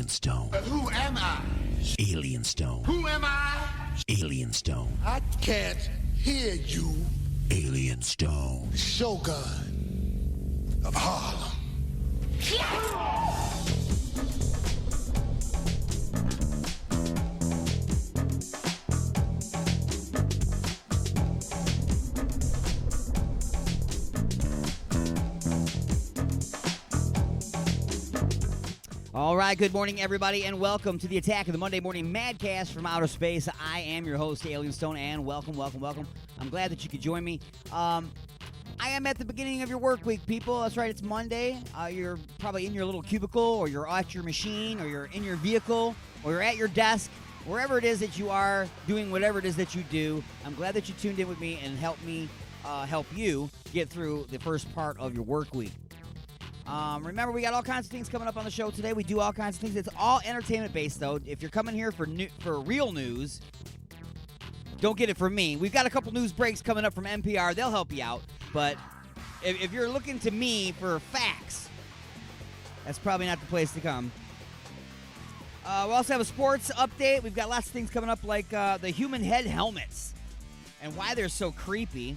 Alien Stone. Who am I? Alien Stone. Who am I? Alien Stone. I can't hear you. Alien Stone. The Shogun of Harlem. All right, good morning, everybody, and welcome to the Attack of the Monday Morning Madcast from Outer Space. I am your host, Alien Stone, and welcome. I'm glad that you could join me. I am at the beginning of your work week, people. That's right, it's Monday. You're probably in your little cubicle, or you're at your machine, or you're in your vehicle, or you're at your desk. Wherever it is that you are doing whatever it is that you do, I'm glad that you tuned in with me and help you get through the first part of your work week. Remember, we got all kinds of things coming up on the show today. We do all kinds of things. It's all entertainment-based, though. If you're coming here for real news, don't get it from me. We've got a couple news breaks coming up from NPR. They'll help you out. But if you're looking to me for facts, that's probably not the place to come. We also have a sports update. We've got lots of things coming up, like the human head helmets and why they're so creepy.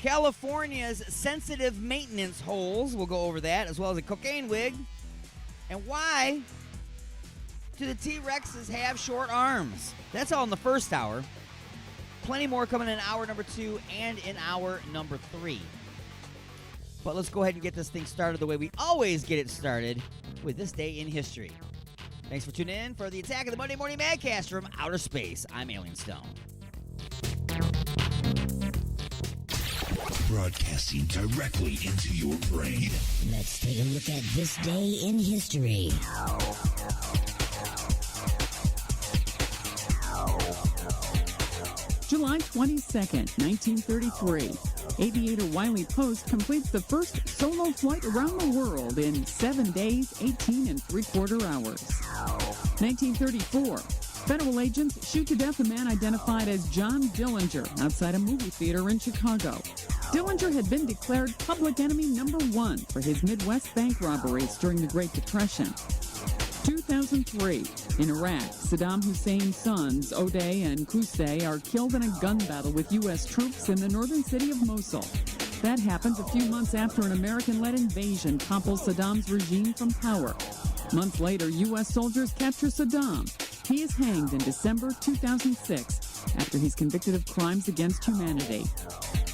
California's sensitive maintenance holes. We'll go over that, as well as a cocaine wig. And why do the T-Rexes have short arms? That's all in the first hour. Plenty more coming in hour number 2 and in hour number 3. But let's go ahead and get this thing started the way we always get it started, with this day in history. Thanks for tuning in for the Attack of the Monday Morning Madcast from Outer Space. I'm Alien Stone. Broadcasting directly into your brain. Let's take a look at this day in history. July 22nd, 1933. Aviator Wiley Post completes the first solo flight around the world in 7 days, 18 3/4 hours. 1934. Federal agents shoot to death a man identified as John Dillinger outside a movie theater in Chicago. Dillinger had been declared public enemy number 1 for his Midwest bank robberies during the Great Depression. 2003. In Iraq, Saddam Hussein's sons, Odeh and Qusay, are killed in a gun battle with U.S. troops in the northern city of Mosul. That happens a few months after an American-led invasion topples Saddam's regime from power. Months later, U.S. soldiers capture Saddam. He is hanged in December 2006 after he's convicted of crimes against humanity.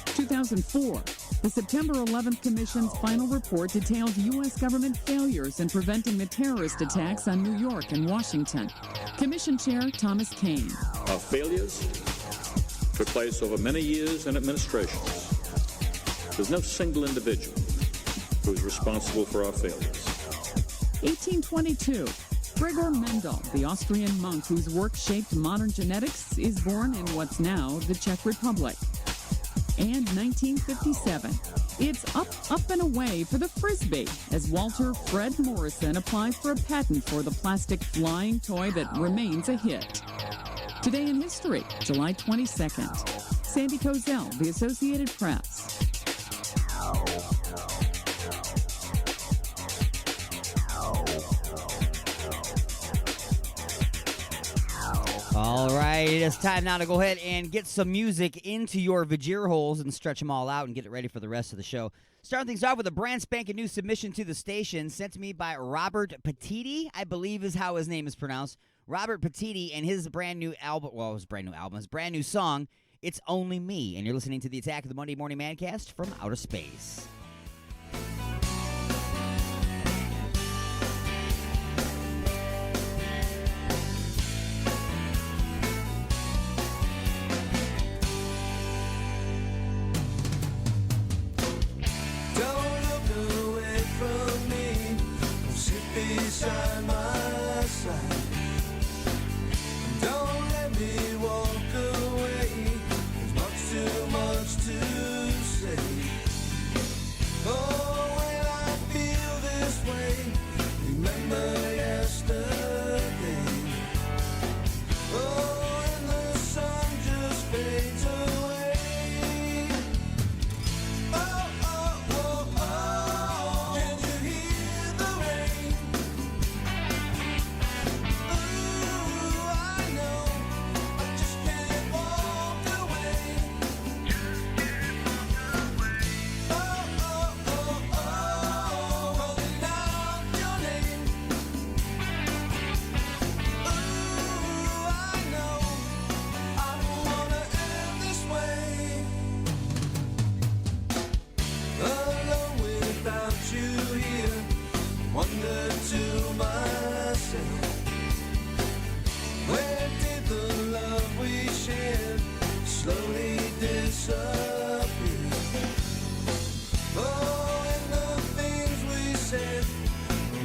2004. The September 11th Commission's final report detailed U.S. government failures in preventing the terrorist attacks on New York and Washington. Commission Chair Thomas Kean. Our failures took place over many years and administrations. There's no single individual who is responsible for our failures. 1822. Gregor Mendel, the Austrian monk whose work shaped modern genetics, is born in what's now the Czech Republic. And 1957. It's up and away for the Frisbee as Walter Fred Morrison applies for a patent for the plastic flying toy that remains a hit. Today in history, July 22nd. Sandy Kozel, The Associated Press. All right, it's time now to go ahead and get some music into your vajir holes and stretch them all out and get it ready for the rest of the show. Starting things off with a brand spanking new submission to the station sent to me by Robert Petiti, I believe is how his name is pronounced. Robert Petiti and his brand new song, It's Only Me. And you're listening to the Attack of the Monday Morning Madcast from Outer Space. Beside my side, don't let me walk away. There's much too much to say.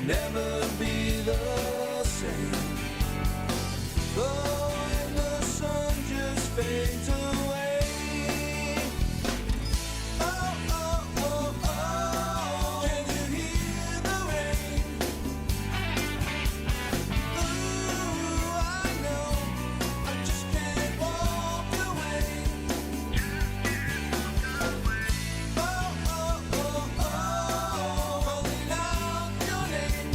never be the same. Oh, and the sun just fades away. Oh, oh, oh, oh, can you hear the rain? Ooh, I know, I just can't walk away. Oh, oh, oh, oh, calling out your name.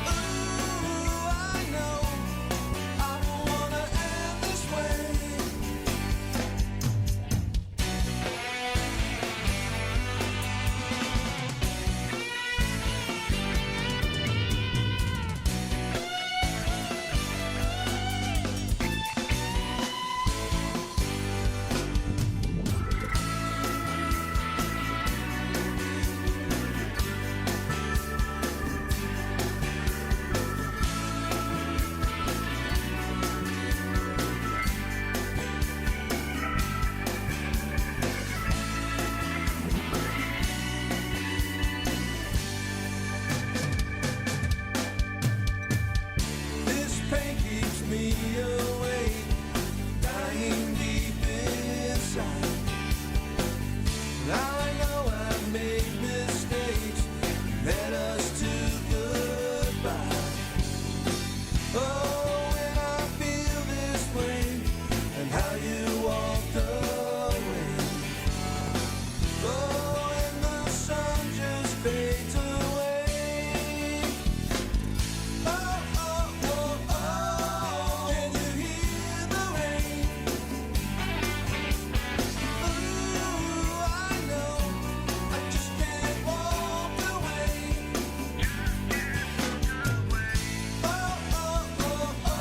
Ooh, I know, I don't wanna end this way. This pain keeps me awake, dying deep inside. Now I know I've made mistakes, led us to goodbye. Oh, when I feel this way, and how you walked away. Oh, and the sun just fades away. Oh, oh, oh, oh, can you hear the rain? Ooh, I know, I just can't walk away. Oh, oh, oh, oh,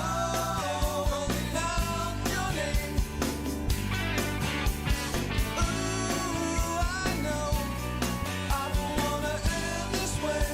calling out your name. Ooh, I know, I don't wanna end this way.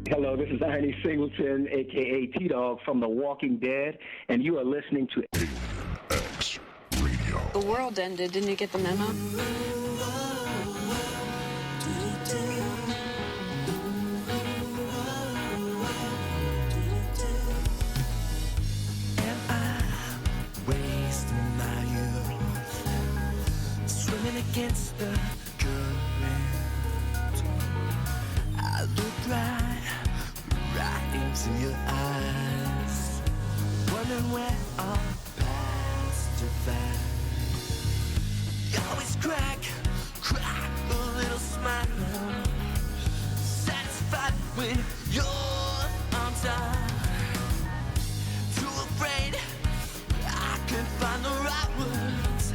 Hello, this is Ernie Singleton, a.k.a. T-Dog from The Walking Dead, and you are listening to X Radio. The world ended. Didn't you get the memo? Wasting my youth, swimming against the current. I look right into your eyes, wondering where our paths divide. You always crack a little smile, satisfied when your arms are too afraid. I can find the right words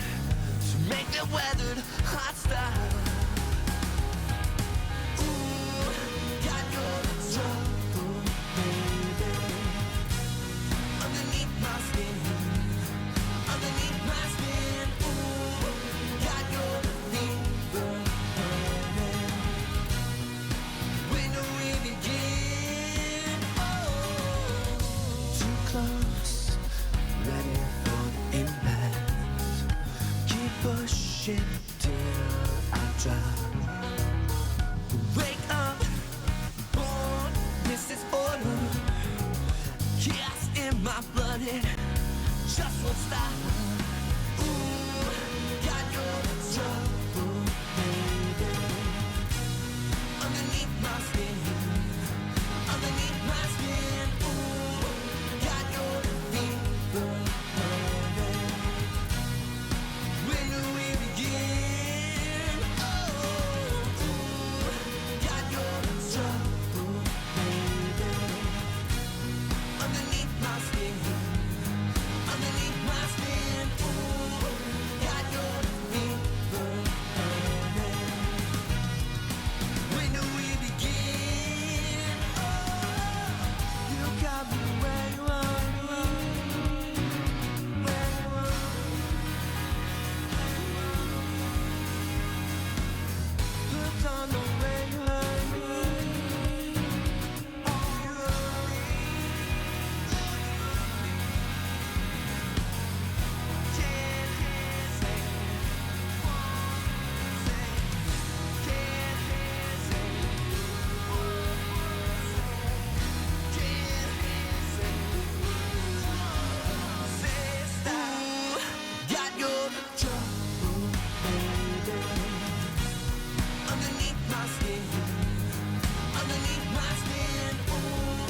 to make that weathered hot style. Ooh, got your trouble, baby, underneath my skin, underneath my skin. Ooh, got your fever burning. When do we begin? Oh, too close, ready for the impact. Keep pushing till I drop. Wake up, born Mrs. Order. Chaos in my blood, it just won't stop. Ooh, got your trouble, baby, underneath my skin, underneath my skin. Ooh, got your fever burning. When do we begin? Oh. on the way behind me. Got your trouble, baby, underneath my skin, underneath my skin. Ooh,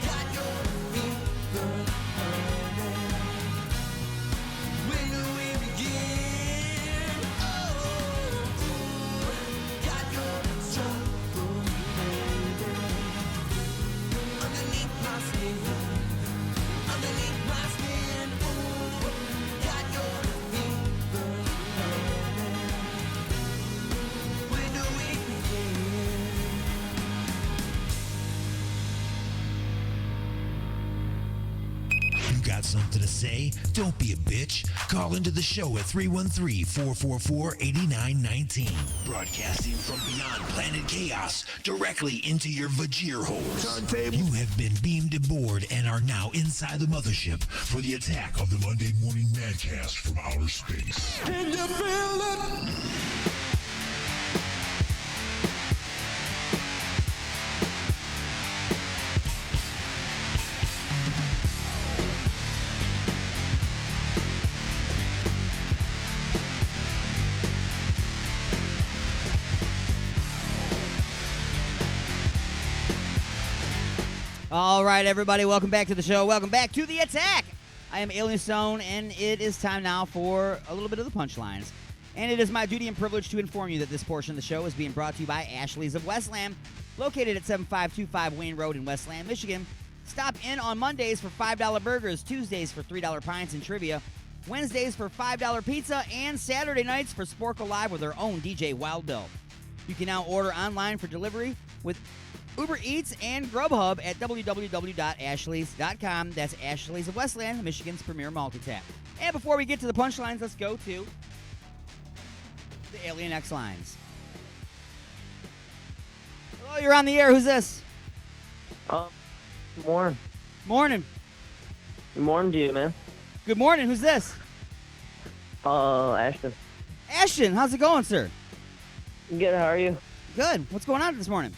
got your fever, honey. When do we begin? Oh, got your trouble, baby, underneath my skin, underneath my skin. Ooh, got your fever, honey. When do we begin? You got something to say? Don't be a bitch. Call into the show at 313-444-8919. Broadcasting from beyond planet chaos directly into your Vajir holes. You have been beamed aboard and are now inside the mothership for the attack of the Monday Morning Madcast from outer space. Can you feel it? All right, everybody, welcome back to the show. Welcome back to The Attack. I am Alien Stone, and it is time now for a little bit of the punchlines. And it is my duty and privilege to inform you that this portion of the show is being brought to you by Ashley's of Westland, located at 7525 Wayne Road in Westland, Michigan. Stop in on Mondays for $5 burgers, Tuesdays for $3 pints and trivia, Wednesdays for $5 pizza, and Saturday nights for Sporkle Live with their own DJ Wild Bill. You can now order online for delivery with Uber Eats and Grubhub at www.ashleys.com. That's Ashley's of Westland, Michigan's premier multi-tap. And before we get to the punchlines, let's go to the Alien X lines. Hello, you're on the air. Who's this? Good morning. Morning. Good morning to you, man. Good morning. Who's this? Ashton. Ashton, how's it going, sir? Good, how are you? Good. What's going on this morning?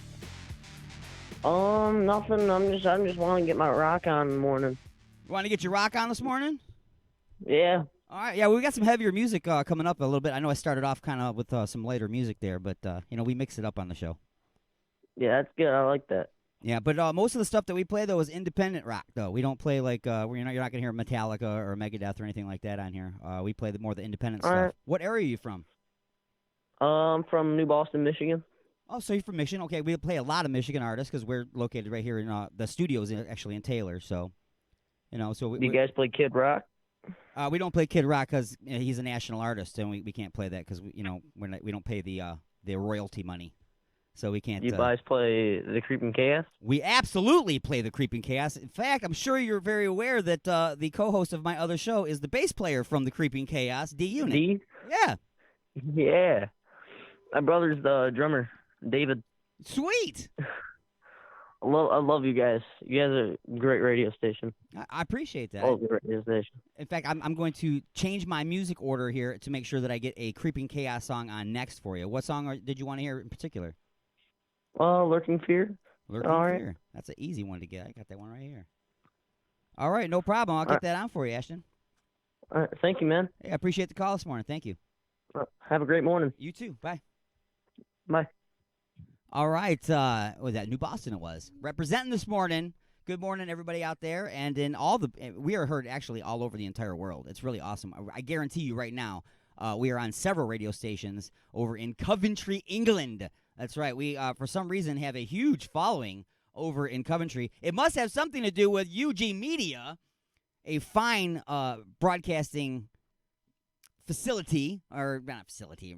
Nothing. I'm just wanting to get my rock on in the morning. You want to get your rock on this morning? Yeah. All right. Yeah, we got some heavier music coming up a little bit. I know I started off kind of with some lighter music there, but we mix it up on the show. Yeah, that's good. I like that. Yeah, but most of the stuff that we play though is independent rock. Though we don't play like where you're not gonna hear Metallica or Megadeth or anything like that on here. We play more the independent stuff. right. What area are you from? I'm from New Boston, Michigan. Oh, so you're from Michigan? Okay, we play a lot of Michigan artists because we're located right here in the studios actually in Taylor. So, so Do you guys play Kid Rock? we don't play Kid Rock because he's a national artist and we can't play that because we don't pay the royalty money, so we can't. You guys play The Creeping Chaos? We absolutely play the Creeping Chaos. In fact, I'm sure you're very aware that the co-host of my other show is the bass player from the Creeping Chaos, D-Unit. D? Yeah. Yeah. My brother's the drummer, David. Sweet. I love you guys. You guys are a great radio station. I appreciate that. Oh, great radio station. In fact, I'm going to change my music order here to make sure that I get a Creeping Chaos song on next for you. What song did you want to hear in particular? Lurking Fear. Lurking All right. Fear. That's an easy one to get. I got that one right here. All right, no problem. I'll get that on for you, Ashton. All right. Thank you, man. Hey, I appreciate the call this morning. Thank you. Have a great morning. You too. Bye. Bye. All right. What was that? New Boston it was. Representing this morning. Good morning, everybody out there. And in we are heard actually all over the entire world. It's really awesome. I guarantee you right now, we are on several radio stations over in Coventry, England. That's right. We, for some reason, have a huge following over in Coventry. It must have something to do with UG Media, a fine broadcasting facility, or not facility,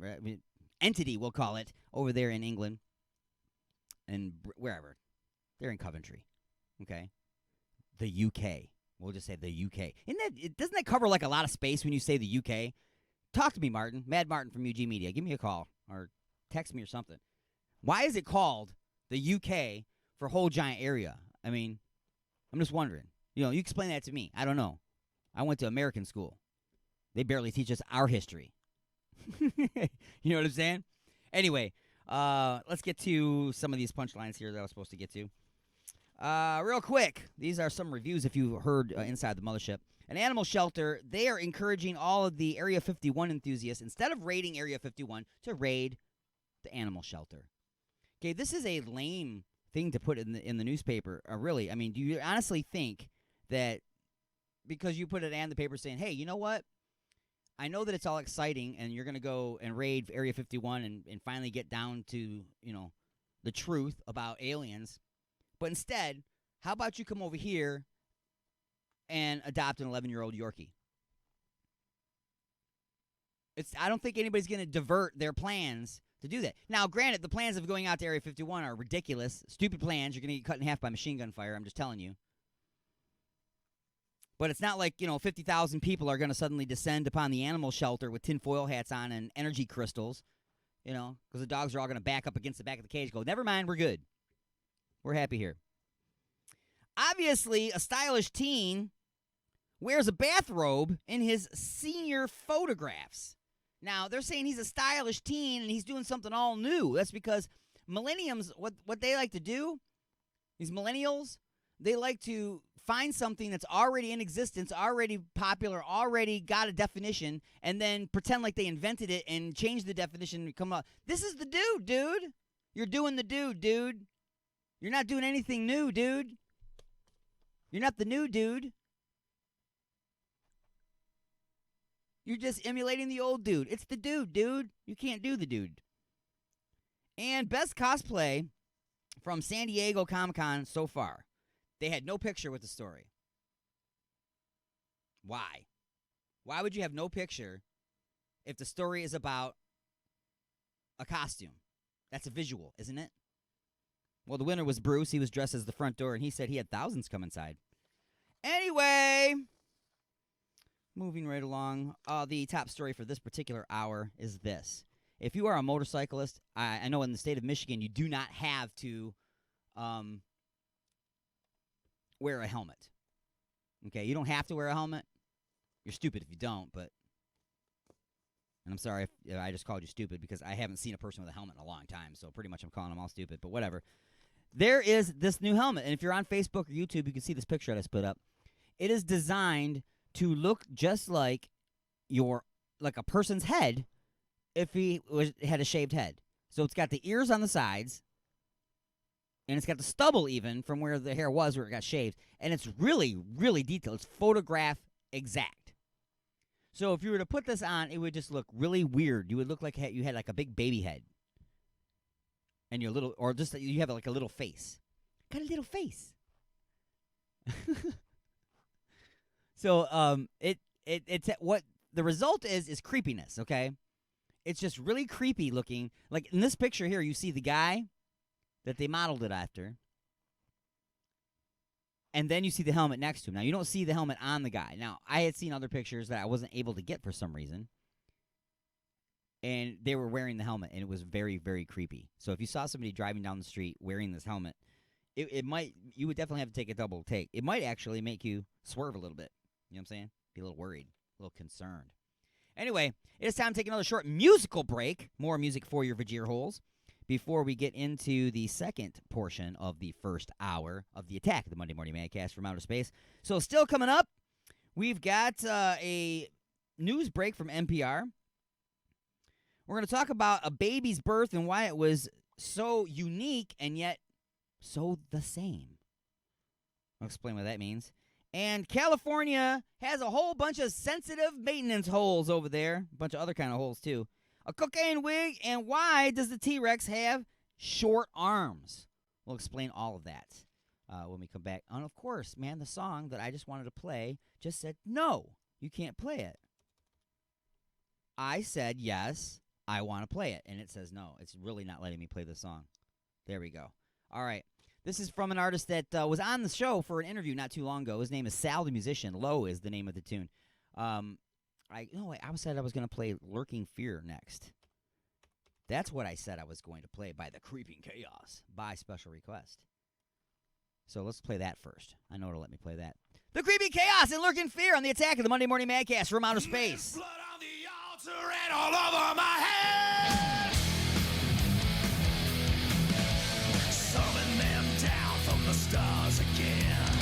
entity, we'll call it, over there in England and wherever. They're in Coventry, okay? The UK. We'll just say the UK. Doesn't that cover like a lot of space when you say the UK? Talk to me, Martin. Mad Martin from UG Media. Give me a call or text me or something. Why is it called the UK for whole giant area? I mean, I'm just wondering. You explain that to me. I don't know. I went to American school. They barely teach us our history. You know what I'm saying? Anyway, let's get to some of these punchlines here that I was supposed to get to. Real quick, these are some reviews if you heard Inside the Mothership. An animal shelter, they are encouraging all of the Area 51 enthusiasts, instead of raiding Area 51, to raid the animal shelter. Okay, this is a lame thing to put in the newspaper, really. I mean, do you honestly think that because you put an ad in the paper saying, hey, you know what? I know that it's all exciting, and you're going to go and raid Area 51 and finally get down to, the truth about aliens. But instead, how about you come over here and adopt an 11-year-old Yorkie? I don't think anybody's going to divert their plans to do that. Now, granted, the plans of going out to Area 51 are ridiculous. Stupid plans. You're going to get cut in half by machine gun fire. I'm just telling you. But it's not like, 50,000 people are going to suddenly descend upon the animal shelter with tinfoil hats on and energy crystals, because the dogs are all going to back up against the back of the cage and go, never mind, we're good. We're happy here. Obviously, a stylish teen wears a bathrobe in his senior photographs. Now, they're saying he's a stylish teen and he's doing something all new. That's because millenniums, what they like to do, these millennials, they like to find something that's already in existence, already popular, already got a definition, and then pretend like they invented it and change the definition and come up. This is the dude. You're doing the dude. You're not doing anything new, dude. You're not the new dude. You're just emulating the old dude. It's the dude. You can't do the dude. And best cosplay from San Diego Comic-Con so far. They had no picture with the story. Why? Why would you have no picture if the story is about a costume? That's a visual, isn't it? Well, the winner was Bruce. He was dressed as the front door, and he said he had thousands come inside. Anyway, moving right along, the top story for this particular hour is this. If you are a motorcyclist, I know in the state of Michigan you do not have to wear a helmet. Okay, you don't have to wear a helmet. You're stupid if you don't, and I'm sorry if I just called you stupid because I haven't seen a person with a helmet in a long time, so pretty much I'm calling them all stupid, but whatever. There is this new helmet, and if you're on Facebook or YouTube, you can see this picture that I put up. It is designed to look just like a person's head if he had a shaved head. So it's got the ears on the sides, and it's got the stubble even from where the hair was where it got shaved, and it's really, really detailed. It's photograph exact. So if you were to put this on, it would just look really weird. You would look like you had like a big baby head. And your little, or just you have like a little face. Got a little face. So it's what the result is creepiness, okay? It's just really creepy looking. Like in this picture here, you see the guy that they modeled it after. And then you see the helmet next to him. Now, you don't see the helmet on the guy. Now, I had seen other pictures that I wasn't able to get for some reason. And they were wearing the helmet, and it was very, very creepy. So if you saw somebody driving down the street wearing this helmet, you would definitely have to take a double take. It might actually make you swerve a little bit. You know what I'm saying? Be a little worried, a little concerned. Anyway, it's time to take another short musical break. More music for your Vajir holes before we get into the second portion of the first hour of the Attack, the Monday Morning Madcast from Outer Space. So still coming up, we've got a news break from NPR. We're going to talk about a baby's birth and why it was so unique and yet so the same. I'll explain what that means. And California has a whole bunch of sensitive maintenance holes over there. A bunch of other kind of holes, too. A cocaine wig, and why does the T-Rex have short arms? We'll explain all of that when we come back. And, of course, man, the song that I just wanted to play just said, no, you can't play it. I said, yes, I want to play it. And it says, no, it's really not letting me play the song. There we go. All right. This is from an artist that was on the show for an interview not too long ago. His name is Sal the Musician. Low is the name of the tune. I said I was going to play Lurking Fear next. That's what I said I was going to play by The Creeping Chaos by special request. So let's play that first. I know it'll let me play that. The Creeping Chaos and Lurking Fear on the Attack of the Monday Morning Madcast from Outer Space. Blood on the altar and all over my head. Summon them down from the stars again.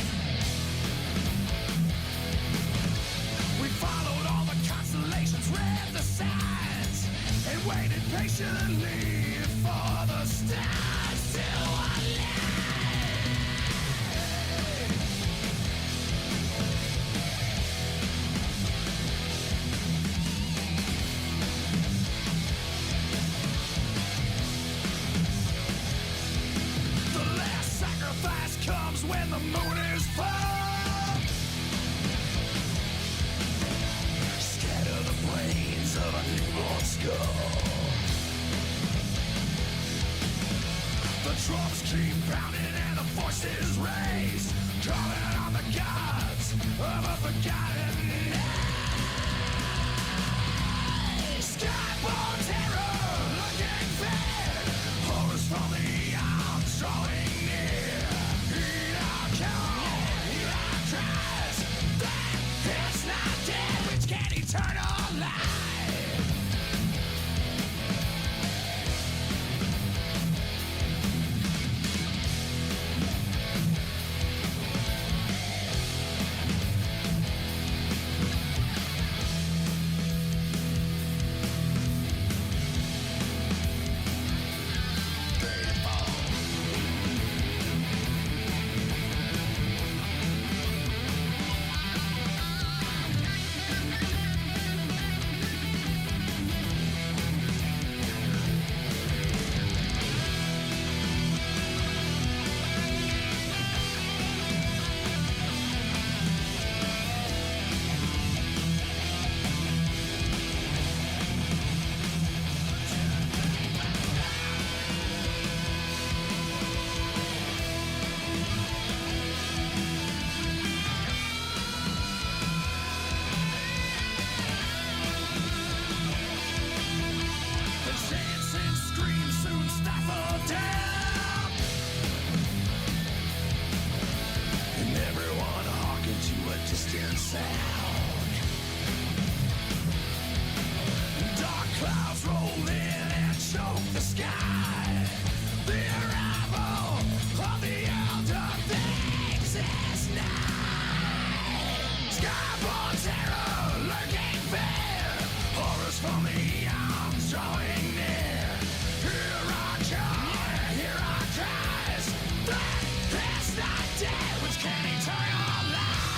We followed all the constellations, read the signs, and waited patiently for the stars to align. The last sacrifice comes when the moon is full. Scatter the brains of a newborn skull. The drums keep pounding and the voices raise, calling on the gods of a forgotten age. Skyborn terror, looking fed, horrors from the arms drawing near. Hear our call, hear our cries, that it's not dead, which can eternal life. The chants and screams soon stifle down, and everyone hearken to a distant sound. Dark clouds roll in and choke the sky. The arrival of the elder things is nigh. Skyborn terror, lurking fear, horrors from the arms drawing near. Hear our cry, hear our cries, that it's not dead, which can eternal life.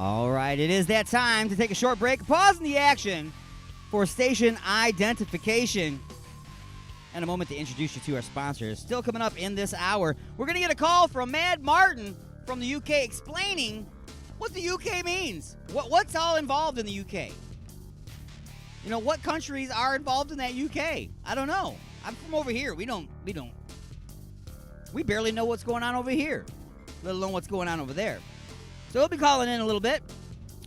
All right, it is that time to take a short break, pause in the action for station identification, and a moment to introduce you to our sponsors. Still coming up in this hour, we're going to get a call from Mad Martin from the UK explaining what the UK means. What's all involved in the UK? You know, what countries are involved in that UK? I don't know. I'm from over here. We barely know what's going on over here, let alone what's going on over there. So he'll be calling in a little bit.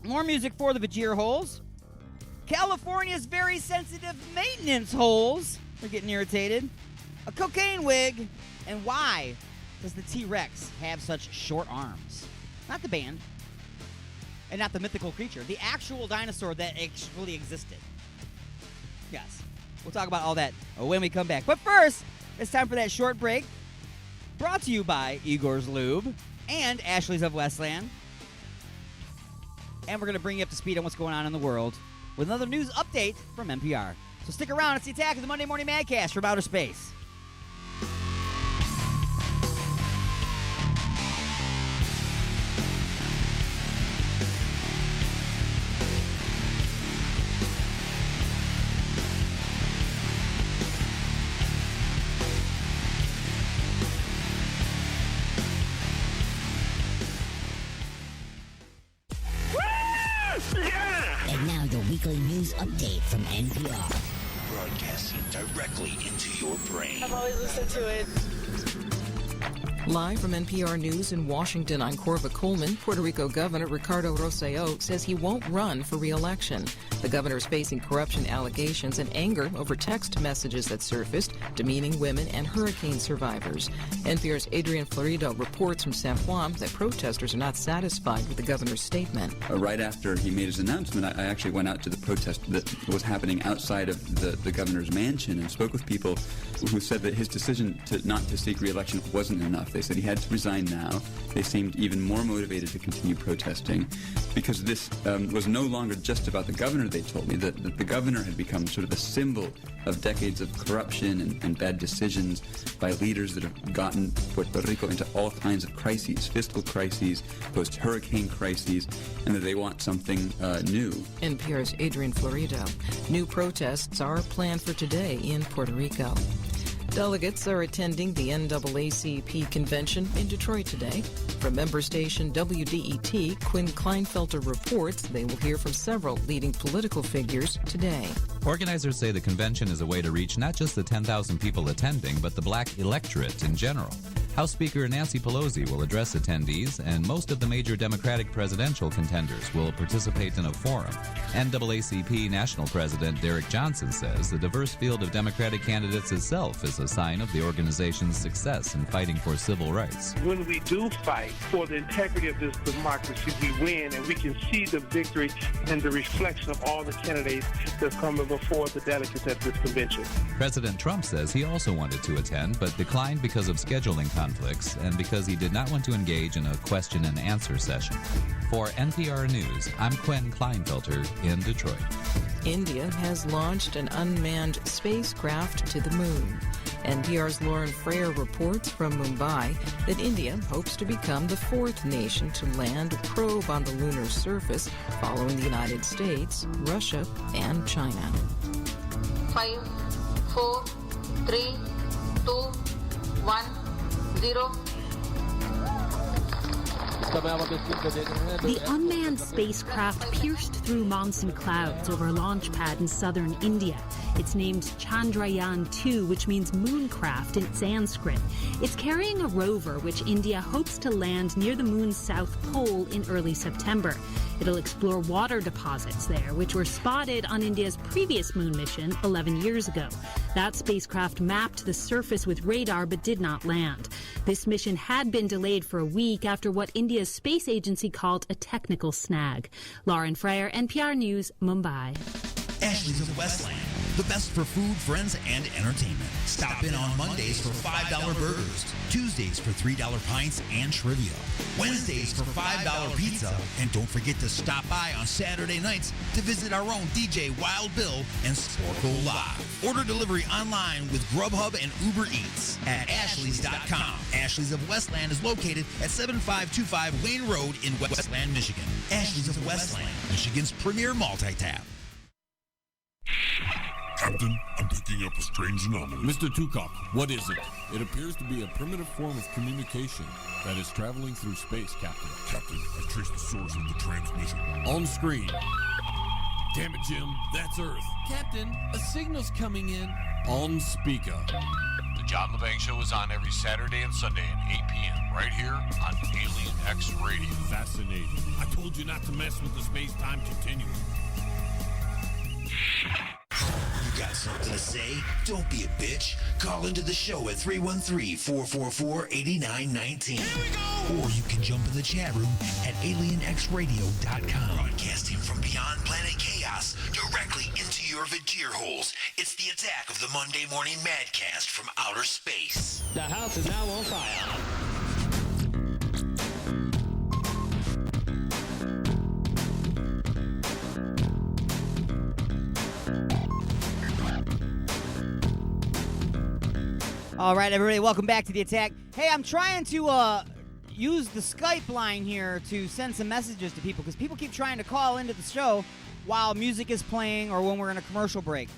More music for the Vajir holes. California's very sensitive maintenance holes. They're getting irritated. A cocaine wig. And why does the T-Rex have such short arms? Not the band. And not the mythical creature. The actual dinosaur that actually existed. Yes. We'll talk about all that when we come back. But first, it's time for that short break. Brought to you by Igor's Lube and Ashley's of Westland. And we're going to bring you up to speed on what's going on in the world with another news update from NPR. So stick around. It's the Attack of the Monday Morning Madcast from Outer Space. And now your weekly news update from NPR. Broadcasting directly into your brain. I've always listened to it. Live from NPR News in Washington, I'm Corva Coleman. Puerto Rico Governor Ricardo Rosselló says he won't run for re-election. The governor is facing corruption allegations and anger over text messages that surfaced demeaning women and hurricane survivors. NPR's Adrian Florido reports from San Juan that protesters are not satisfied with the governor's statement. Right after he made his announcement, I actually went out to the protest that was happening outside of the governor's mansion and spoke with people who said that his decision not to seek re-election wasn't enough. They said he had to resign now. They seemed even more motivated to continue protesting because this was no longer just about the governor, they told me, that the governor had become sort of a symbol of decades of corruption and bad decisions by leaders that have gotten Puerto Rico into all kinds of crises, fiscal crises, post-hurricane crises, and that they want something new. NPR's Adrian Florido. New protests are planned for today in Puerto Rico. Delegates are attending the NAACP convention in Detroit today. From member station WDET, Quinn Kleinfelter reports they will hear from several leading political figures today. Organizers say the convention is a way to reach not just the 10,000 people attending, but the black electorate in general. House Speaker Nancy Pelosi will address attendees, and most of the major Democratic presidential contenders will participate in a forum. NAACP National President Derek Johnson says the diverse field of Democratic candidates itself is a sign of the organization's success in fighting for civil rights. When we do fight for the integrity of this democracy, we win, and we can see the victory and the reflection of all the candidates that come before the delegates at this convention. President Trump says he also wanted to attend, but declined because of scheduling conflicts and because he did not want to engage in a question and answer session. For NPR News, I'm Quinn Kleinfelter in Detroit. India has launched an unmanned spacecraft to the moon. NPR's Lauren Frayer reports from Mumbai that India hopes to become the fourth nation to land a probe on the lunar surface, following the United States, Russia, and China. 5, 4, 3, 2, 1, 0. The unmanned spacecraft pierced through monsoon clouds over a launch pad in southern India. It's named Chandrayaan-2, which means mooncraft in Sanskrit. It's carrying a rover which India hopes to land near the moon's south pole in early September. It'll explore water deposits there, which were spotted on India's previous moon mission 11 years ago. That spacecraft mapped the surface with radar but did not land. This mission had been delayed for a week after what India's space agency called a technical snag. Lauren Frayer, NPR News, Mumbai. Ashley's of Westland, the best for food, friends, and entertainment. Stop in on Mondays for $5 burgers, Tuesdays for $3 pints and trivia, Wednesdays for $5 pizza, and don't forget to stop by on Saturday nights to visit our own DJ Wild Bill and Sporkle Live. Order delivery online with Grubhub and Uber Eats at ashleys.com. Ashley's of Westland is located at 7525 Wayne Road in Westland, Michigan. Ashley's of Westland, Michigan's premier multi-tap. Captain, I'm picking up a strange anomaly. Mr. Tukok, what is it? It appears to be a primitive form of communication that is traveling through space, Captain. Captain, I've traced the source of the transmission. On screen. Damn it, Jim. That's Earth. Captain, a signal's coming in. On speaker. The John LeBang Show is on every Saturday and Sunday at 8 p.m. right here on Alien X Radio. Fascinating. I told you not to mess with the space-time continuum. You got something to say? Don't be a bitch. Call into the show at 313-444-8919. Here we go! Or you can jump in the chat room at alienxradio.com. Broadcasting from beyond planet chaos directly into your Vajir holes. It's the attack of the Monday Morning Madcast from outer space. The house is now on fire. All right, everybody, welcome back to the attack. Hey, I'm trying to use the Skype line here to send some messages to people because people keep trying to call into the show while music is playing or when we're in a commercial break.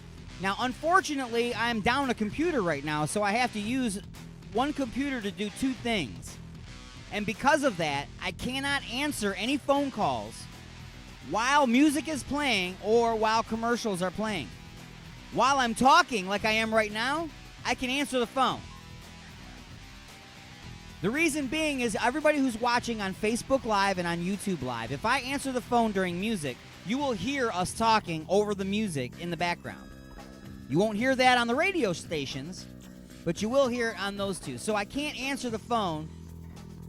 Now, unfortunately, I'm down a computer right now, so I have to use one computer to do two things. And because of that, I cannot answer any phone calls while music is playing or while commercials are playing. While I'm talking like I am right now, I can answer the phone. The reason being is everybody who's watching on Facebook Live and on YouTube Live, if I answer the phone during music, you will hear us talking over the music in the background. You won't hear that on the radio stations, but you will hear it on those two. So I can't answer the phone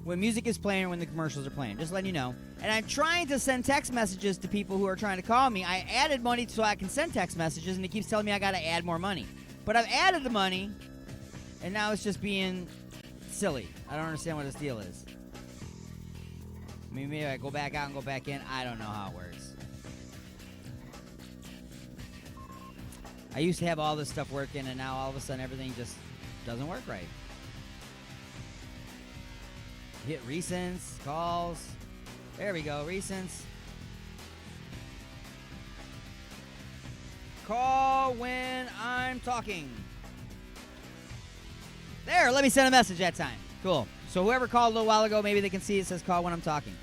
when music is playing or when the commercials are playing. Just letting you know. And I'm trying to send text messages to people who are trying to call me. I added money so I can send text messages, and it keeps telling me I got to add more money. But I've added the money, and now it's just being silly. I don't understand what this deal is. I mean, maybe I go back out and go back in. I don't know how it works. I used to have all this stuff working, and now all of a sudden everything just doesn't work right. Hit recents, calls. There we go, recents. Call when I'm talking. There, let me send a message that time. Cool. So whoever called a little while ago, maybe they can see it says call when I'm talking.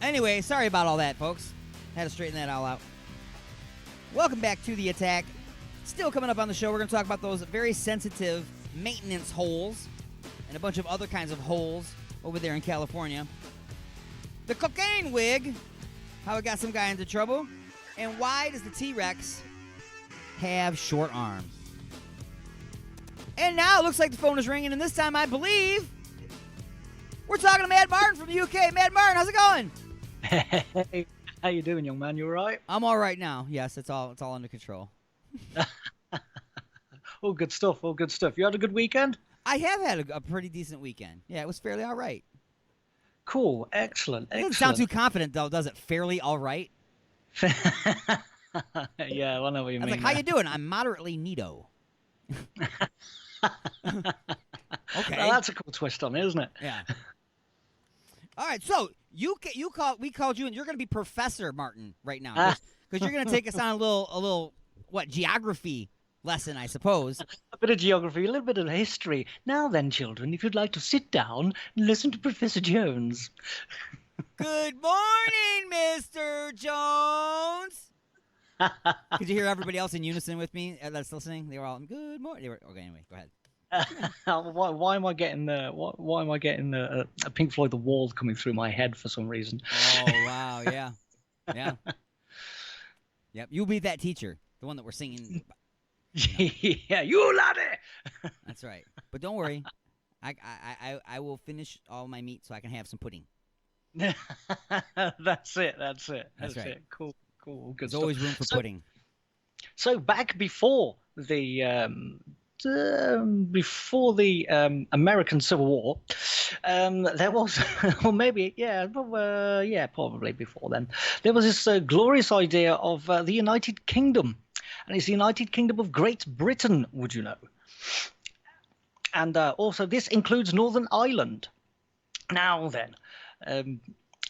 Anyway, sorry about all that, folks. Had to straighten that all out. Welcome back to the attack. Still coming up on the show, we're going to talk about those very sensitive maintenance holes and a bunch of other kinds of holes over there in California. The cocaine wig, how it got some guy into trouble. And why does the T-Rex have short arms? And now it looks like the phone is ringing, and this time I believe we're talking to Mad Martin from the UK. Mad Martin, how's it going? Hey, how you doing, young man? You all right? I'm all right now. Yes, it's all under control. All good stuff. All good stuff. You had a good weekend? I have had a pretty decent weekend. Yeah, it was fairly all right. Cool. Excellent. It doesn't sound too confident, though, does it? Fairly all right? Yeah, I know what you mean. Like, how you doing? I'm moderately neato. Okay. Well, that's a cool twist on it, isn't it? Yeah. All right, so we called you, and you're going to be Professor Martin right now, because you're going to take us on a little geography lesson, I suppose. A bit of geography, a little bit of history. Now then, children, if you'd like to sit down and listen to Professor Jones. Good morning, Mr. Jones. Could you hear everybody else in unison with me that's listening? They were all good morning. Okay, anyway, go ahead. Why am I getting a Pink Floyd The Wall coming through my head for some reason? Oh wow, yeah. Yep, you'll be that teacher, the one that we're singing. Yeah, you laddie. That's right. But don't worry, I will finish all my meat so I can have some pudding. That's it. That's right. it. Cool. Good There's stuff. always room for pudding. So back before the American Civil War, there was, or maybe, probably before then, there was this glorious idea of the United Kingdom, and it's the United Kingdom of Great Britain, would you know? And also, this includes Northern Ireland. Now then,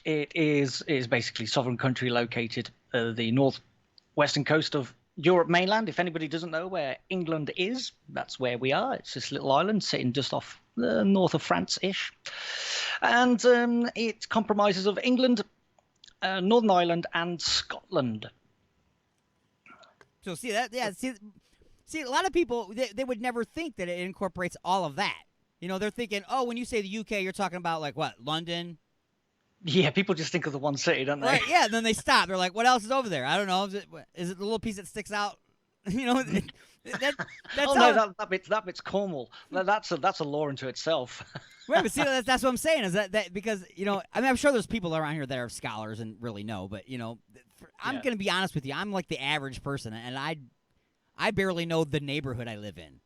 it is basically a sovereign country located the northwestern coast of Europe mainland. If anybody doesn't know where England is, that's where we are. It's this little island sitting just off the north of France-ish. And it compromises of England, Northern Ireland, and Scotland. So see that, yeah. See, a lot of people they would never think that it incorporates all of that. You know, they're thinking, oh, when you say the UK, you're talking about like what, London? Yeah, people just think of the one city, don't they? Right. Yeah. And then they stop. They're like, what else is over there? I don't know. Is it the little piece that sticks out? You know, that's no, that bit's Cornwall. That's a law unto itself. Right, but see, that's what I'm saying is that because, you know, I mean, I'm sure there's people around here that are scholars and really know, but, you know, I'm going to be honest with you. I'm like the average person, and I barely know the neighborhood I live in.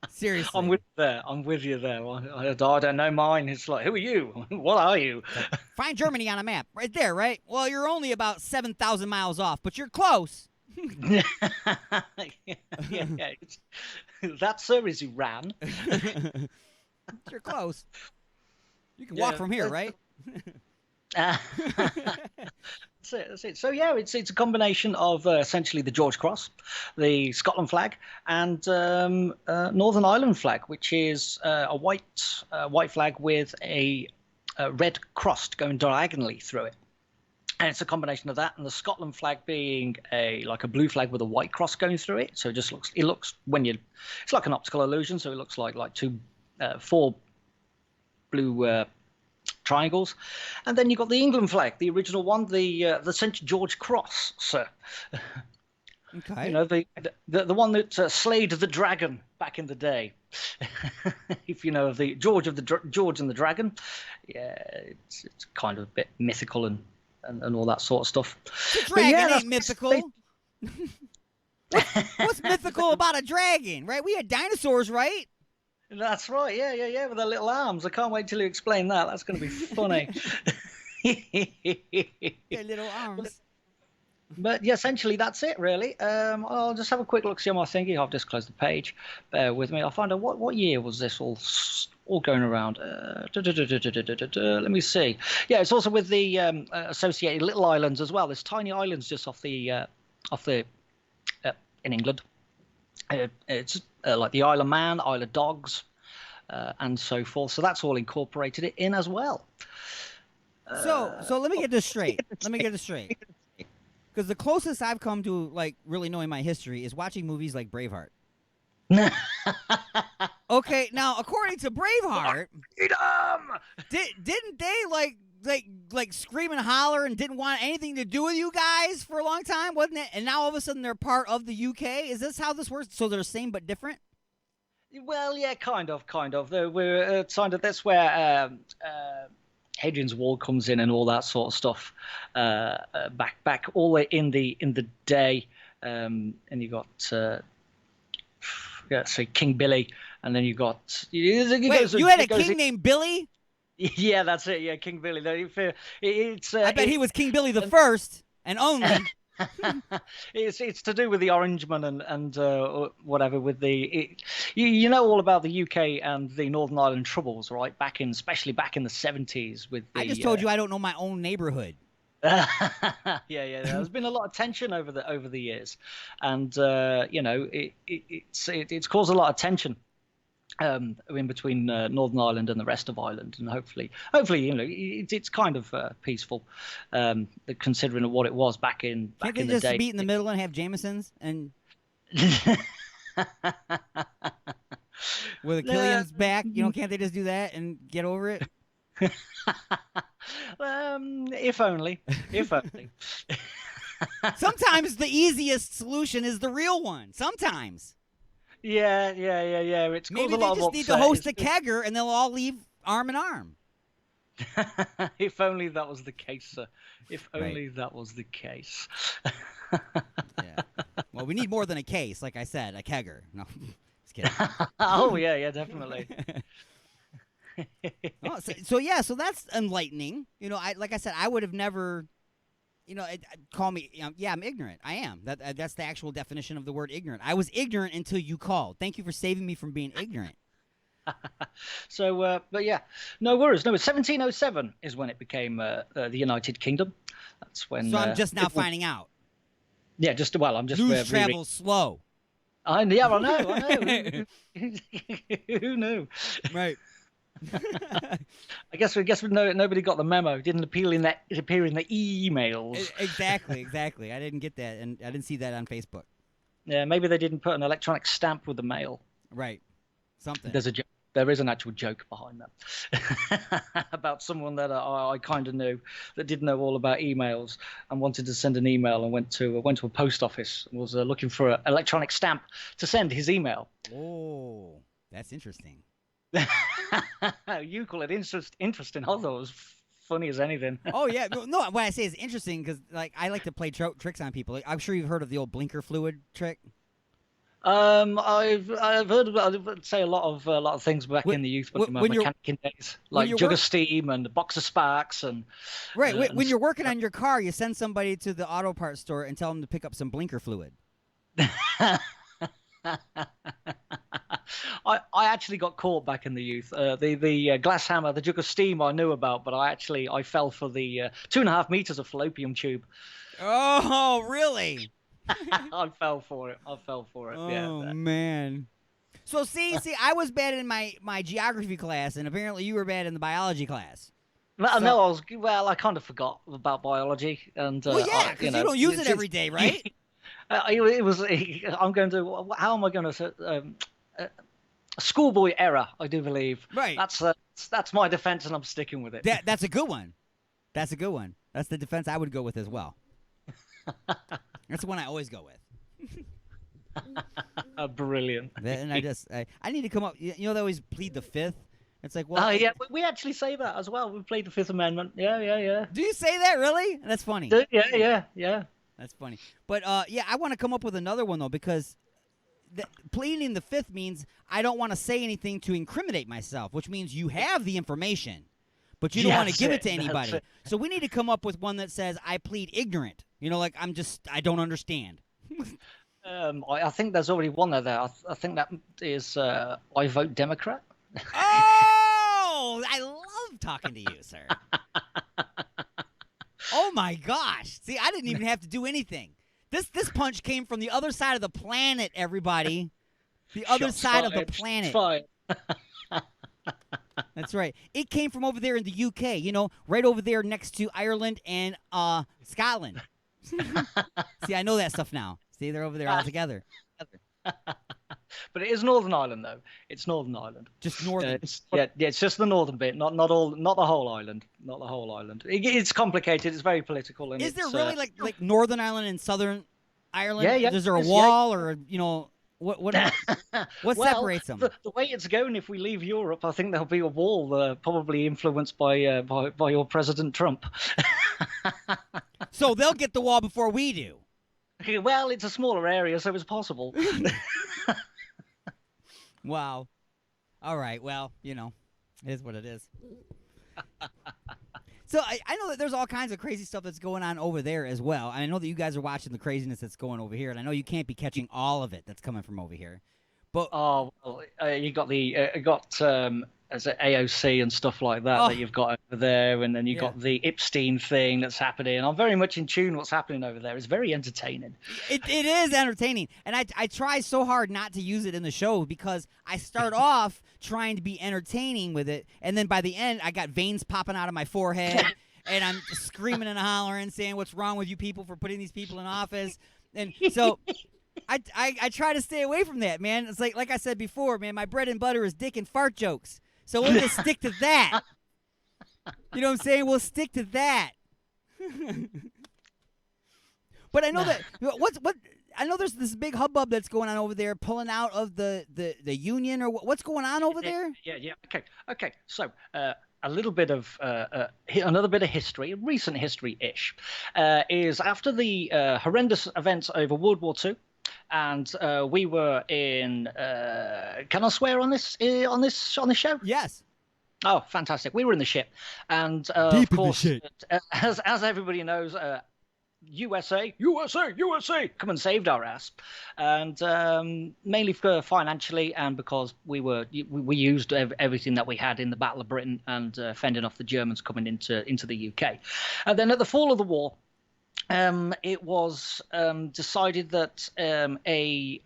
Seriously. I'm with you there. I don't know mine. It's like, who are you? What are you? Find Germany on a map. Right there, right? Well, you're only about 7,000 miles off, but you're close. yeah. That, sir, is Iran. You're close. You can walk from here, right? That's it. So yeah, it's a combination of essentially the George Cross, the Scotland flag, and Northern Ireland flag, which is a white flag with a red cross going diagonally through it. And it's a combination of that and the Scotland flag being like a blue flag with a white cross going through it. So it looks it's like an optical illusion. So it looks like four blue triangles. And then you've got the England flag, the original one, the St. George Cross, sir. Okay. You know, the one that slayed the dragon back in the day. If you know of the George and the Dragon, yeah, it's kind of a bit mythical and all that sort of stuff. The dragon ain't mythical. What's mythical about a dragon, right? We had dinosaurs, right? That's right. Yeah, with their little arms. I can't wait till you explain that. That's going to be funny. Their little arms. But yeah, essentially that's it, really. I'll just have a quick look, see on my thingy. I've just closed the page. Bear with me. I'll find out what year was this all going around. Let me see. Yeah, it's also with the associated little islands as well. There's tiny islands just off the in England. It's like the Isle of Man, Isle of Dogs, and so forth. So that's all incorporated in as well. So let me get this straight. Because the closest I've come to like really knowing my history is watching movies like Braveheart. Okay, now according to Braveheart, didn't they like scream and holler and didn't want anything to do with you guys for a long time, wasn't it? And now all of a sudden they're part of the UK. Is this how this works? So they're the same but different? Well, yeah, kind of. We're kind of that's where Hadrian's Wall comes in and all that sort of stuff. Back all the way in the day, and you got say King Billy, and then you got you had a king named Billy. Yeah, that's it. Yeah, King Billy. I bet he was King Billy the First and only. It's to do with the Orangemen and whatever with the you know all about the UK and the Northern Ireland Troubles, right? Especially back in the 70s with the, I just told you I don't know my own neighborhood. yeah. There's been a lot of tension over the years, and you know it's caused a lot of tension in between Northern Ireland and the rest of Ireland, and hopefully, you know, it's kind of peaceful, considering what it was back in the day. Can't they just meet in the middle and have Jamesons and with the Killian's back? You know, can't they just do that and get over it? If only. Sometimes the easiest solution is the real one. Sometimes. Yeah. It's maybe caused a lot they just of need to host a kegger and they'll all leave arm in arm. If only that was the case, sir. If only that was the case. Yeah. Well, we need more than a case, like I said, a kegger. No, just kidding. Oh yeah, definitely. So that's enlightening. You know, like I said, I would have never, call me. Yeah, I'm ignorant. I am. That's the actual definition of the word ignorant. I was ignorant until you called. Thank you for saving me from being ignorant. So, but yeah, no worries. No, 1707 is when it became the United Kingdom. That's when. So I'm just now finding out. Yeah, I'm just. News travels slow. I know. Who knew? Right. I guess nobody got the memo. It didn't appear in the emails. Exactly. I didn't get that, and I didn't see that on Facebook. Yeah, maybe they didn't put an electronic stamp with the mail. Right. Something. There is an actual joke behind that about someone that I kind of knew that didn't know all about emails and wanted to send an email and went to a post office and was looking for an electronic stamp to send his email. Oh, that's interesting. You call it interesting. I thought it was funny as anything. Oh yeah, no. What I say is interesting because I like to play tricks on people. I'm sure you've heard of the old blinker fluid trick. I've heard about, I'd say a lot of things back in the youth mechanicking days, like jug of steam and a box of sparks and. Right. When you're working on your car, you send somebody to the auto parts store and tell them to pick up some blinker fluid. I actually got caught back in the youth. The glass hammer, the jug of steam I knew about, but I fell for the 2.5 meters of fallopian tube. Oh, really? I fell for it. Oh, man. So see, I was bad in my geography class, and apparently you were bad in the biology class. No, I kind of forgot about biology, and well, yeah, because you don't use it every day, right? It was. I'm going to. How am I going to? A schoolboy error, I do believe. Right. That's my defense, and I'm sticking with it. That's a good one. That's the defense I would go with as well. That's the one I always go with. Brilliant. And I need to come up. They always plead the fifth. It's like, well, yeah, we actually say that as well. We plead the Fifth Amendment. Yeah. Do you say that really? That's funny. Yeah. That's funny. But yeah, I want to come up with another one though, because pleading the fifth means I don't want to say anything to incriminate myself, which means you have the information, but you don't want to give it to anybody. So we need to come up with one that says I plead ignorant. Like I don't understand. I think there's already one there. I think that is I vote Democrat. Oh, I love talking to you, sir. Oh my gosh! See, I didn't even have to do anything. This punch came from the other side of the planet, everybody. The other side of the planet. That's right. It came from over there in the UK. Right over there next to Ireland and Scotland. See, I know that stuff now. See, they're over there all together. But it is Northern Ireland, though. It's Northern Ireland. Just northern. It's just the northern bit, not the whole island. Not the whole island. It's complicated. It's very political. And is there really like Northern Ireland and Southern Ireland? Yeah. Is there a wall or what separates them? The way it's going, if we leave Europe, I think there'll be a wall, probably influenced by your President Trump. So they'll get the wall before we do. Okay, well, it's a smaller area, so it's possible. Wow. All right. Well, it is what it is. So I know that there's all kinds of crazy stuff that's going on over there as well. And I know that you guys are watching the craziness that's going over here, and I know you can't be catching all of it that's coming from over here. But you got as an AOC and stuff like that you've got over there, and then you got the Epstein thing that's happening. I'm very much in tune what's happening over there. It's very entertaining. It is entertaining, and I try so hard not to use it in the show because I start off trying to be entertaining with it, and then by the end I got veins popping out of my forehead, and I'm screaming and hollering, saying what's wrong with you people for putting these people in office, and so. I try to stay away from that, man. It's like I said before, man, my bread and butter is dick and fart jokes. So we'll just stick to that. You know what I'm saying? We'll stick to that. But I know that I know there's this big hubbub that's going on over there, pulling out of the union, or what's going on over there? Yeah. Okay. So a little bit of another bit of history, recent history-ish, is after the horrendous events over World War II. And we were in. Can I swear on this show? Yes. Oh, fantastic! We were in the ship, and Deep of course, in the shit. as everybody knows, USA, USA, USA, come and saved our ass, and mainly for financially and because we used everything that we had in the Battle of Britain and fending off the Germans coming into the UK, and then at the fall of the war, it was decided that a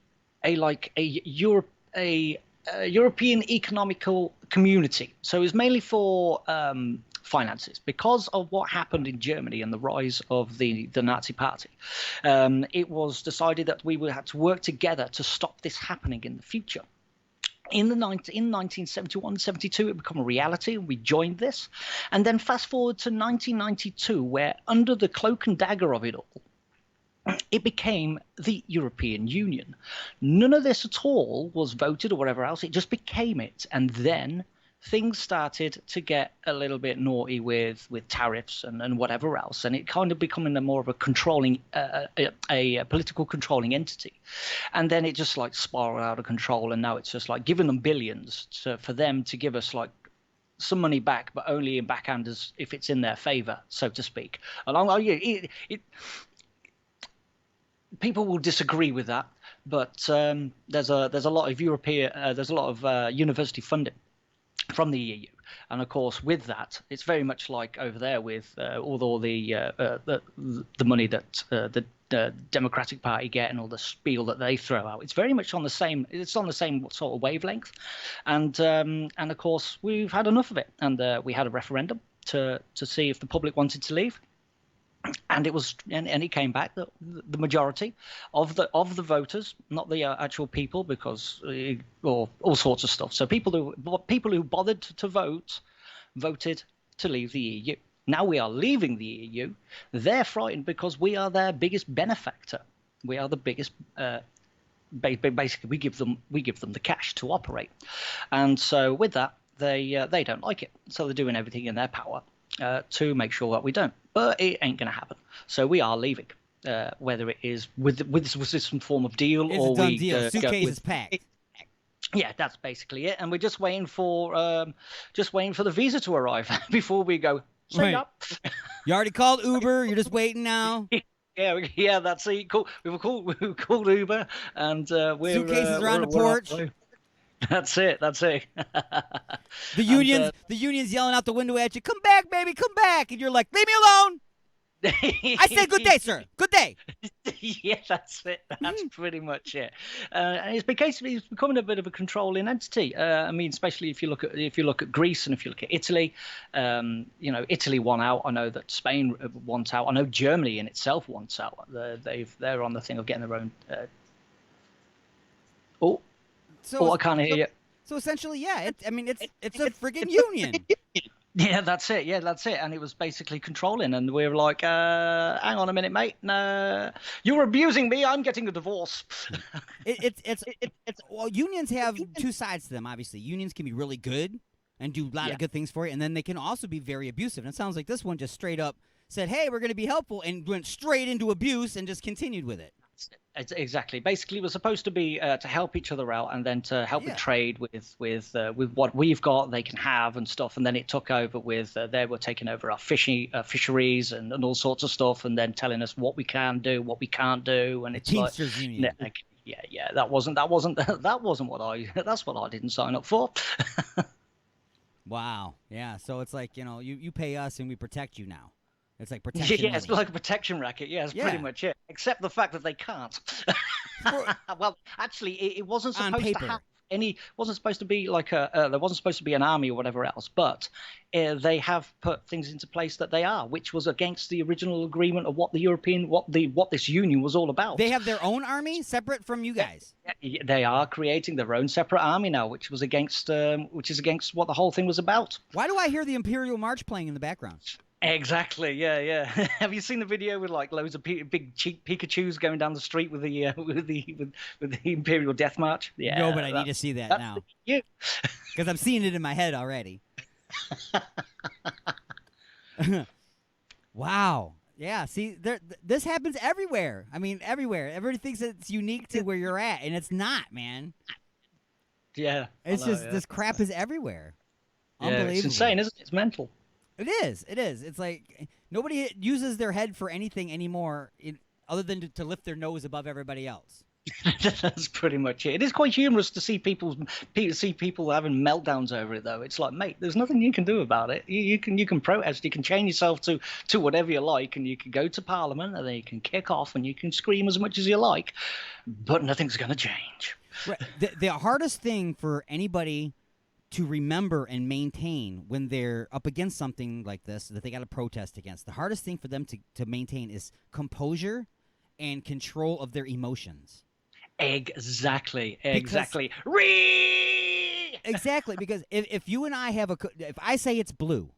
European economical community. So it was mainly for finances because of what happened in Germany and the rise of the Nazi Party. It was decided that we would have to work together to stop this happening in the future. In 1971-72, it became a reality, and we joined this. And then fast forward to 1992, where under the cloak and dagger of it all, it became the European Union. None of this at all was voted or whatever else. It just became it. And then things started to get a little bit naughty with tariffs and whatever else. And it kind of becoming a more of a controlling, a political controlling entity. And then it just like spiraled out of control. And now it's just like giving them billions for them to give us like some money back, but only in backhanders if it's in their favor, so to speak. And people will disagree with that, but there's a lot of university funding from the EU, and of course with that, it's very much like over there with all the money that the Democratic Party get and all the spiel that they throw out. It's very much on the same. It's on the same sort of wavelength, and of course we've had enough of it, and we had a referendum to see if the public wanted to leave. And it came back that the majority of the voters, not the actual people, because or all sorts of stuff. So people who bothered to vote voted to leave the EU. Now we are leaving the EU. They're frightened because we are their biggest benefactor. We are the biggest. Basically, we give them the cash to operate, and so with that, they don't like it. So they're doing everything in their power to make sure that we don't. But it ain't going to happen. So we are leaving, whether it is with some form of deal it's or a done we deal. Suitcase is packed. Yeah, that's basically it. And we're just waiting for the visa to arrive before we go. Right. Up. You already called Uber. You're just waiting now. Yeah, that's it. Cool. We've called Uber, and we're suitcases are on the porch. That's it. The union's yelling out the window at you. Come back, baby, come back, and you're like, leave me alone. I said good day, sir. Good day. Yeah, that's it. That's pretty much it. And it's becoming a bit of a controlling entity. I mean, especially if you look at Greece and if you look at Italy. Italy won out. I know that Spain wants out. I know Germany in itself wants out. They're on the thing of getting their own. I can't hear you. So essentially, yeah. It's a friggin' union. Yeah, that's it. And it was basically controlling, and we were like, hang on a minute, mate. No, you're abusing me. I'm getting a divorce. Well, unions have two sides to them. Obviously, unions can be really good and do a lot of good things for you, and then they can also be very abusive. And it sounds like this one just straight up said, "Hey, we're going to be helpful," and went straight into abuse and just continued with it. Exactly. Basically, we're supposed to be to help each other out, and then to help with trade with what we've got, they can have and stuff. And then it took over with they were taking over our fisheries and all sorts of stuff, and then telling us what we can do, what we can't do. And it's Teamsters Union. Yeah. That's what I didn't sign up for. Wow. Yeah. So it's like you pay us and we protect you now. It's like protection. Yeah, it's like a protection racket. Yeah, that's pretty much it. Except the fact that they can't. Well, actually, it wasn't supposed to have any. Wasn't supposed to be like there wasn't supposed to be an army or whatever else. But they have put things into place that they are, which was against the original agreement of what this union was all about. They have their own army separate from you guys. They are creating their own separate army now, which is against what the whole thing was about. Why do I hear the Imperial March playing in the background? Exactly. Yeah. Have you seen the video with like loads of big cheap Pikachus going down the street with the Imperial Death March? Yeah. No, but I need to see that now. Because I'm seeing it in my head already. Wow. Yeah. See, this happens everywhere. I mean, everywhere. Everybody thinks it's unique to where you're at, and it's not, man. Yeah. It's just this crap is everywhere. Unbelievable. It's insane, isn't it? It's mental. It is. It is. It's like nobody uses their head for anything anymore other than to lift their nose above everybody else. That's pretty much it. It is quite humorous to see people having meltdowns over it, though. It's like, mate, there's nothing you can do about it. You can protest, you can change yourself to whatever you like, and you can go to Parliament, and then you can kick off, and you can scream as much as you like, but nothing's going to change. Right. The hardest thing for anybody to remember and maintain when they're up against something like this that they got to protest against, the hardest thing for them to maintain is composure and control of their emotions. Exactly. Exactly, because if you and I if I say it's blue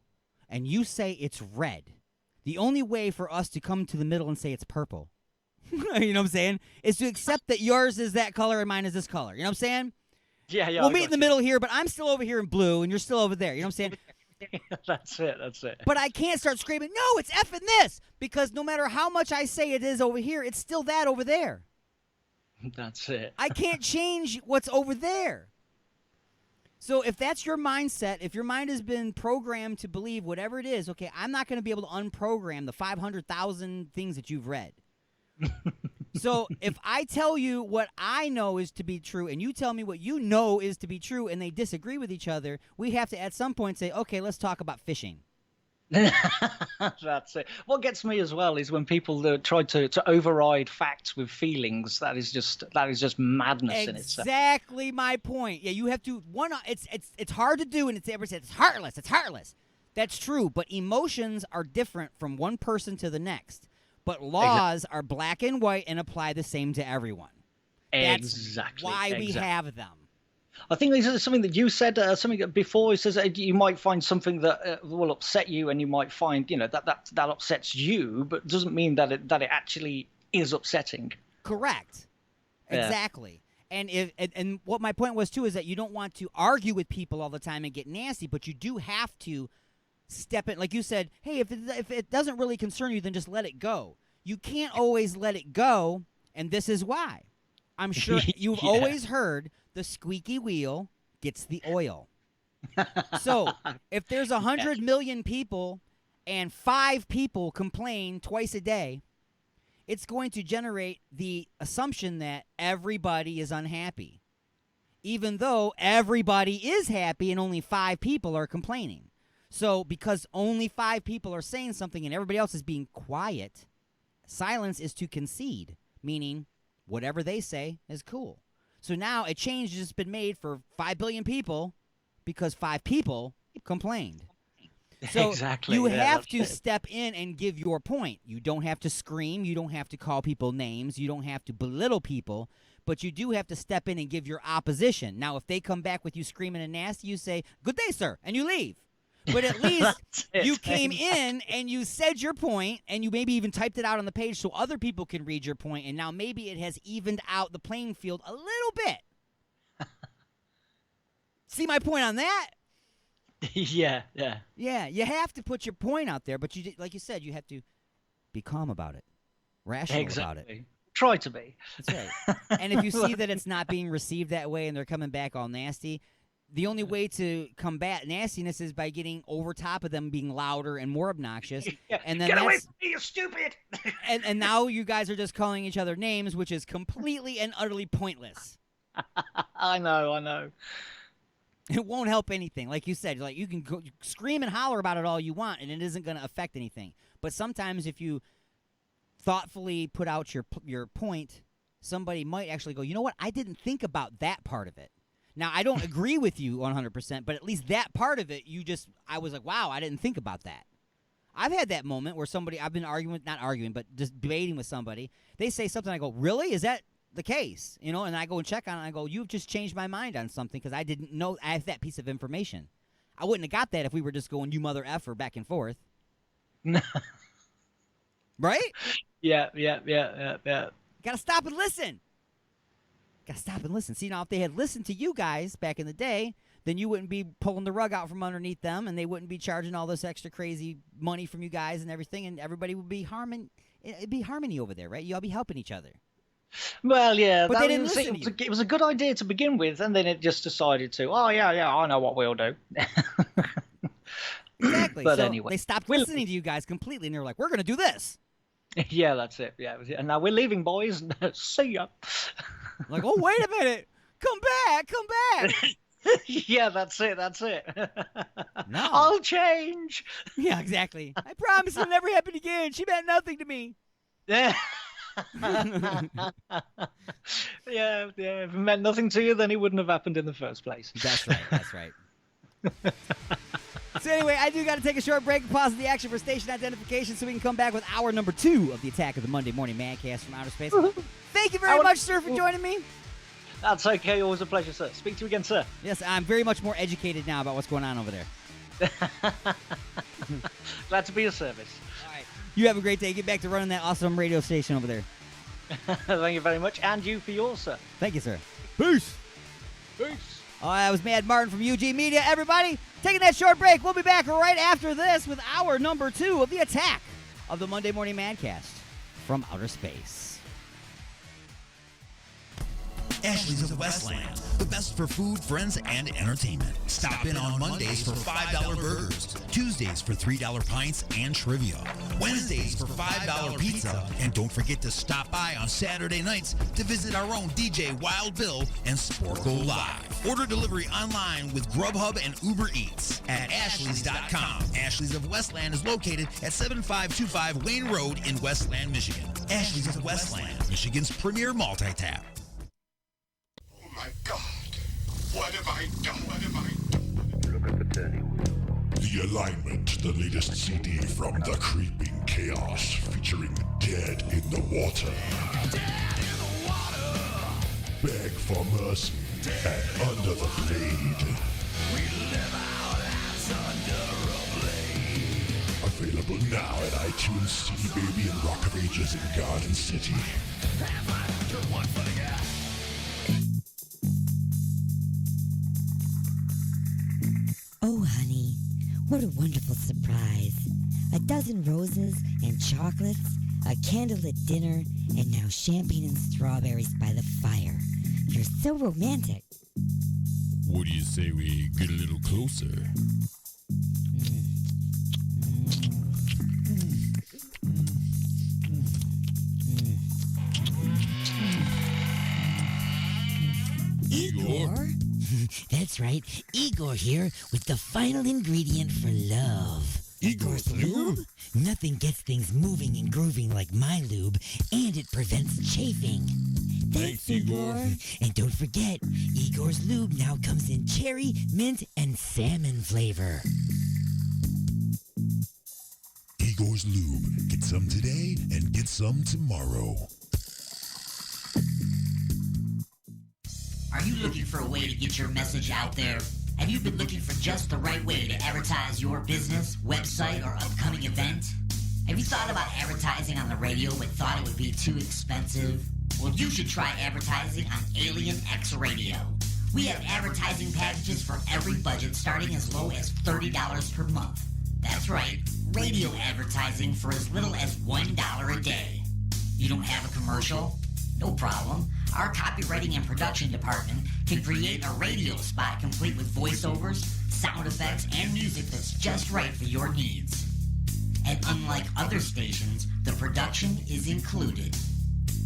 and you say it's red, the only way for us to come to the middle and say it's purple, you know what I'm saying, is to accept that yours is that color and mine is this color. You know what I'm saying? Yeah. We'll meet in the middle here, but I'm still over here in blue and you're still over there. You know what I'm saying? That's it. But I can't start screaming, no, it's effing this, because no matter how much I say it is over here, it's still that over there. That's it. I can't change what's over there. So if that's your mindset, if your mind has been programmed to believe whatever it is, okay, I'm not going to be able to unprogram the 500,000 things that you've read. So if I tell you what I know is to be true and you tell me what you know is to be true and they disagree with each other, we have to at some point say, okay, let's talk about fishing. That's it. What gets me as well is when people try to override facts with feelings. That is just madness in itself. Exactly my point. Yeah, you have to it's hard to do, and everybody says it's heartless. It's heartless. That's true, but emotions are different from one person to the next. But laws are black and white and apply the same to everyone. That's why we have them. I think this is something that you said something before. It says that you might find something that will upset you, and you might find that upsets you, but doesn't mean that it actually is upsetting. Correct. Yeah. Exactly. And what my point was too is that you don't want to argue with people all the time and get nasty, but you do have to step in. Like you said, hey, if it doesn't really concern you, then just let it go. You can't always let it go, and this is why. I'm sure you've always heard the squeaky wheel gets the oil. So if there's 100 million people and 5 people complain twice a day, it's going to generate the assumption that everybody is unhappy, even though everybody is happy and only 5 people are complaining. So because only 5 people are saying something and everybody else is being quiet, silence is to concede, meaning whatever they say is cool. So now a change has been made for 5 billion people because 5 people complained. So you have to step in and give your point. You don't have to scream. You don't have to call people names. You don't have to belittle people. But you do have to step in and give your opposition. Now, if they come back with you screaming and nasty, you say, "Good day, sir," and you leave. But at least you came in and you said your point, and you maybe even typed it out on the page so other people can read your point, and now maybe it has evened out the playing field a little bit. See my point on that? Yeah. Yeah, you have to put your point out there, but you, like you said, you have to be calm about it, rational about it. Try to be. That's right. And if you see that it's not being received that way and they're coming back all nasty, the only way to combat nastiness is by getting over top of them, being louder and more obnoxious. Yeah. And then Get away from me, you stupid! and now you guys are just calling each other names, which is completely and utterly pointless. I know. It won't help anything. Like you said, like you can go, scream and holler about it all you want, and it isn't going to affect anything. But sometimes if you thoughtfully put out your point, somebody might actually go, you know what? I didn't think about that part of it. Now, I don't agree with you 100%, but at least that part of it, I was like, wow, I didn't think about that. I've had that moment where I've been not arguing, but just debating with somebody. They say something, I go, really? Is that the case? You know, and I go and check on it, and I go, you've just changed my mind on something because I didn't know I have that piece of information. I wouldn't have got that if we were just going, you mother effer, back and forth. Right? Yeah. Gotta stop and listen. See, now if they had listened to you guys back in the day, then you wouldn't be pulling the rug out from underneath them, and they wouldn't be charging all this extra crazy money from you guys and everything, and everybody would be it'd be harmony over there, right? You all be helping each other. Well, yeah, but they didn't listen to you. It was a good idea to begin with, and then it just decided to, oh, yeah, I know what we'll do. Exactly. But So anyway, they stopped listening to you guys completely, and they were like, "We're going to do this." Yeah, that's it. Yeah, and now we're leaving, boys. See ya. Like, oh, wait a minute. Come back. Yeah, that's it. That's it. No. I'll change. Yeah, exactly. I promise it'll never happen again. She meant nothing to me. Yeah. Yeah. If it meant nothing to you, then it wouldn't have happened in the first place. That's right. So anyway, I do got to take a short break and pause the action for station identification so we can come back with hour number 2 of the Attack of the Monday Morning Madcast from Outer Space. Thank you very much, sir, for joining me. That's okay. Always a pleasure, sir. Speak to you again, sir. Yes, I'm very much more educated now about what's going on over there. Glad to be of service. All right. You have a great day. Get back to running that awesome radio station over there. Thank you very much. And you for yours, sir. Thank you, sir. Peace. Peace. Oh, that was Mad Martin from UG Media. Everybody, taking that short break. We'll be back right after this with hour number 2 of the Attack of the Monday Morning Madcast from Outer Space. Ashley's of Westland, the best for food, friends, and entertainment. Stop in on Mondays for $5 burgers, Tuesdays for $3 pints and trivia, Wednesdays for $5 pizza, and don't forget to stop by on Saturday nights to visit our own DJ Wild Bill and Sporko Live. Order delivery online with Grubhub and Uber Eats at ashleys.com. Ashley's of Westland is located at 7525 Wayne Road in Westland, Michigan. Ashley's of Westland, Michigan's premier multi-tap. My God, what have I done? Look at the turning wheel. The Alignment, the latest CD from The Creeping Chaos, featuring Dead in the Water. Dead in the water. Beg for Mercy and Under the Blade. We live our lives under a blade. Available now at iTunes, CD Baby, and Rock of Ages in Garden City. Have I got one for you? Oh, honey, what a wonderful surprise. A dozen roses and chocolates, a candlelit dinner, and now champagne and strawberries by the fire. You're so romantic. What do you say we get a little closer? Igor? That's right, Igor here with the final ingredient for love. Igor's lube? Nothing gets things moving and grooving like my lube, and it prevents chafing. Thanks, Igor. And don't forget, Igor's lube now comes in cherry, mint, and salmon flavor. Igor's Lube. Get some today and get some tomorrow. Are you looking for a way to get your message out there? Have you been looking for just the right way to advertise your business, website, or upcoming event? Have you thought about advertising on the radio but thought it would be too expensive? Well, you should try advertising on Alien X Radio. We have advertising packages for every budget starting as low as $30 per month. That's right, radio advertising for as little as $1 a day. You don't have a commercial? No problem. Our copywriting and production department can create a radio spot complete with voiceovers, sound effects, and music that's just right for your needs. And unlike other stations, the production is included.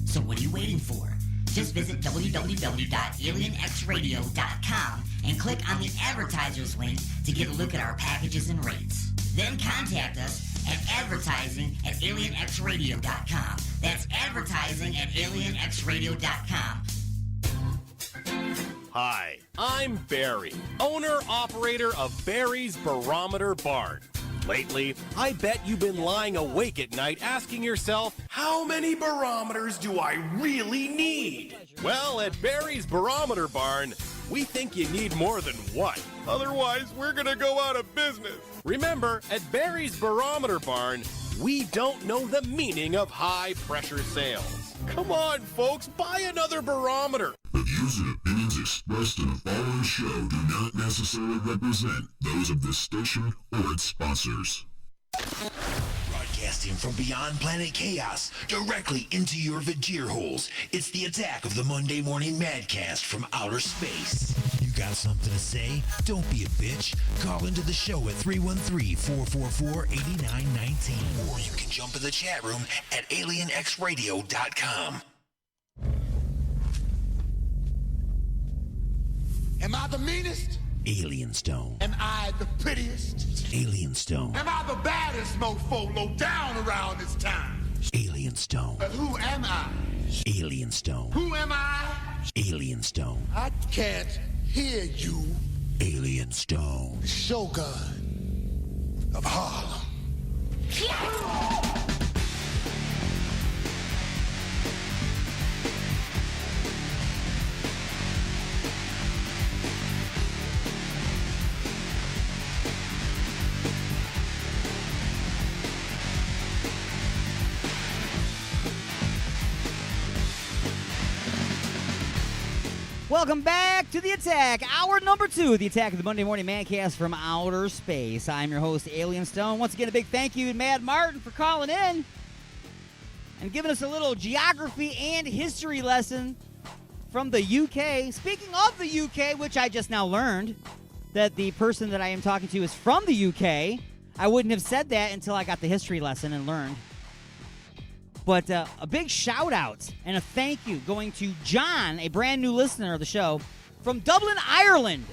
So what are you waiting for? Just visit www.alienxradio.com and click on the advertisers link to get a look at our packages and rates. Then contact us at advertising@alienxradio.com. That's advertising@alienxradio.com. Hi, I'm Barry, owner-operator of Barry's Barometer Barn. Lately, I bet you've been lying awake at night asking yourself, how many barometers do I really need? Well, at Barry's Barometer Barn, we think you need more than one. Otherwise, we're gonna go out of business. Remember, at Barry's Barometer Barn, we don't know the meaning of high-pressure sales. Come on, folks, buy another barometer. The views and opinions expressed in the following show do not necessarily represent those of this station or its sponsors. Broadcasting from beyond planet chaos, directly into your Vajir holes, it's the Attack of the Monday Morning Madcast from Outer Space. You You got something to say? Don't be a bitch. Call into the show at 313-444-8919. Or you can jump in the chat room at alienxradio.com. Am I the meanest? Alien Stone. Am I the prettiest? Alien Stone. Am I the baddest mofo low down around this time? Alien Stone. But who am I? Alien Stone. Who am I? Alien Stone. I can't hear you. Alien Stone. The Shogun of Harlem. Welcome back to The Attack, hour number 2 of The Attack of the Monday Morning Mancast from Outer Space. I'm your host, Alien Stone. Once again, a big thank you to Mad Martin for calling in and giving us a little geography and history lesson from the UK. Speaking of the UK, which I just now learned that the person that I am talking to is from the UK. I wouldn't have said that until I got the history lesson and learned. But a big shout out and a thank you going to John, a brand new listener of the show from Dublin, Ireland,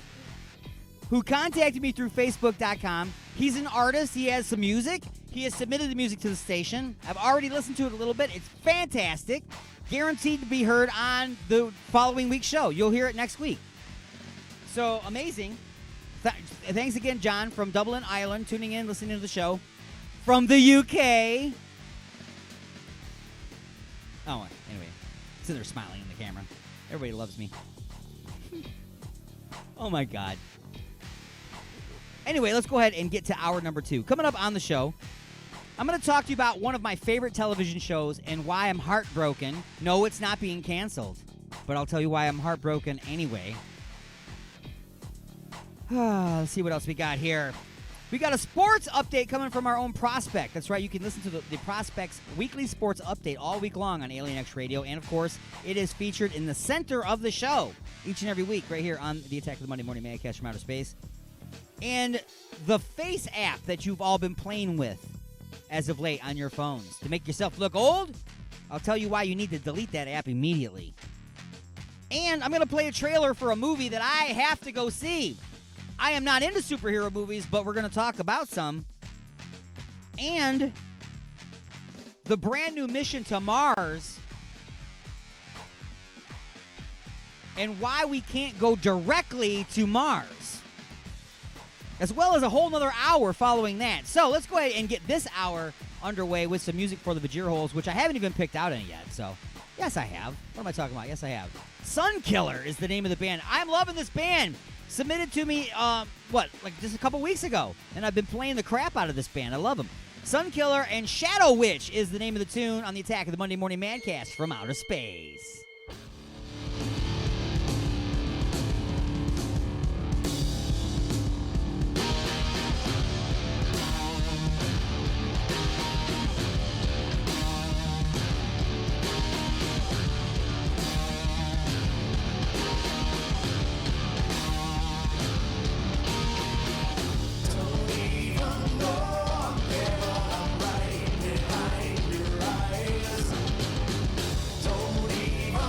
who contacted me through Facebook.com. He's an artist. He has some music. He has submitted the music to the station. I've already listened to it a little bit. It's fantastic. Guaranteed to be heard on the following week's show. You'll hear it next week. So amazing. Thanks again, John, from Dublin, Ireland, tuning in, listening to the show from the UK. Oh, anyway, so they're smiling in the camera. Everybody loves me. Oh, my God. Anyway, let's go ahead and get to hour number 2. Coming up on the show, I'm going to talk to you about one of my favorite television shows and why I'm heartbroken. No, it's not being canceled, but I'll tell you why I'm heartbroken anyway. Let's see what else we got here. We got a sports update coming from our own Prospect. That's right, you can listen to the Prospect's weekly sports update all week long on Alien X Radio. And, of course, it is featured in the center of the show each and every week right here on the Attack of the Monday Morning Mancast from Outer Space. And the Face app that you've all been playing with as of late on your phones to make yourself look old, I'll tell you why you need to delete that app immediately. And I'm going to play a trailer for a movie that I have to go see. I am not into superhero movies, but we're going to talk about some. And the brand new mission to Mars and why we can't go directly to Mars. As well as a whole nother hour following that. So let's go ahead and get this hour underway with some music for the Vajir Holes, which I haven't even picked out any yet. So, yes, I have. What am I talking about? Yes, I have. Sunkiller is the name of the band. I'm loving this band. Submitted to me, just a couple weeks ago. And I've been playing the crap out of this band. I love them. Sunkiller and Shadow Witch is the name of the tune on the Attack of the Monday Morning Madcast from Outer Space. Don't even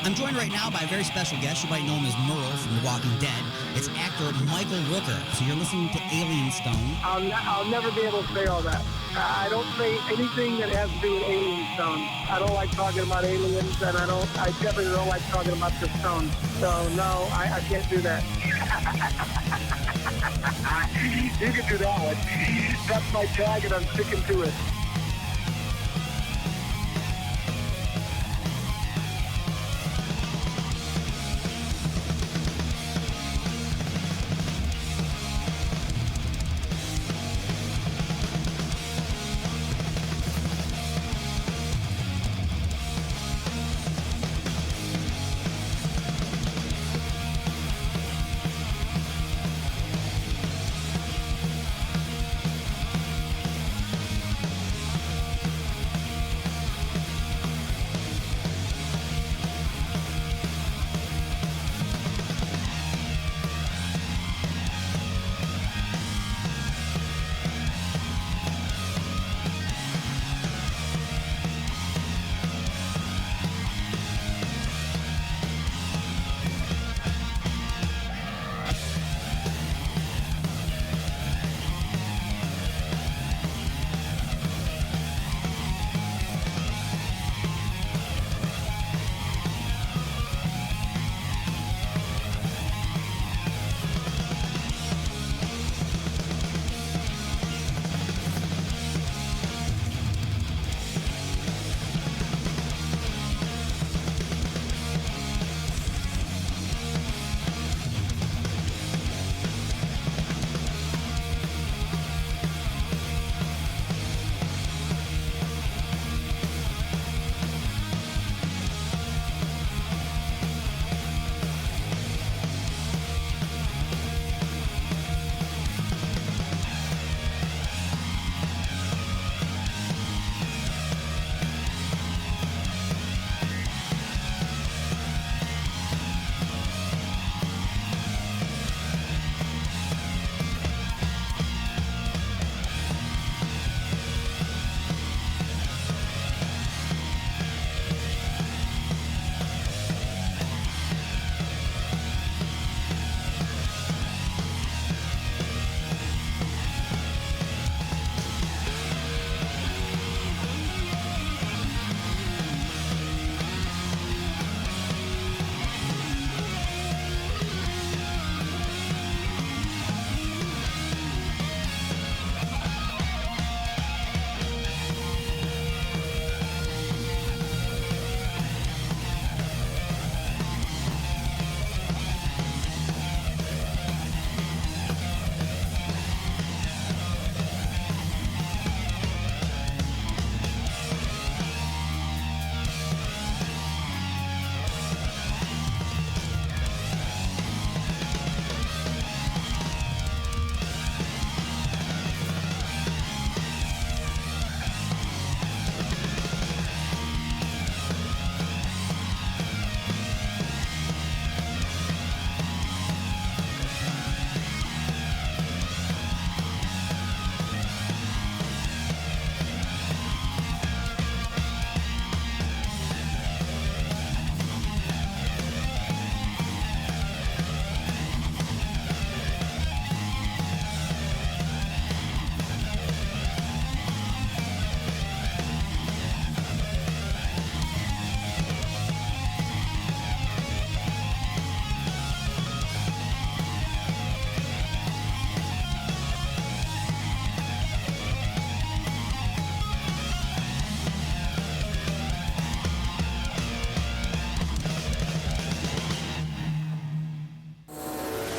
I'm joined right now by a very special guest. You might know him as Merle from The Walking Dead. It's actor Michael Rooker. So you're listening to Alien Stone. I'll never be able to say all that. I don't say anything that has to do with Alien Stone. I don't like talking about aliens, and I definitely don't like talking about the stone. So no, I can't do that. You can do that one. That's my tag, and I'm sticking to it.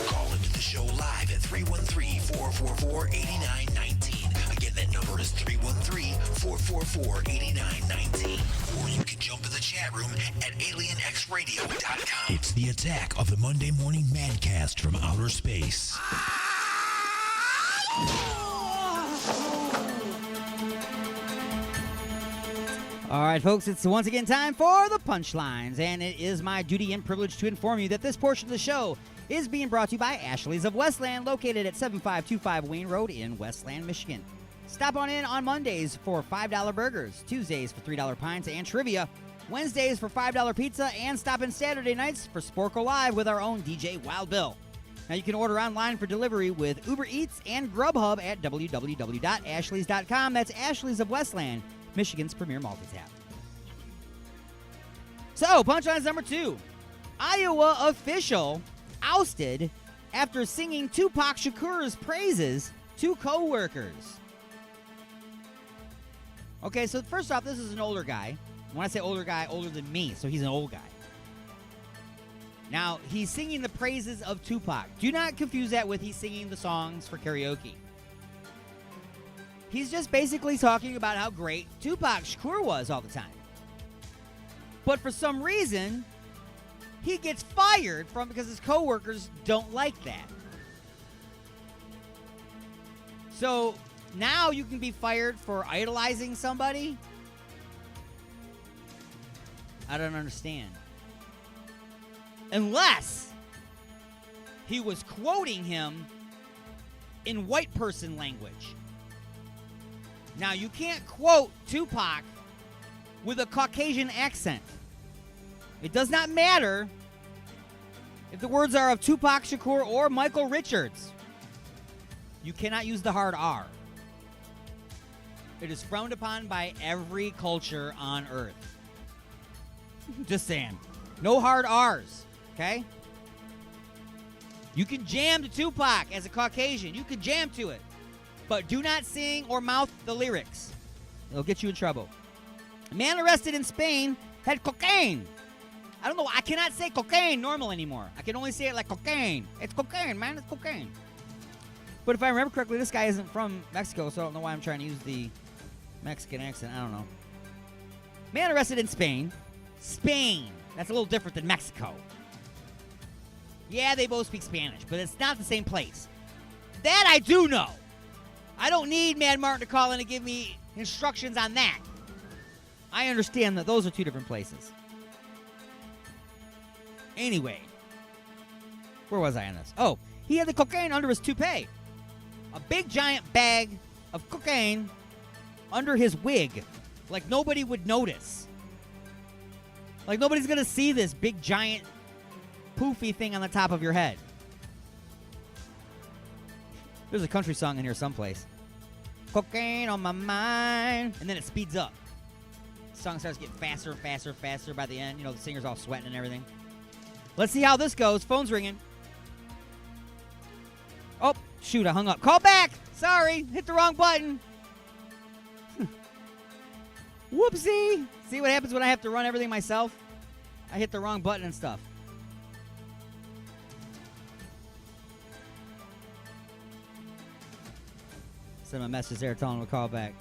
Call into the show live at 313-444-8919. Again, that number is 313-444-8919. Or you can jump in the chat room at alienxradio.com. It's the attack of the Monday Morning Madcast from outer space. All right, folks, it's once again time for the punchlines, and it is my duty and privilege to inform you that this portion of the show is being brought to you by Ashley's of Westland, located at 7525 Wayne Road in Westland, Michigan. Stop on in on Mondays for $5 burgers, Tuesdays for $3 pints, and trivia. Wednesdays for $5 pizza, and stop in Saturday nights for Sporkle Live with our own DJ Wild Bill. Now you can order online for delivery with Uber Eats and Grubhub at www.ashleys.com. That's Ashley's of Westland, Michigan's premier multi-tap. So, punchlines number 2. Iowa official ousted after singing Tupac Shakur's praises to co-workers. Okay, so first off, this is an older guy. When I say older guy, older than me, so he's an old guy. Now, he's singing the praises of Tupac. Do not confuse that with he's singing the songs for karaoke. He's just basically talking about how great Tupac Shakur was all the time. But for some reason, he gets fired from because his coworkers don't like that. So now you can be fired for idolizing somebody? I don't understand. Unless he was quoting him in white person language. Now, you can't quote Tupac with a Caucasian accent. It does not matter if the words are of Tupac Shakur or Michael Richards. You cannot use the hard R. It is frowned upon by every culture on earth. Just saying. No hard R's, okay? You can jam to Tupac as a Caucasian. You can jam to it. But do not sing or mouth the lyrics. It'll get you in trouble. A man arrested in Spain had cocaine. I don't know. I cannot say cocaine normal anymore. I can only say it like cocaine. It's cocaine, man. It's cocaine. But if I remember correctly, this guy isn't from Mexico, so I don't know why I'm trying to use the Mexican accent. I don't know. Man arrested in Spain. Spain. That's a little different than Mexico. Yeah, they both speak Spanish, but it's not the same place. That I do know. I don't need Mad Martin to call in and give me instructions on that. I understand that those are two different places. Anyway. Where was I on this? Oh, he had the cocaine under his toupee. A big giant bag of cocaine under his wig. Like nobody would notice. Like nobody's going to see this big giant poofy thing on the top of your head. There's a country song in here someplace. Cocaine on my mind. And then it speeds up. The song starts getting faster and faster and faster by the end. You know, the singer's all sweating and everything. Let's see how this goes. Phone's ringing. Oh, shoot, I hung up. Call back. Sorry, hit the wrong button. Whoopsie. See what happens when I have to run everything myself? I hit the wrong button and stuff. Send him a message there telling him to call back.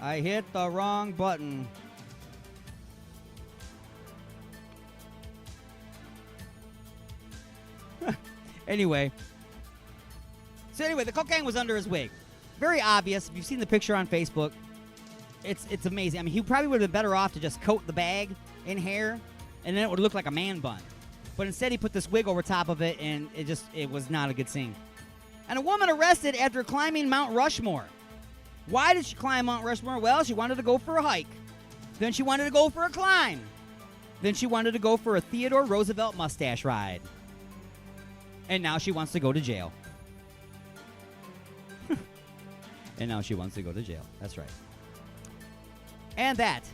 I hit the wrong button. Anyway. So anyway, the cocaine was under his wig. Very obvious. If you've seen the picture on Facebook, it's amazing. I mean, he probably would have been better off to just coat the bag in hair, and then it would look like a man bun. But instead, he put this wig over top of it, and it was not a good scene. And a woman arrested after climbing Mount Rushmore. Why did she climb Mount Rushmore? Well, she wanted to go for a hike. Then she wanted to go for a climb. Then she wanted to go for a Theodore Roosevelt mustache ride. And now she wants to go to jail. And now she wants to go to jail. That's right. And that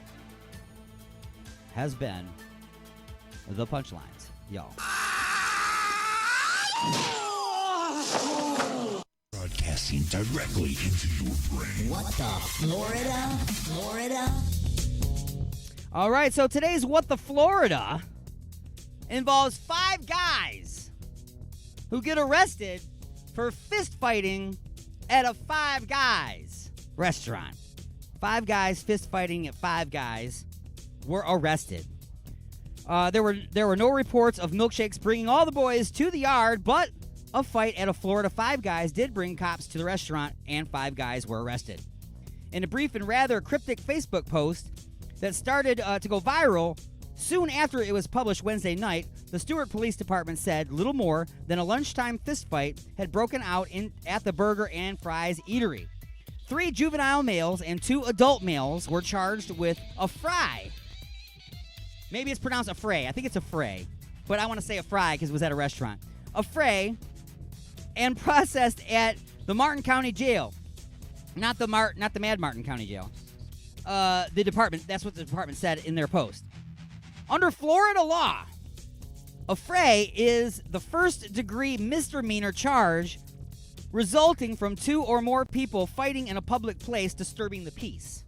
has been the punchlines, y'all. Broadcasting directly into your brain. What the Florida? All right, so today's What the Florida involves 5 guys who get arrested for fist fighting at a Five Guys restaurant. 5 guys fist fighting at Five Guys were arrested. There were no reports of milkshakes bringing all the boys to the yard, but a fight at a Florida Five Guys did bring cops to the restaurant, and 5 guys were arrested. In a brief and rather cryptic Facebook post that started to go viral soon after it was published Wednesday night, the Stewart Police Department said little more than a lunchtime fistfight had broken out at the Burger and Fries Eatery. 3 juvenile males and 2 adult males were charged with a fry. Maybe it's pronounced a fray. I think it's a fray. But I want to say a fry because it was at a restaurant. A fray, and processed at the Martin County Jail. Not the Mad Martin County Jail. The department, that's what the department said in their post. Under Florida law, a fray is the first-degree misdemeanor charge resulting from 2 or more people fighting in a public place disturbing the peace.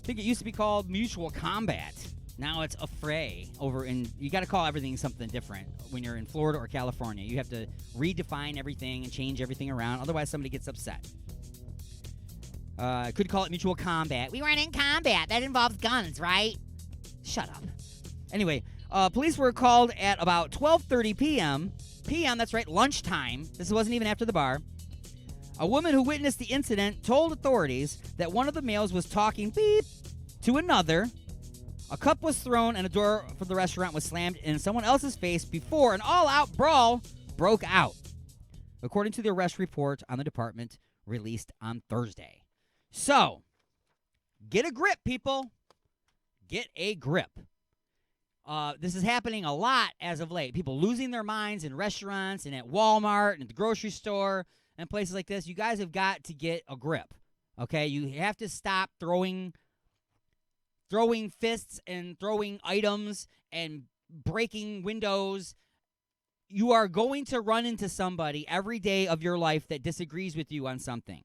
I think it used to be called mutual combat. Now it's a fray you got to call everything something different when you're in Florida or California. You have to redefine everything and change everything around. Otherwise, somebody gets upset. Could call it mutual combat. We weren't in combat. That involves guns, right? Shut up. Anyway, police were called at about 12:30 p.m. p.m., that's right, lunchtime. This wasn't even after the bar. A woman who witnessed the incident told authorities that one of the males was talking beep to another. A cup was thrown and a door for the restaurant was slammed in someone else's face before an all-out brawl broke out, according to the arrest report on the department released on Thursday. So, get a grip, people. Get a grip. This is happening a lot as of late. People losing their minds in restaurants and at Walmart and at the grocery store and places like this. You guys have got to get a grip, okay? You have to stop throwing fists and throwing items and breaking windows. You are going to run into somebody every day of your life that disagrees with you on something.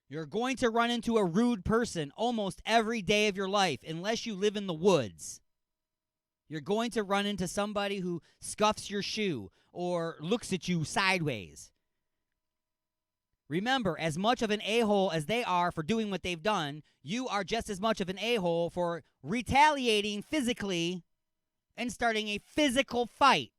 You're going to run into a rude person almost every day of your life, unless you live in the woods. You're going to run into somebody who scuffs your shoe or looks at you sideways. Remember, as much of an a-hole as they are for doing what they've done, you are just as much of an a-hole for retaliating physically and starting a physical fight.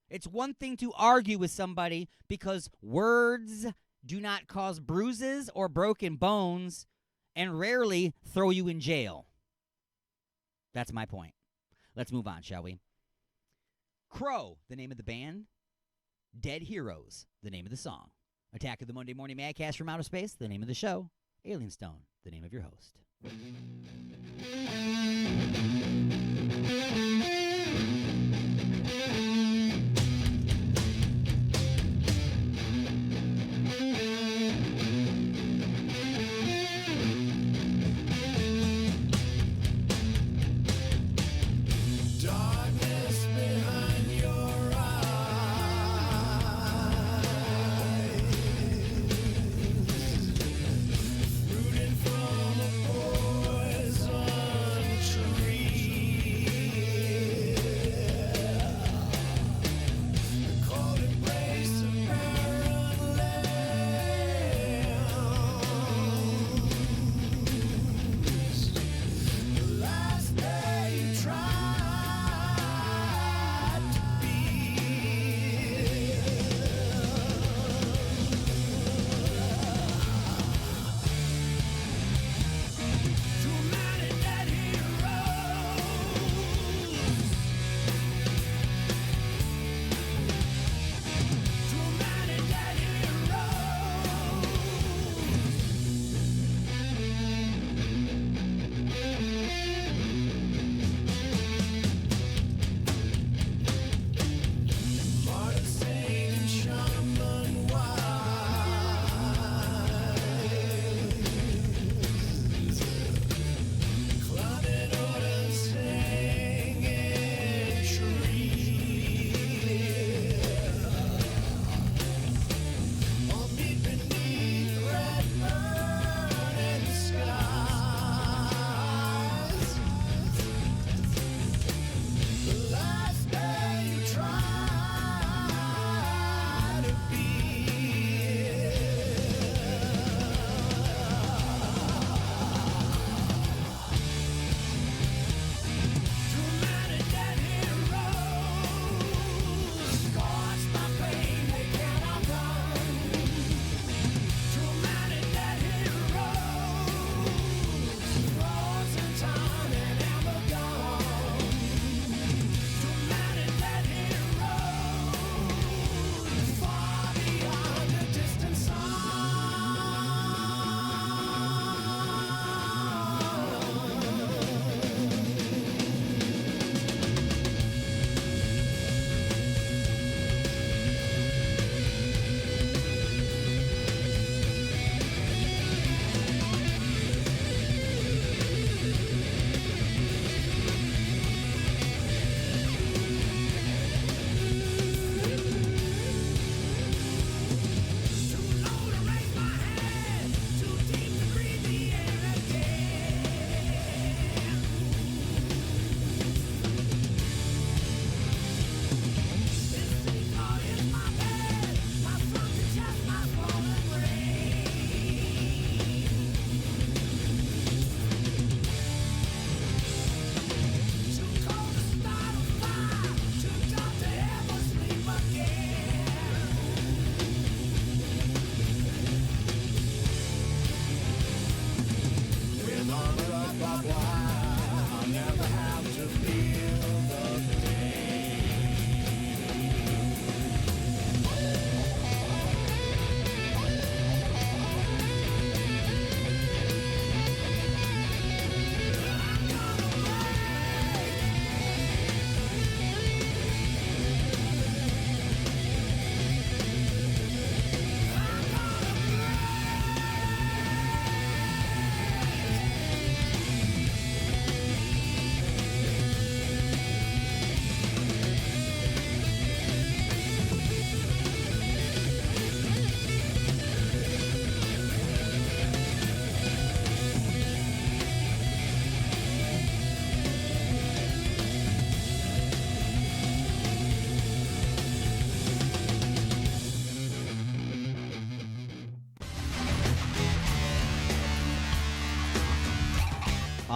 It's one thing to argue with somebody because words do not cause bruises or broken bones and rarely throw you in jail. That's my point. Let's move on, shall we? Crow, the name of the band. Dead Heroes, the name of the song. Attack of the Monday Morning Madcast from Outer Space, the name of the show. Alien Stone, the name of your host. Darkness behind your eyes, rooted from a poison tree.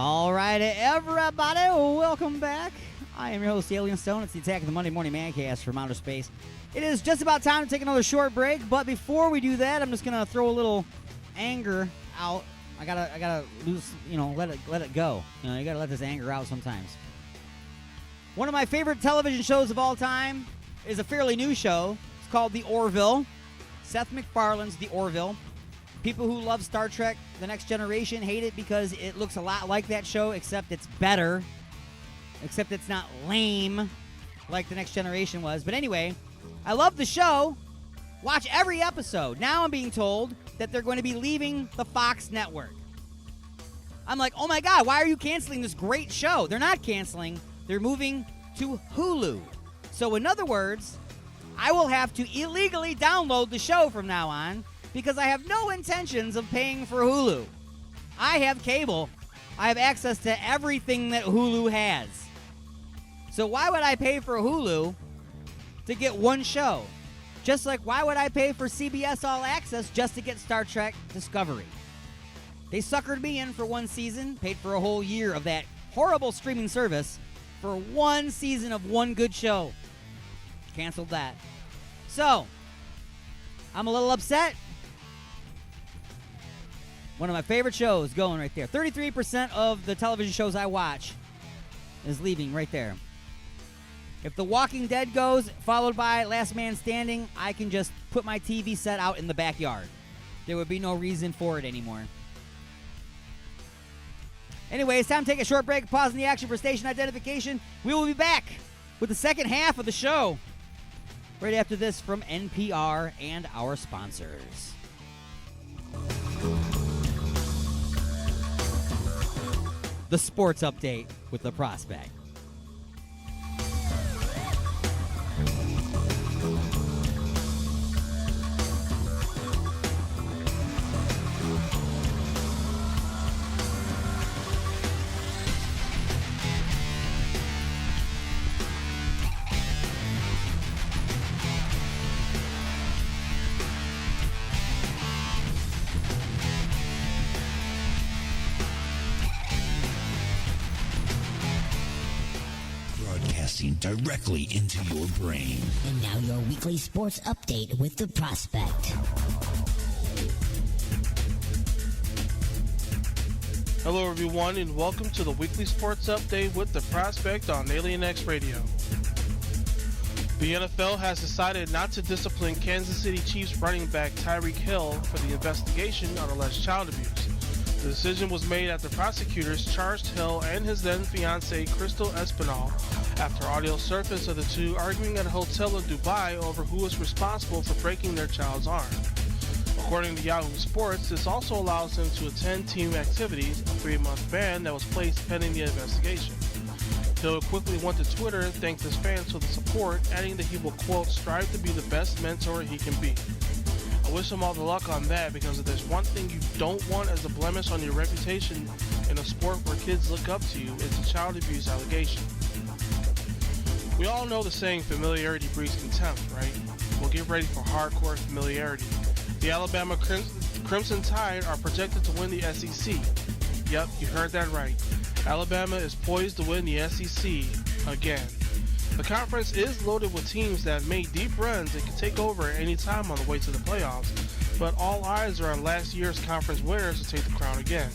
All right, everybody, welcome back. I am your host, Alien Stone. It's the Attack of the Monday Morning Madcast from Outer Space. It is just about time to take another short break, but before we do that, I'm just gonna throw a little anger out. I gotta lose, let it go. You gotta let this anger out sometimes. One of my favorite television shows of all time is a fairly new show. It's called The Orville. Seth MacFarlane's The Orville. People who love Star Trek The Next Generation hate it because it looks a lot like that show, except it's better. Except it's not lame like The Next Generation was. But anyway, I love the show. Watch every episode. Now I'm being told that they're going to be leaving the Fox network. I'm like, oh my God, why are you canceling this great show? They're not canceling. They're moving to Hulu. So in other words, I will have to illegally download the show from now on because I have no intentions of paying for Hulu. I have cable. I have access to everything that Hulu has. So why would I pay for Hulu to get one show? Just like why would I pay for CBS All Access just to get Star Trek Discovery? They suckered me in for one season, paid for a whole year of that horrible streaming service for one season of one good show. Canceled that. So, I'm a little upset. One of my favorite shows going right there. 33% of the television shows I watch is leaving right there. If The Walking Dead goes, followed by Last Man Standing, I can just put my TV set out in the backyard. There would be no reason for it anymore. Anyway, it's time to take a short break, pausing the action for station identification. We will be back with the second half of the show right after this from NPR and our sponsors. The sports update with the prospect. Directly into your brain. And now your weekly sports update with the prospect. Hello everyone and welcome to the weekly sports update with the prospect on Alien X Radio. The NFL has decided not to discipline Kansas City Chiefs running back Tyreek Hill for the investigation on alleged child abuse. The decision was made after prosecutors charged Hill and his then-fiancée Crystal Espinal after audio surfaced of the two arguing at a hotel in Dubai over who was responsible for breaking their child's arm. According to Yahoo Sports, this also allows him to attend team activities, a 3-month ban that was placed pending the investigation. Hill quickly went to Twitter and thanked his fans for the support, adding that he will, quote, strive to be the best mentor he can be. I wish him all the luck on that, because if there's one thing you don't want as a blemish on your reputation in a sport where kids look up to you, it's a child abuse allegation. We all know the saying, familiarity breeds contempt, right? Well, get ready for hardcore familiarity. The Alabama Crimson Tide are projected to win the SEC. Yep, you heard that right. Alabama is poised to win the SEC again. The conference is loaded with teams that have made deep runs and can take over at any time on the way to the playoffs, but all eyes are on last year's conference winners to take the crown again.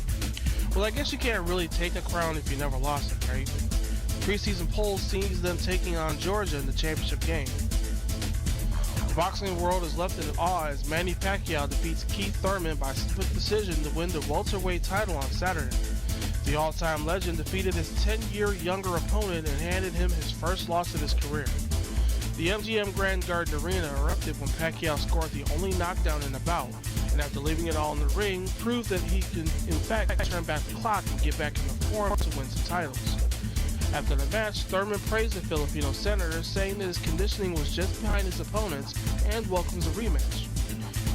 Well, I guess you can't really take a crown if you never lost it, right? Preseason polls sees them taking on Georgia in the championship game. The boxing world is left in awe as Manny Pacquiao defeats Keith Thurman by split decision to win the welterweight title on Saturday. The all-time legend defeated his 10-year younger opponent and handed him his first loss of his career. The MGM Grand Garden Arena erupted when Pacquiao scored the only knockdown in the bout, and after leaving it all in the ring, proved that he can in fact turn back the clock and get back in the form to win some titles. After the match, Thurman praised the Filipino senator, saying that his conditioning was just behind his opponent's and welcomes a rematch.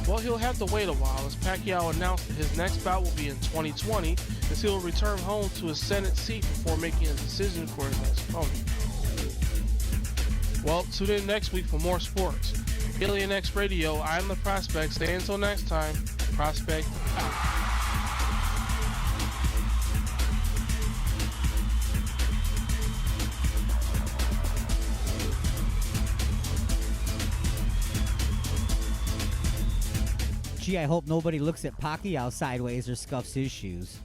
Well, he'll have to wait a while, as Pacquiao announced that his next bout will be in 2020, as he will return home to his Senate seat before making a decision for his next opponent. Well, tune in next week for more sports. Alien X Radio, I'm the Prospect. Stay until next time. Prospect out. Gee, I hope nobody looks at Pacquiao sideways or scuffs his shoes.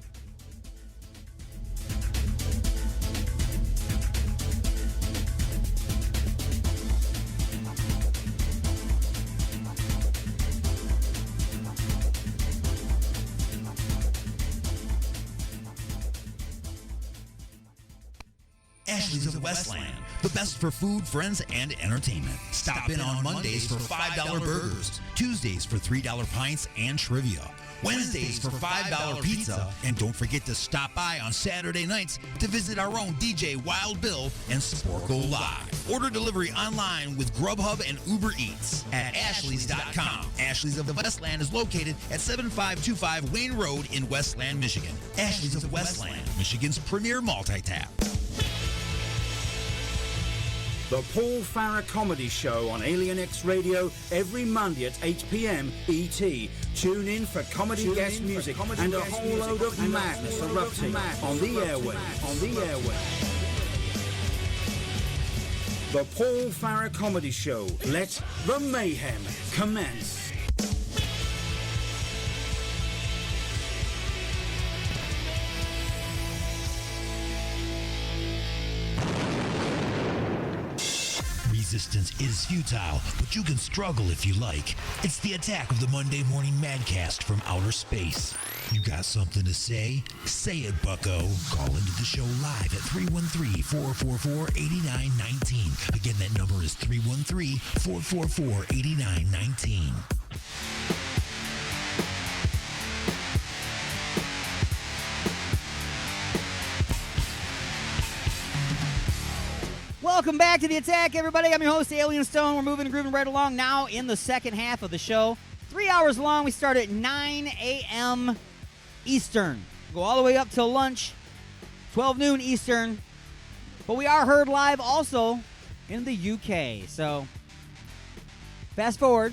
Ashley's of Westland, the best for food, friends, and entertainment. Stop in on Mondays for $5 burgers, Tuesdays for $3 pints and trivia, Wednesdays for $5 pizza, and don't forget to stop by on Saturday nights to visit our own DJ Wild Bill and Sporkle Live. Order delivery online with Grubhub and Uber Eats at Ashley's.com. Ashley's of the Westland is located at 7525 Wayne Road in Westland, Michigan. Ashley's of Westland, Michigan's premier multi-tap. The Paul Farah Comedy Show on Alien X Radio every Monday at 8 p.m. ET. Tune in for comedy guest music and a whole load of madness erupting on the airwaves. The Paul Farah Comedy Show. Let the mayhem commence. Resistance is futile, but you can struggle if you like. It's the attack of the Monday Morning Madcast from outer space. You got something to say? Say it, bucko. Call into the show live at 313-444-8919. Again, that number is 313-444-8919. Welcome back to The Attack, everybody. I'm your host, Alien Stone. We're moving and grooving right along now in the second half of the show. 3 hours long. We start at 9 a.m. Eastern. Go all the way up till lunch, 12 noon Eastern. But we are heard live also in the UK. So, fast forward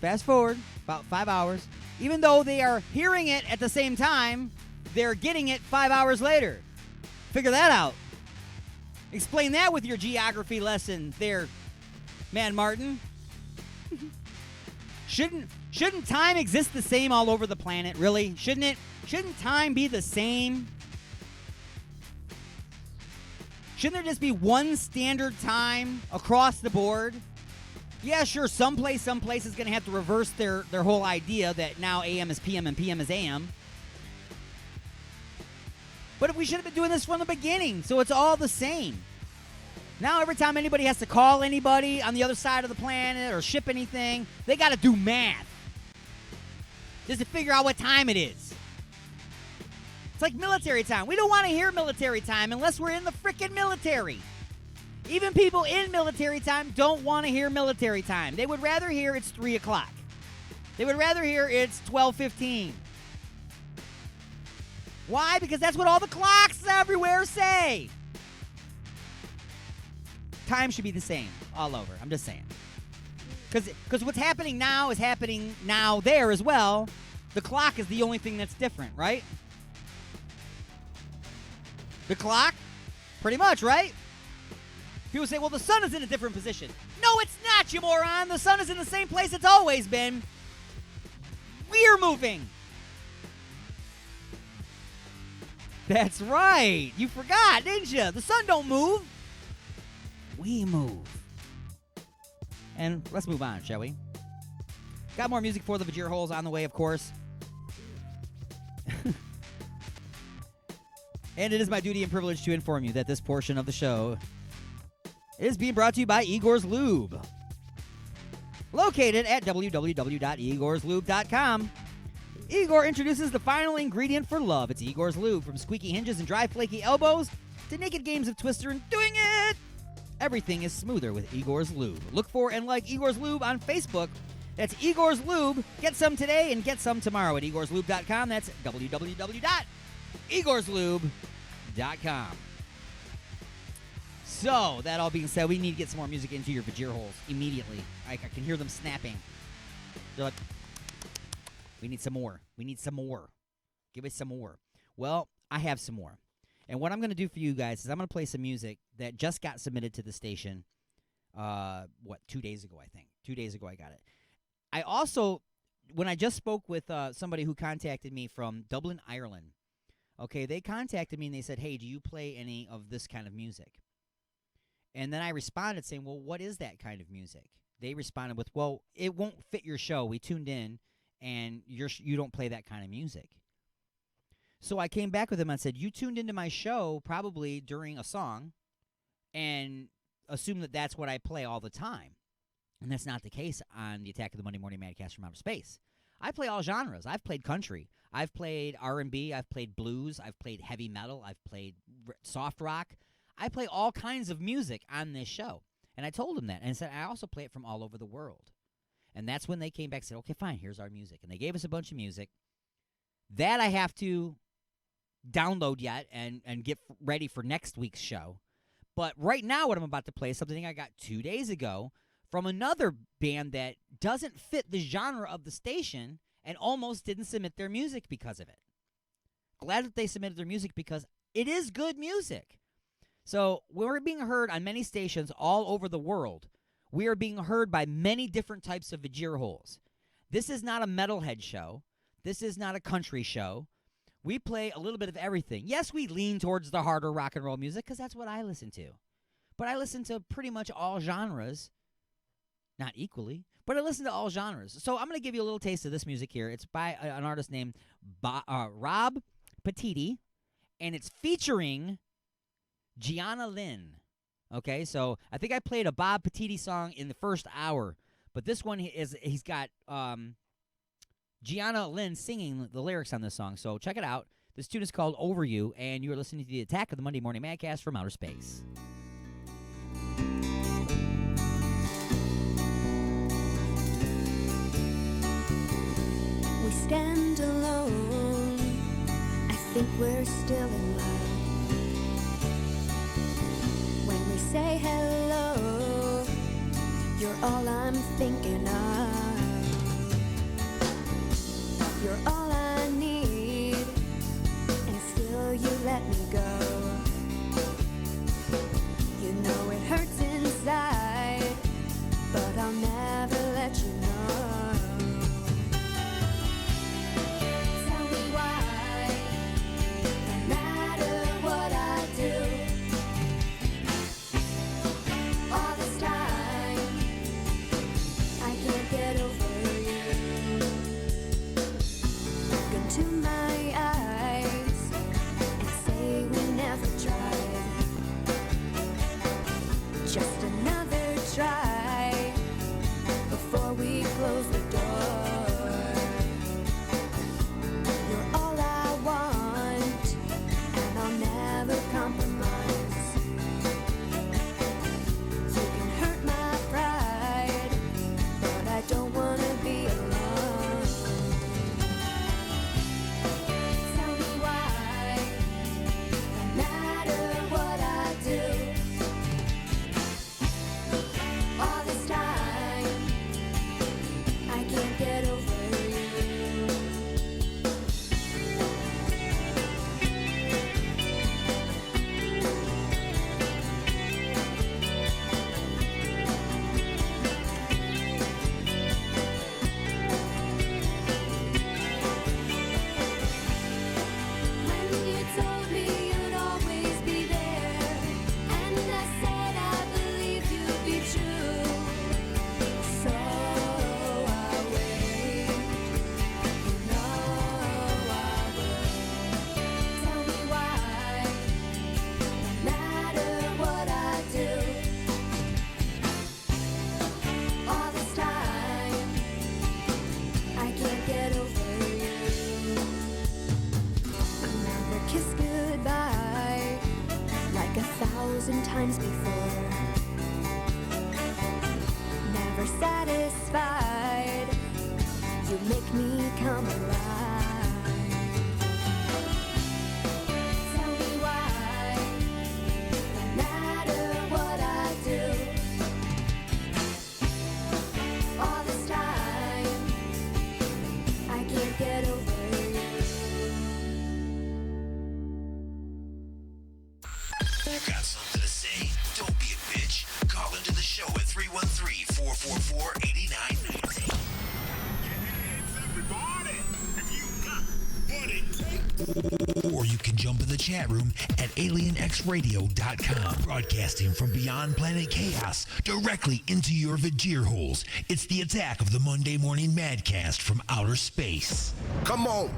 about 5 hours. Even though they are hearing it at the same time, they're getting it 5 hours later. Figure that out. Explain that with your geography lesson there, Man Martin. Shouldn't time exist the same all over the planet, really? Shouldn't it? Shouldn't time be the same? Shouldn't there just be one standard time across the board? Yeah, sure, some place is going to have to reverse their whole idea that now AM is PM and PM is AM. But we should have been doing this from the beginning, so it's all the same. Now every time anybody has to call anybody on the other side of the planet or ship anything, they got to do math just to figure out what time it is. It's like military time. We don't want to hear military time unless we're in the frickin' military. Even people in military time don't want to hear military time. They would rather hear it's 3 o'clock. They would rather hear it's 12:15. Why? Because that's what all the clocks everywhere say. Time should be the same all over. I'm just saying. Because what's happening now is happening now there as well. The clock is the only thing that's different, right? The clock? Pretty much, right? People say, well, the sun is in a different position. No, it's not, you moron. The sun is in the same place it's always been. We're moving. That's right. You forgot, didn't you? The sun don't move. We move. And let's move on, shall we? Got more music for the Vajir holes on the way, of course. And it is my duty and privilege to inform you that this portion of the show is being brought to you by Igor's Lube. Located at www.igorslube.com. Igor introduces the final ingredient for love. It's Igor's Lube. From squeaky hinges and dry, flaky elbows to naked games of Twister and doing it. Everything is smoother with Igor's Lube. Look for and like Igor's Lube on Facebook. That's Igor's Lube. Get some today and get some tomorrow at igorslube.com. That's www.igorslube.com. So, that all being said, we need to get some more music into your Vajir holes immediately. I can hear them snapping. They're like, we need some more. We need some more. Give us some more. Well, I have some more. And what I'm going to do for you guys is I'm going to play some music that just got submitted to the station, 2 days ago, I think. 2 days ago I got it. I also when I just spoke with somebody who contacted me from Dublin, Ireland, okay, they contacted me and they said, hey, do you play any of this kind of music? And then I responded saying, well, what is that kind of music? They responded with, well, it won't fit your show. We tuned in, and you don't play that kind of music. So I came back with them and said, you tuned into my show probably during a song and assume that that's what I play all the time. And that's not the case on the Attack of the Monday Morning Madcast from Outer Space. I play all genres. I've played country. I've played R&B. I've played blues. I've played heavy metal. I've played soft rock. I play all kinds of music on this show. And I told them that. And I said, I also play it from all over the world. And that's when they came back and said, okay, fine, here's our music. And they gave us a bunch of music. That I have to download yet and get ready for next week's show. But right now what I'm about to play is something I got 2 days ago from another band that doesn't fit the genre of the station and almost didn't submit their music because of it. Glad that they submitted their music because it is good music. So we're being heard on many stations all over the world. We are being heard by many different types of Vajir holes. This is not a metalhead show. This is not a country show. We play a little bit of everything. Yes, we lean towards the harder rock and roll music because that's what I listen to. But I listen to pretty much all genres. Not equally, but I listen to all genres. So I'm going to give you a little taste of this music here. It's by an artist named Rob Petiti, and it's featuring Gianna Lynn. Okay, so I think I played a Bob Petiti song in the first hour, but this one he's got Gianna Lynn singing the lyrics on this song. So check it out. This tune is called Over You, and you are listening to the Attack of the Monday Morning Madcast from Outer Space. We stand alone. I think we're still in love. When we say hello, you're all I'm thinking of. You're all I need, and still you let me go. You know it hurts inside, but I'll never let you know. To my eyes and say we never tried. Just another try before we close the door. You're all I want, and I'll never compromise. You can hurt my pride, but I don't want to be alone. Times before, never satisfied. You make me come alive. Tell me why, no matter what I do, all this time I can't get over you. Got something to say? Don't be a bitch. Call into the show at 313-444-8990. Or you can jump in the chat room at alienxradio.com. Broadcasting from beyond planet chaos directly into your Vajir holes. It's the attack of the Monday Morning Madcast from outer space. Come on.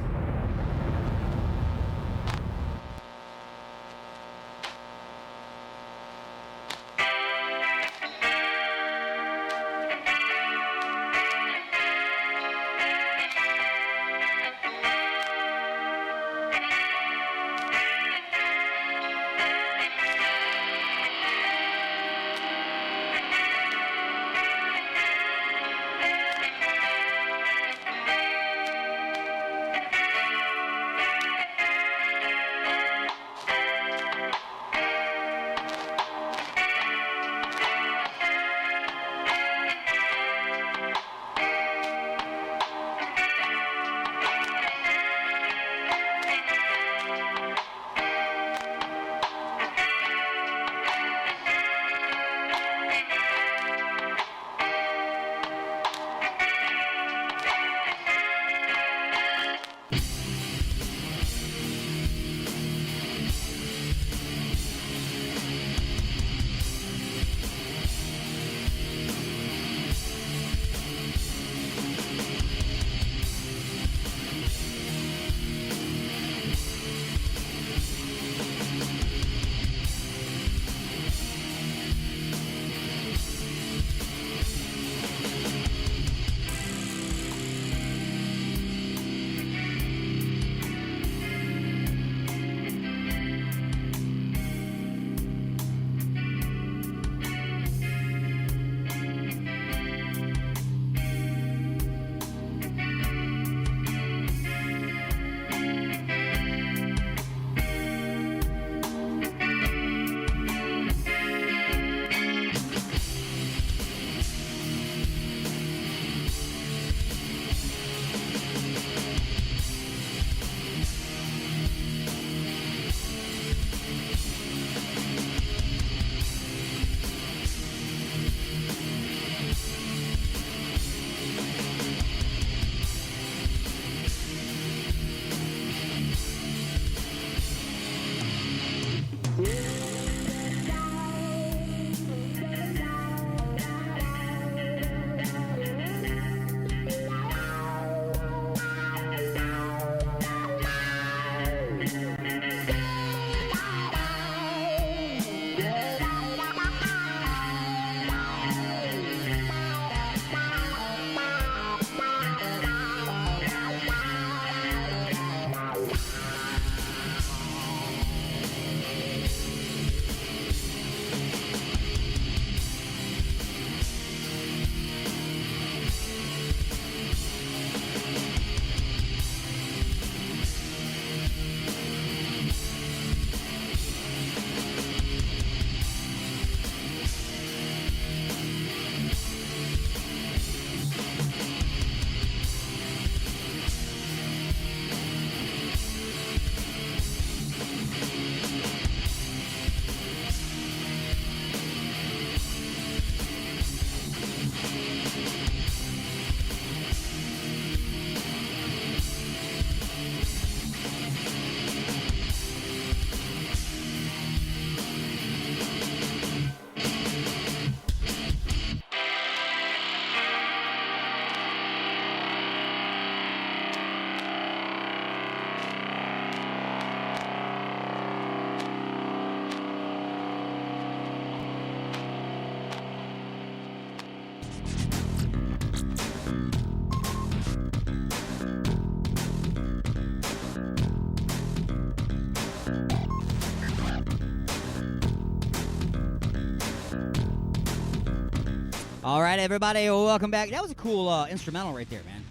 All right, everybody, welcome back. That was a cool instrumental right there, man.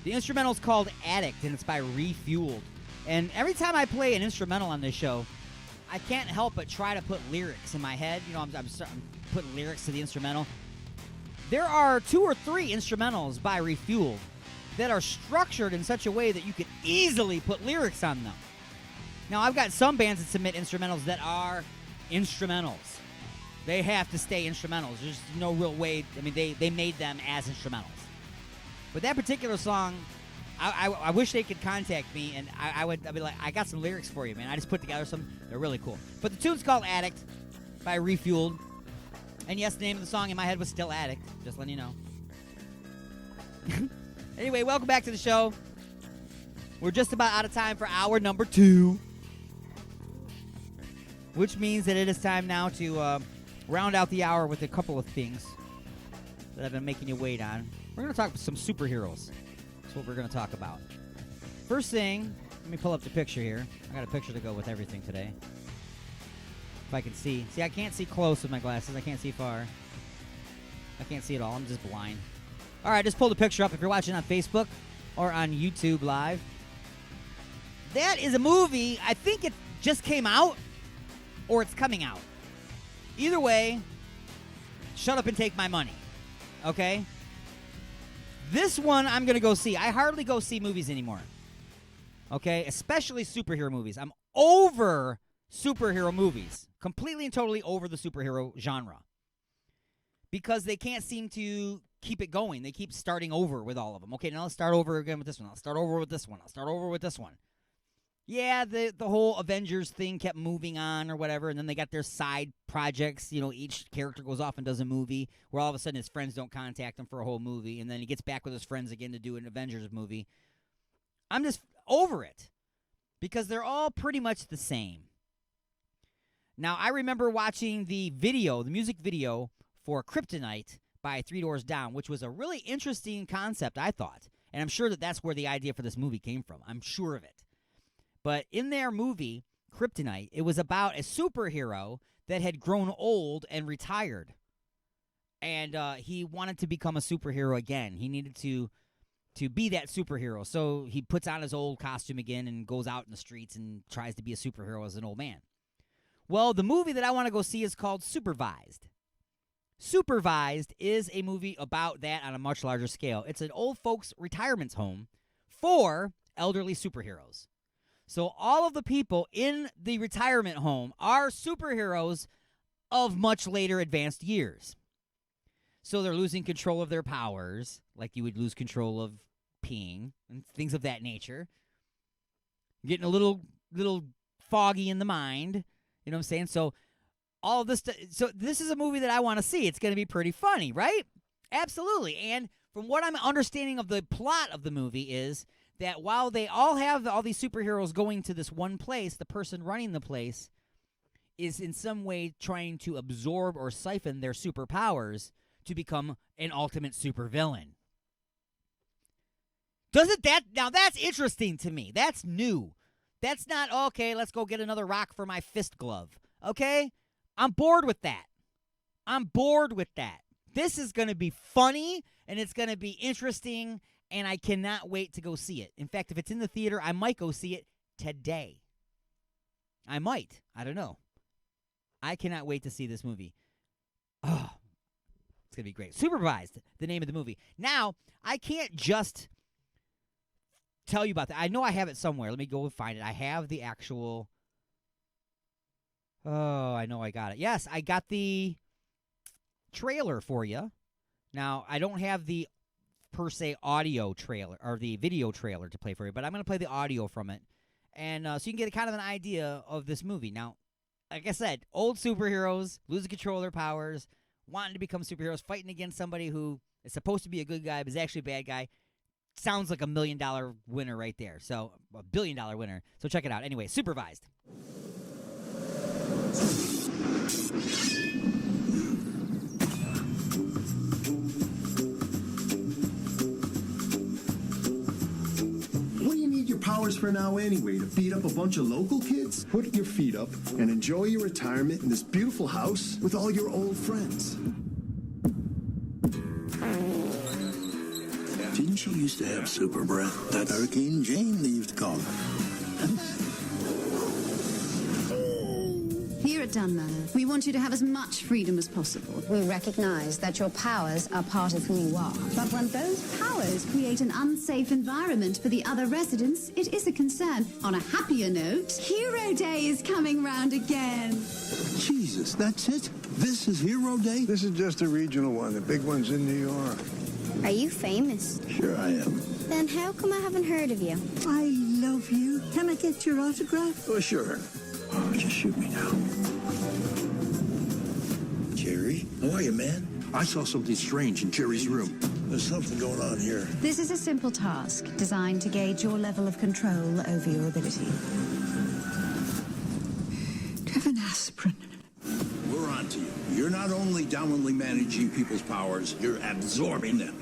The instrumental's called Addict, and it's by Refueled. And every time I play an instrumental on this show, I can't help but try to put lyrics in my head. You know, I'm putting lyrics to the instrumental. There are 2 or 3 instrumentals by Refueled that are structured in such a way that you could easily put lyrics on them. Now, I've got some bands that submit instrumentals that are instrumentals. They have to stay instrumentals. There's no real way. I mean, they made them as instrumentals. But that particular song I wish they could contact me, and I'd be like, I got some lyrics for you, man. I just put together some. They're really cool. But the tune's called Addict by Refueled. And yes, the name of the song in my head was still Addict. Just letting you know. Anyway, welcome back to the show. We're just about out of time for hour number 2. Which means that it is time now to round out the hour with a couple of things that I've been making you wait on. We're going to talk about some superheroes. That's what we're going to talk about. First thing, let me pull up the picture here. I got a picture to go with everything today. If I can see. See, I can't see close with my glasses. I can't see far. I can't see at all. I'm just blind. All right, just pull the picture up if you're watching on Facebook or on YouTube Live. That is a movie. I think it just came out or it's coming out. Either way, shut up and take my money. Okay? This one I'm going to go see. I hardly go see movies anymore. Okay? Especially superhero movies. I'm over superhero movies. Completely and totally over the superhero genre. Because they can't seem to keep it going. They keep starting over with all of them. Okay, now let's start over again with this one. I'll start over with this one. I'll start over with this one. Yeah, the whole Avengers thing kept moving on or whatever, and then they got their side projects. You know, each character goes off and does a movie where all of a sudden his friends don't contact him for a whole movie, and then he gets back with his friends again to do an Avengers movie. I'm just over it because they're all pretty much the same. Now, I remember watching the music video for Kryptonite by 3 Doors Down, which was a really interesting concept, I thought. And I'm sure that that's where the idea for this movie came from. I'm sure of it. But in their movie, Kryptonite, it was about a superhero that had grown old and retired. And he wanted to become a superhero again. He needed to be that superhero. So he puts on his old costume again and goes out in the streets and tries to be a superhero as an old man. Well, the movie that I want to go see is called Supervised. Supervised is a movie about that on a much larger scale. It's an old folks' retirement home for elderly superheroes. So all of the people in the retirement home are superheroes of much later advanced years. So they're losing control of their powers, like you would lose control of peeing and things of that nature. Getting a little foggy in the mind. You know what I'm saying? So all of this. So this is a movie that I want to see. It's going to be pretty funny, right? Absolutely. And from what I'm understanding of the plot of the movie is that while they all have all these superheroes going to this one place, the person running the place is in some way trying to absorb or siphon their superpowers to become an ultimate supervillain. Now that's interesting to me. That's new. That's not, okay, let's go get another rock for my fist glove. Okay? I'm bored with that. This is going to be funny, and it's going to be interesting, and I cannot wait to go see it. In fact, if it's in the theater, I might go see it today. I might. I don't know. I cannot wait to see this movie. Oh, it's going to be great. Supervised, the name of the movie. Now, I can't just tell you about that. I know I have it somewhere. Let me go and find it. I have the actual... Oh, I know I got it. Yes, I got the trailer for you. Now, I don't have the per se audio trailer or the video trailer to play for you, but I'm going to play the audio from it. And so you can get kind of an idea of this movie. Now, like I said, old superheroes, losing control of their powers, wanting to become superheroes, fighting against somebody who is supposed to be a good guy but is actually a bad guy. Sounds like $1 million winner right there. So, $1 billion winner. So check it out. Anyway, Supervised. What do you need your powers for now anyway? To beat up a bunch of local kids? Put your feet up and enjoy your retirement in this beautiful house with all your old friends. Didn't she used to have super breath? That Hurricane Jane they used to call her. Here at Dunmanor, we want you to have as much freedom as possible. We recognize that your powers are part of who you are. But when those powers create an unsafe environment for the other residents, it is a concern. On a happier note, Hero Day is coming round again. Jesus, that's it? This is Hero Day? This is just a regional one. The big one's in New York. Are you famous? Sure I am. Then how come I haven't heard of you? I love you. Can I get your autograph? Oh, sure. Oh, just shoot me now. Jerry, how are you, man? I saw something strange in Jerry's room. There's something going on here. This is a simple task designed to gauge your level of control over your ability. Do you have an aspirin? We're on to you. You're not only downwardly managing people's powers, you're absorbing them.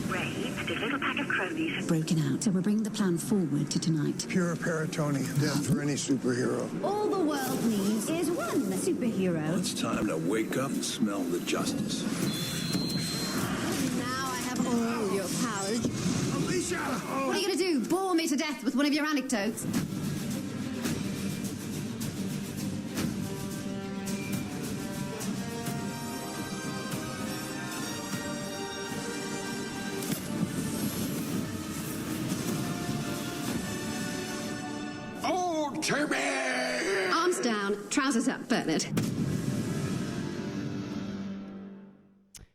Ray, the little pack of cronies have broken out, so we're bringing the plan forward to tonight. Pure paratony, death for any superhero. All the world needs is one superhero. It's time to wake up and smell the justice. Now I have all your powers. Alicia! What are you going to do? Bore me to death with one of your anecdotes? Oh, Timmy! Arms down, trousers up, Bernard.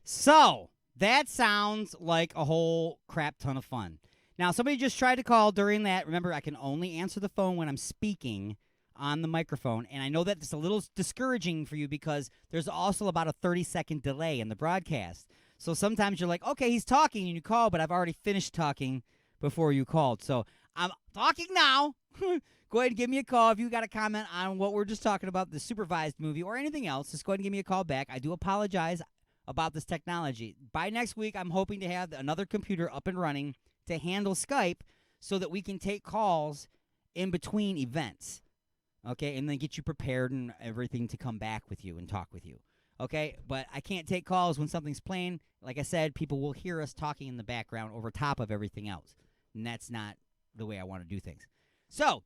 So, that sounds like a whole crap ton of fun. Now, somebody just tried to call during that. Remember, I can only answer the phone when I'm speaking on the microphone, and I know that it's a little discouraging for you because there's also about a 30-second delay in the broadcast. So sometimes you're like, okay, he's talking, and you call, but I've already finished talking before you called. So I'm talking now. Go ahead and give me a call if you got a comment on what we're just talking about, the supervised movie or anything else. Just go ahead and give me a call back. I do apologize about this technology. By next week, I'm hoping to have another computer up and running to handle Skype so that we can take calls in between events, okay, and then get you prepared and everything to come back with you and talk with you, okay? But I can't take calls when something's playing. Like I said, people will hear us talking in the background over top of everything else, and that's not the way I want to do things. So,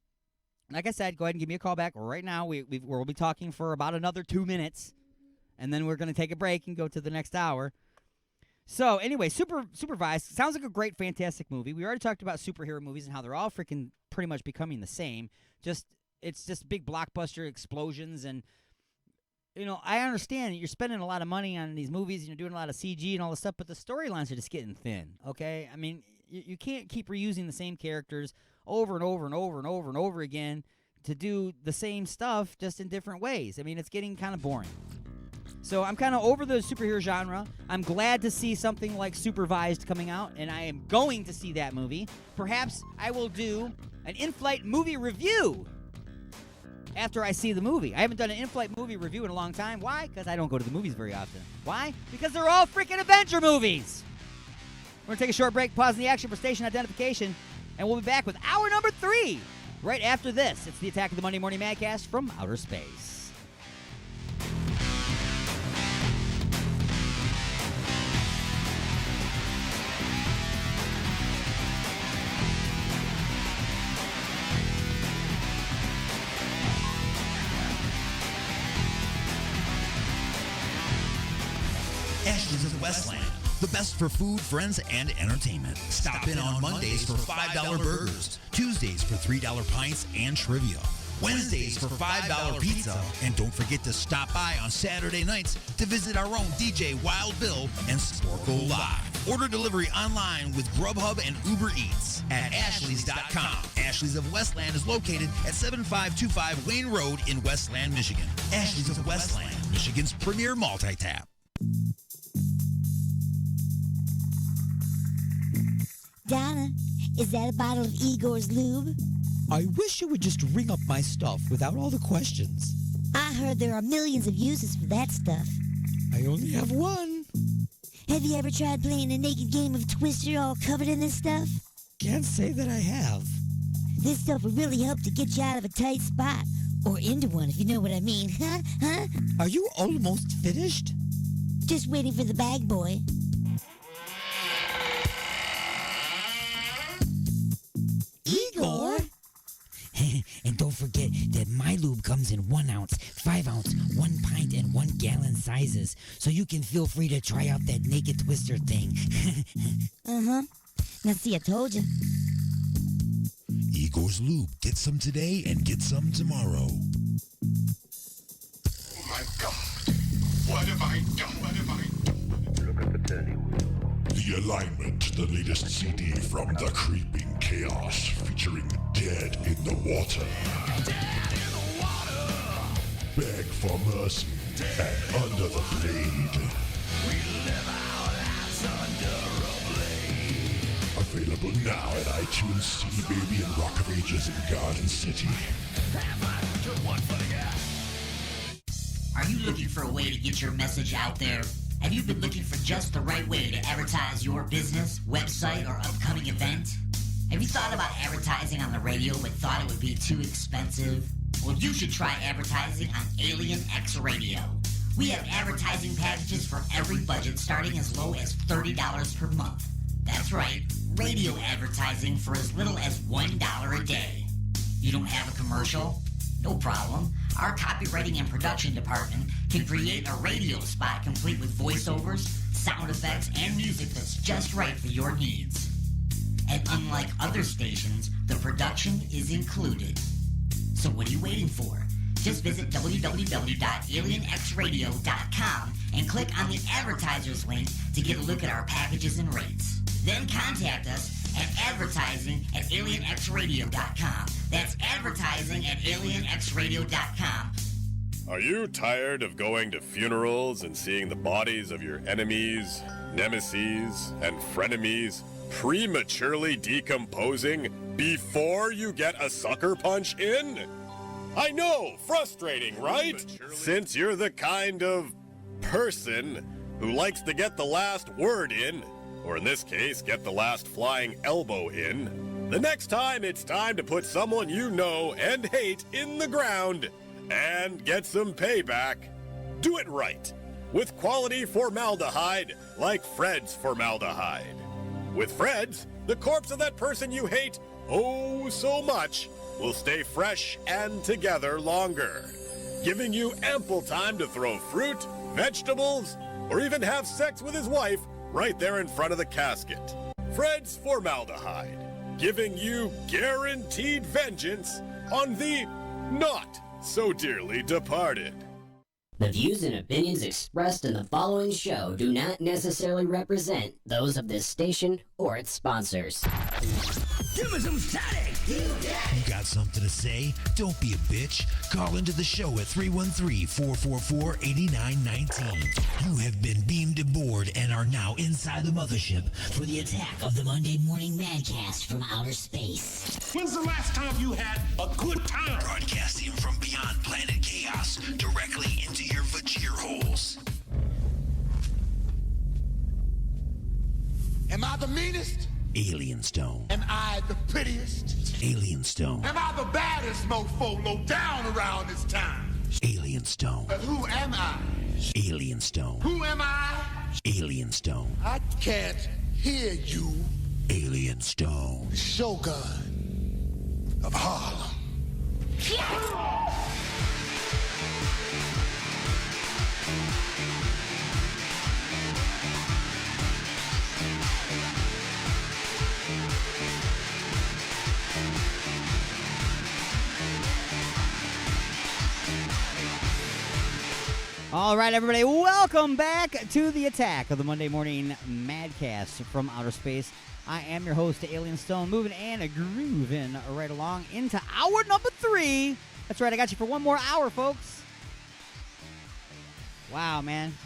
like I said, go ahead and give me a call back right now. We'll be talking for about another 2 minutes, and then we're going to take a break and go to the next hour. So, anyway, Supervised sounds like a great, fantastic movie. We already talked about superhero movies and how they're all freaking pretty much becoming the same. It's just big blockbuster explosions, and, you know, I understand you're spending a lot of money on these movies, and you're doing a lot of CG and all this stuff, but the storylines are just getting thin, okay? I mean, you can't keep reusing the same characters over and over and over and over and over again to do the same stuff just in different ways. I mean, it's getting kind of boring. So I'm kind of over the superhero genre. I'm glad to see something like Supervised coming out, and I am going to see that movie. Perhaps I will do an in-flight movie review after I see the movie. I haven't done an in-flight movie review in a long time. Why? Because I don't go to the movies very often. Why? Because they're all freaking Avenger movies. We're going to take a short break, pause in the action for station identification, and we'll be back with hour number 3 right after this. It's the Attack of the Monday Morning Madcast from Outer Space. Ashley's of Westland, the best for food, friends, and entertainment. Stop in on Mondays for $5 burgers, Tuesdays for $3 pints and trivia, Wednesdays for $5 pizza, and don't forget to stop by on Saturday nights to visit our own DJ Wild Bill and Sporkle Live. Order delivery online with Grubhub and Uber Eats at Ashley's.com. Ashley's of Westland is located at 7525 Wayne Road in Westland, Michigan. Ashley's of Westland, Michigan's premier multi-tap. Donna, is that a bottle of Igor's lube? I wish you would just ring up my stuff without all the questions. I heard there are millions of uses for that stuff. I only have one. Have you ever tried playing a naked game of Twister all covered in this stuff? Can't say that I have. This stuff will really help to get you out of a tight spot. Or into one, if you know what I mean. Huh? Are you almost finished? Just waiting for the bag boy. Igor? And don't forget that my lube comes in 1 ounce, 5 ounce, 1 pint, and 1 gallon sizes. So you can feel free to try out that naked twister thing. Uh-huh. Now see, I told you. Igor's Lube. Get some today and get some tomorrow. Oh my God. What have I done? What have I done? Look at the turning wheel. the alignment, the latest CD from the Creeping Chaos, featuring Dead in the Water. Beg for mercy and Under the Blade. Available now at iTunes, CD Baby, and Rock of Ages in Garden City. Are you looking for a way to get your message out there? Have you been looking for just the right way to advertise your business, website, or upcoming event? Have you thought about advertising on the radio but thought it would be too expensive? Well, you should try advertising on Alien X Radio. We have advertising packages for every budget starting as low as $30 per month. That's right, radio advertising for as little as $1 a day. You don't have a commercial? No problem. Our copywriting and production department can create a radio spot complete with voiceovers, sound effects, and music that's just right for your needs. And unlike other stations, the production is included. So what are you waiting for? Just visit www.alienxradio.com and click on the advertisers link to get a look at our packages and rates. Then contact us at advertising@alienxradio.com. That's advertising@alienxradio.com. Are you tired of going to funerals and seeing the bodies of your enemies, nemesis, and frenemies prematurely decomposing before you get a sucker punch in? I know, frustrating, right? Since you're the kind of person who likes to get the last word in, or in this case, get the last flying elbow in, the next time it's time to put someone you know and hate in the ground and get some payback, do it right with quality formaldehyde like Fred's Formaldehyde. With Fred's, the corpse of that person you hate oh so much will stay fresh and together longer, giving you ample time to throw fruit, vegetables, or even have sex with his wife right there in front of the casket. Fred's Formaldehyde, giving you guaranteed vengeance on the not so dearly departed. The views and opinions expressed in the following show do not necessarily represent those of this station or its sponsors. Give me some static! You got something to say? Don't be a bitch. Call into the show at 313-444-8919. You have been beamed aboard and are now inside the mothership for the attack of the Monday Morning Madcast from outer space. When's the last time you had a good time? Broadcasting from beyond planet chaos, directly into your vagir holes. Am I the meanest? Alien Stone. Am I the prettiest? Alien Stone. Am I the baddest mofo low down around this time? Alien Stone. But who am I? Alien Stone. Who am I? Alien Stone. I can't hear you. Alien Stone. The Shogun of Harlem. All right, everybody, welcome back to the attack of the Monday Morning Madcast from outer space. I am your host, Alien Stone, moving and grooving right along into hour number 3. That's right, I got you for one more hour, folks. Wow, man.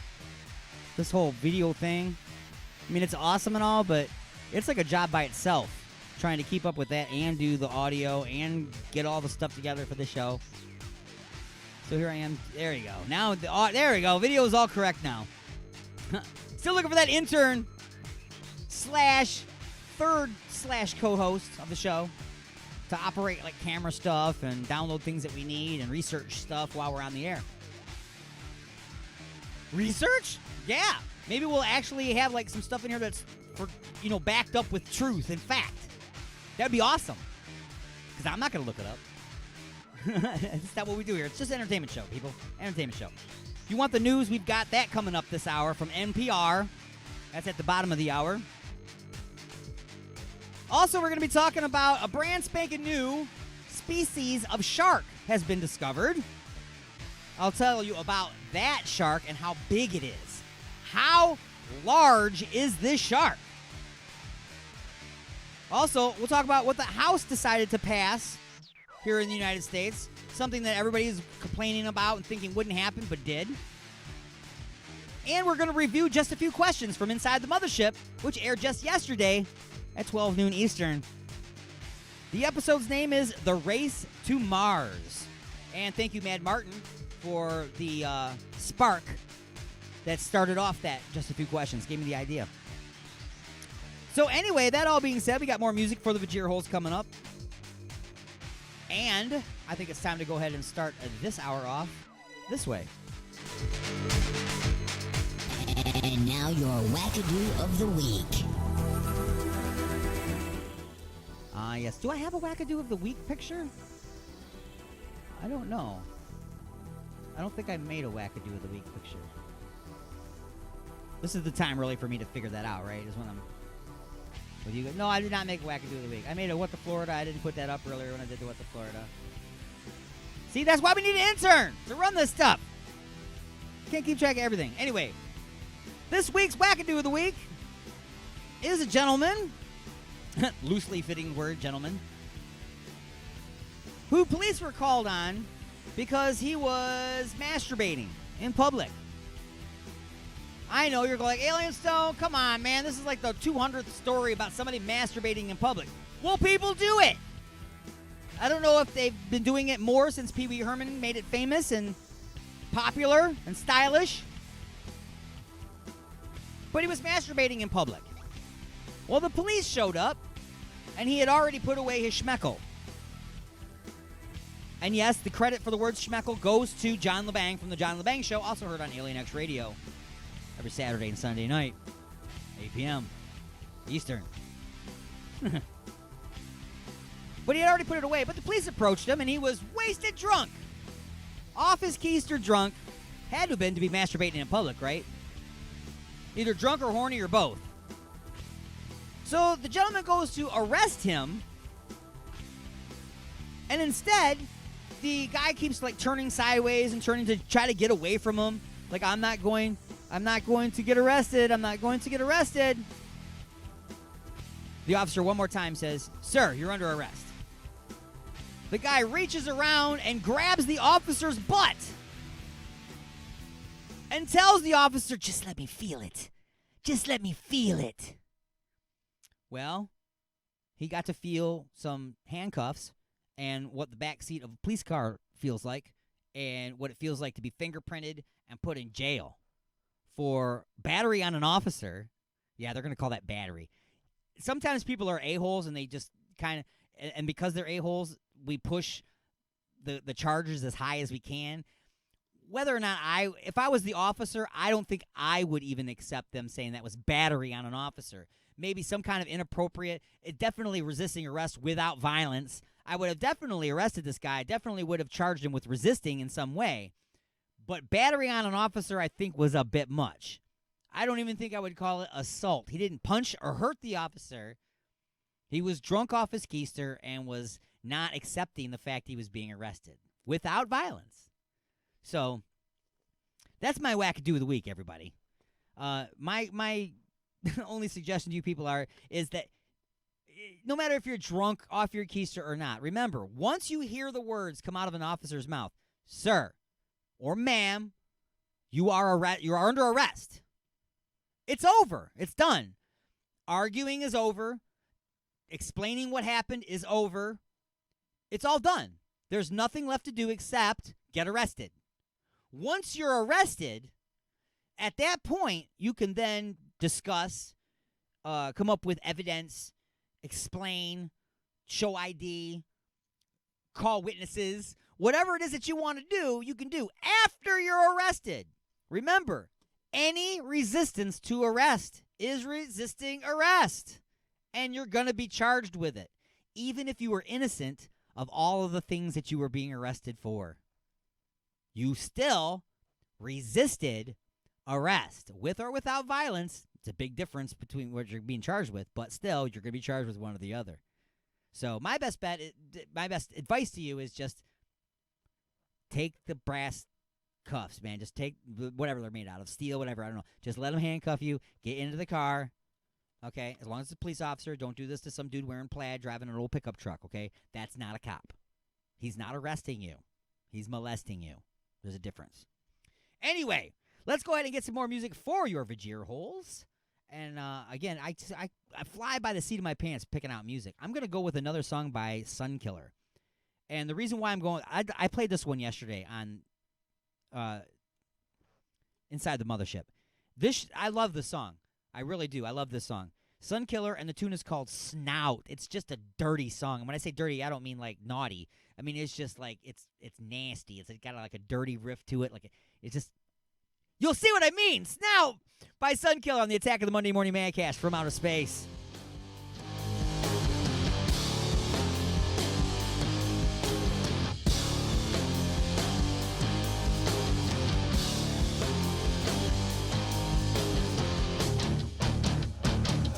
This whole video thing, I mean, it's awesome and all, but it's like a job by itself, trying to keep up with that and do the audio and get all the stuff together for the show. So here I am. There you go. Now, there we go. Video is all correct now. Still looking for that intern / third / co-host of the show to operate like camera stuff and download things that we need and research stuff while we're on the air. Research? Yeah. Maybe we'll actually have like some stuff in here that's for, backed up with truth and fact. That'd be awesome. Because I'm not going to look it up. It's not what we do here. It's just an entertainment show, people. Entertainment show. If you want the news, we've got that coming up this hour from NPR. That's at the bottom of the hour. Also, we're going to be talking about a brand spanking new species of shark has been discovered. I'll tell you about that shark and how big it is. How large is this shark? Also, we'll talk about what the House decided to pass here in the United States. Something that everybody is complaining about and thinking wouldn't happen, but did. And we're going to review just a few questions from Inside the Mothership, which aired just yesterday at 12 noon Eastern. The episode's name is The Race to Mars. And thank you, Mad Martin, for the spark that started off that just a few questions. Gave me the idea. So anyway, that all being said, we got more music for the Vajir Holes coming up. And I think it's time to go ahead and start this hour off this way. And now your wackadoo of the week. Yes. Do I have a wackadoo of the week picture? I don't know. I don't think I made a wackadoo of the week picture. This is the time really for me to figure that out, right? Is when I'm with you guys. No, I did not make a wackadoo of the week. I made a What the Florida. I didn't put that up earlier when I did the What the Florida. See, that's why we need an intern to run this stuff. Can't keep track of everything. Anyway, this week's wackadoo of the week is a gentleman, loosely fitting word, gentleman, who police were called on because he was masturbating in public. I know you're going like, Alien Stone, come on, man. This is like the 200th story about somebody masturbating in public. Well, people do it. I don't know if they've been doing it more since Pee Wee Herman made it famous and popular and stylish. But he was masturbating in public. Well, the police showed up, and he had already put away his schmeckle. And yes, the credit for the word schmeckle goes to John LeBang from the John LeBang Show, also heard on Alien X Radio every Saturday and Sunday night, 8 p.m. Eastern. But he had already put it away. But the police approached him, and he was wasted drunk. Off his keister drunk. Had to have been to be masturbating in public, right? Either drunk or horny or both. So the gentleman goes to arrest him. And instead, the guy keeps like turning sideways and turning to try to get away from him. Like, I'm not going to get arrested. I'm not going to get arrested. The officer one more time says, "Sir, you're under arrest." The guy reaches around and grabs the officer's butt and tells the officer, "Just let me feel it. Just let me feel it." Well, he got to feel some handcuffs and what the back seat of a police car feels like and what it feels like to be fingerprinted and put in jail for battery on an officer. Yeah, they're going to call that battery. Sometimes people are a-holes and they just kind of, and because they're a-holes, we push the charges as high as we can. Whether or not if I was the officer, I don't think I would even accept them saying that was battery on an officer. Maybe some kind of inappropriate, definitely resisting arrest without violence. I would have definitely arrested this guy. Definitely would have charged him with resisting in some way. But battery on an officer, I think, was a bit much. I don't even think I would call it assault. He didn't punch or hurt the officer. He was drunk off his keister and was not accepting the fact he was being arrested without violence. So that's my wackadoo of the week, everybody. My only suggestion to you people is that no matter if you're drunk off your keister or not, remember, once you hear the words come out of an officer's mouth, "Sir" or "Ma'am," you are under arrest. It's over. It's done. Arguing is over. Explaining what happened is over. It's all done. There's nothing left to do except get arrested. Once you're arrested, at that point, you can then discuss, come up with evidence, explain, show ID, call witnesses. Whatever it is that you want to do, you can do after you're arrested. Remember, any resistance to arrest is resisting arrest, and you're going to be charged with it, even if you were innocent of all of the things that you were being arrested for. You still resisted arrest, with or without violence. It's a big difference between what you're being charged with, but still, you're going to be charged with one or the other. So my best advice to you is just take the brass cuffs, man. Just take whatever they're made out of, steel, whatever. I don't know. Just let them handcuff you. Get into the car. Okay, as long as it's a police officer, don't do this to some dude wearing plaid driving an old pickup truck, okay? That's not a cop. He's not arresting you. He's molesting you. There's a difference. Anyway, let's go ahead and get some more music for your Vajir holes. And again, I fly by the seat of my pants picking out music. I'm going to go with another song by Sunkiller. And the reason why I'm going, I played this one yesterday on Inside the Mothership. I love the song. I really do. I love this song. Sunkiller, and the tune is called Snout. It's just a dirty song. And when I say dirty, I don't mean like naughty. I mean it's just like it's nasty. It's got like a dirty riff to it. Like it's just, you'll see what I mean. Snout by Sunkiller on the Attack of the Monday Morning Madcast from Outer Space.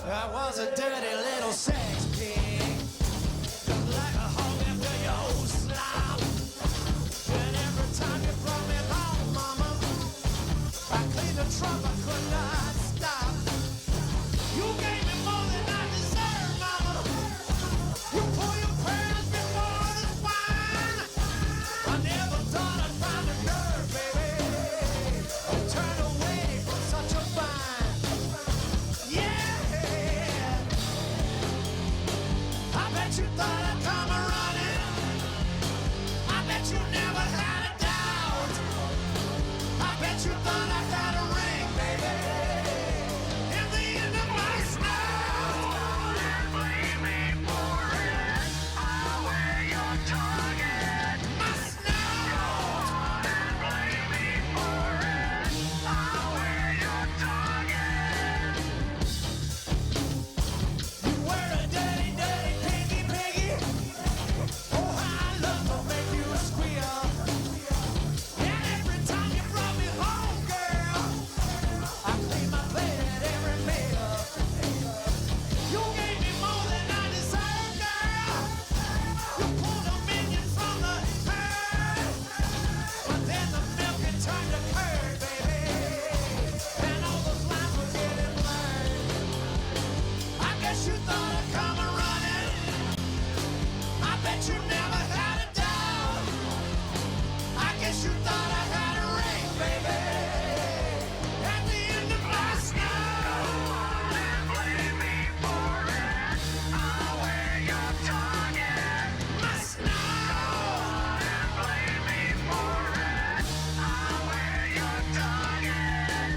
I was a dirty little sex pig, just like a hog after your slop. And every time you brought me home, mama, I cleaned the trunk, I could not stop. You gave me more than I deserved, mama. You pull your pants before the swine. I never thought I'd find the nerve, baby, to turn away from such a fine. I bet you thought I'd come running. I bet you never had a doubt. I bet you thought I had a ring, baby, in the end of my snout. And blame me for it. I'll wear your target. My snout. And blame me for it. I'll wear your target. You wear a dirty, dirty piggy. Oh, how I love to make you squeal. And every time you brought me home, girl, I clean my plate at every meal. You gave me more than I deserved, girl. You pulled a minion from the herd, but then the milk had turned to curd, baby, and all those lines were getting blurred. I guess you thought I'd come running. I bet you never had a doubt. I guess you thought I had a ring, baby, at the end of my snout. And blame me for it. I'll wear your target. My snout. And blame me for it. I'll wear your target.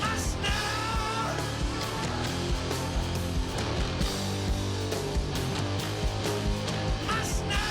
My snout. My snout. My snout.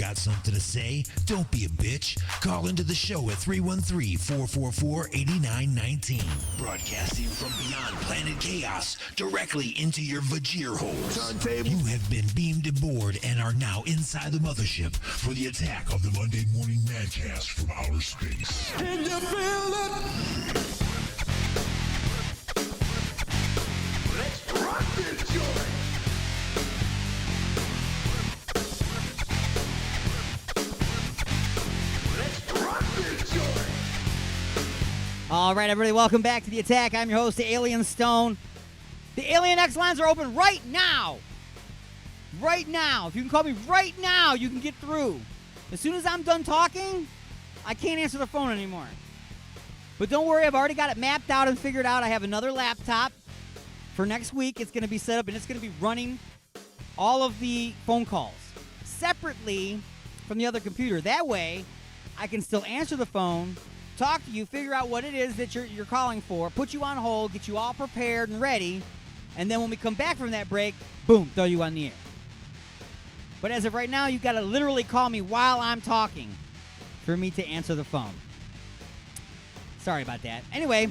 got something to say? Don't be a bitch. Call into the show at 313-444-8919. Broadcasting from beyond planet chaos directly into your Vajir hole. You have been beamed aboard and are now inside the mothership for the attack of the Monday Morning Madcast from outer space. Can you feel it? Let's rock this joint. All right, everybody, welcome back to The Attack. I'm your host, the Alien Stone. The Alien X lines are open right now. Right now. If you can call me right now, you can get through. As soon as I'm done talking, I can't answer the phone anymore. But don't worry, I've already got it mapped out and figured out. I have another laptop for next week. It's going to be set up, and it's going to be running all of the phone calls separately from the other computer. That way, I can still answer the phone, talk to you, figure out what it is that you're calling for, put you on hold, get you all prepared and ready, and then when we come back from that break, boom, throw you on the air. But as of right now, you got to literally call me while I'm talking for me to answer the phone. Sorry about that. Anyway,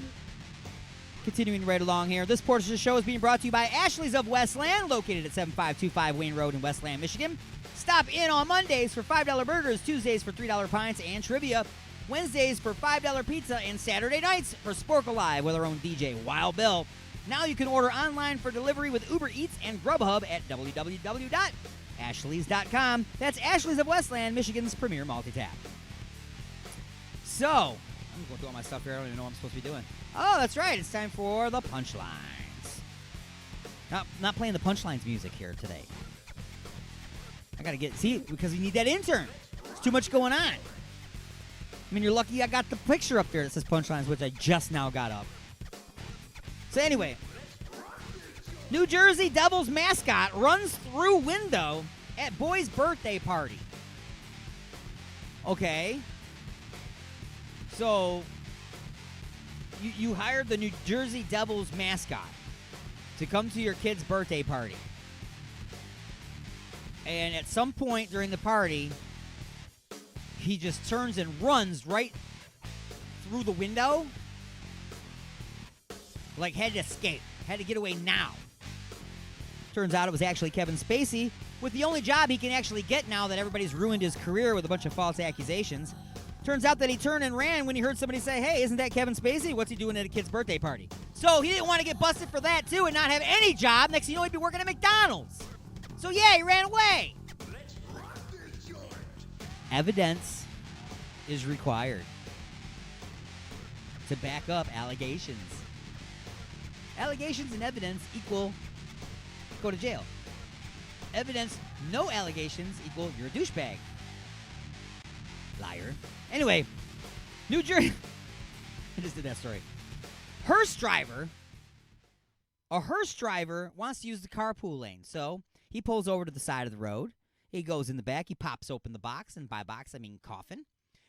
continuing right along here. This portion of the show is being brought to you by Ashley's of Westland, located at 7525 Wayne Road in Westland, Michigan. Stop in on Mondays for $5 burgers, Tuesdays for $3 pints and trivia, Wednesdays for $5 pizza, and Saturday nights for Spork Live with our own DJ, Wild Bill. Now you can order online for delivery with Uber Eats and Grubhub at www.ashleys.com. That's Ashley's of Westland, Michigan's premier multi-tap. So, I'm going through all my stuff here. I don't even know what I'm supposed to be doing. Oh, that's right. It's time for the punchlines. Not playing the punchlines music here today. I got to because we need that intern. There's too much going on. I mean, you're lucky I got the picture up there that says punchlines, which I just now got up. So anyway, New Jersey Devils mascot runs through window at boy's birthday party. Okay. So, you hired the New Jersey Devils mascot to come to your kid's birthday party. And at some point during the party, he just turns and runs right through the window. Like, had to escape. Had to get away now. Turns out it was actually Kevin Spacey, with the only job he can actually get now that everybody's ruined his career with a bunch of false accusations. Turns out that he turned and ran when he heard somebody say, hey, isn't that Kevin Spacey? What's he doing at a kid's birthday party? So he didn't want to get busted for that, too, and not have any job. Next thing you know, he'd be working at McDonald's. So, yeah, he ran away. Evidence is required to back up allegations. Allegations and evidence equal go to jail. Evidence, no allegations equal you're a douchebag. Liar. Anyway, New Jersey. I just did that story. A hearse driver wants to use the carpool lane. So he pulls over to the side of the road. He goes in the back. He pops open the box. And by box, I mean coffin.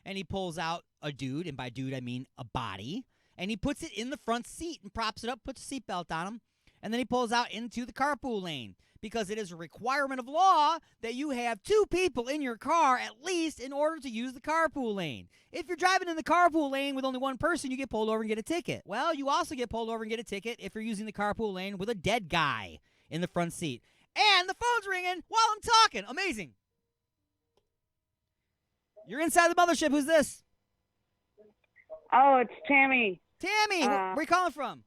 And he pulls out a dude. And by dude, I mean a body. And he puts it in the front seat and props it up, puts a seatbelt on him. And then he pulls out into the carpool lane. Because it is a requirement of law that you have two people in your car at least in order to use the carpool lane. If you're driving in the carpool lane with only one person, you get pulled over and get a ticket. Well, you also get pulled over and get a ticket if you're using the carpool lane with a dead guy in the front seat. And the phone's ringing while I'm talking. Amazing. You're inside the mothership. Who's this? Oh, it's Tammy. Tammy, where are you calling from?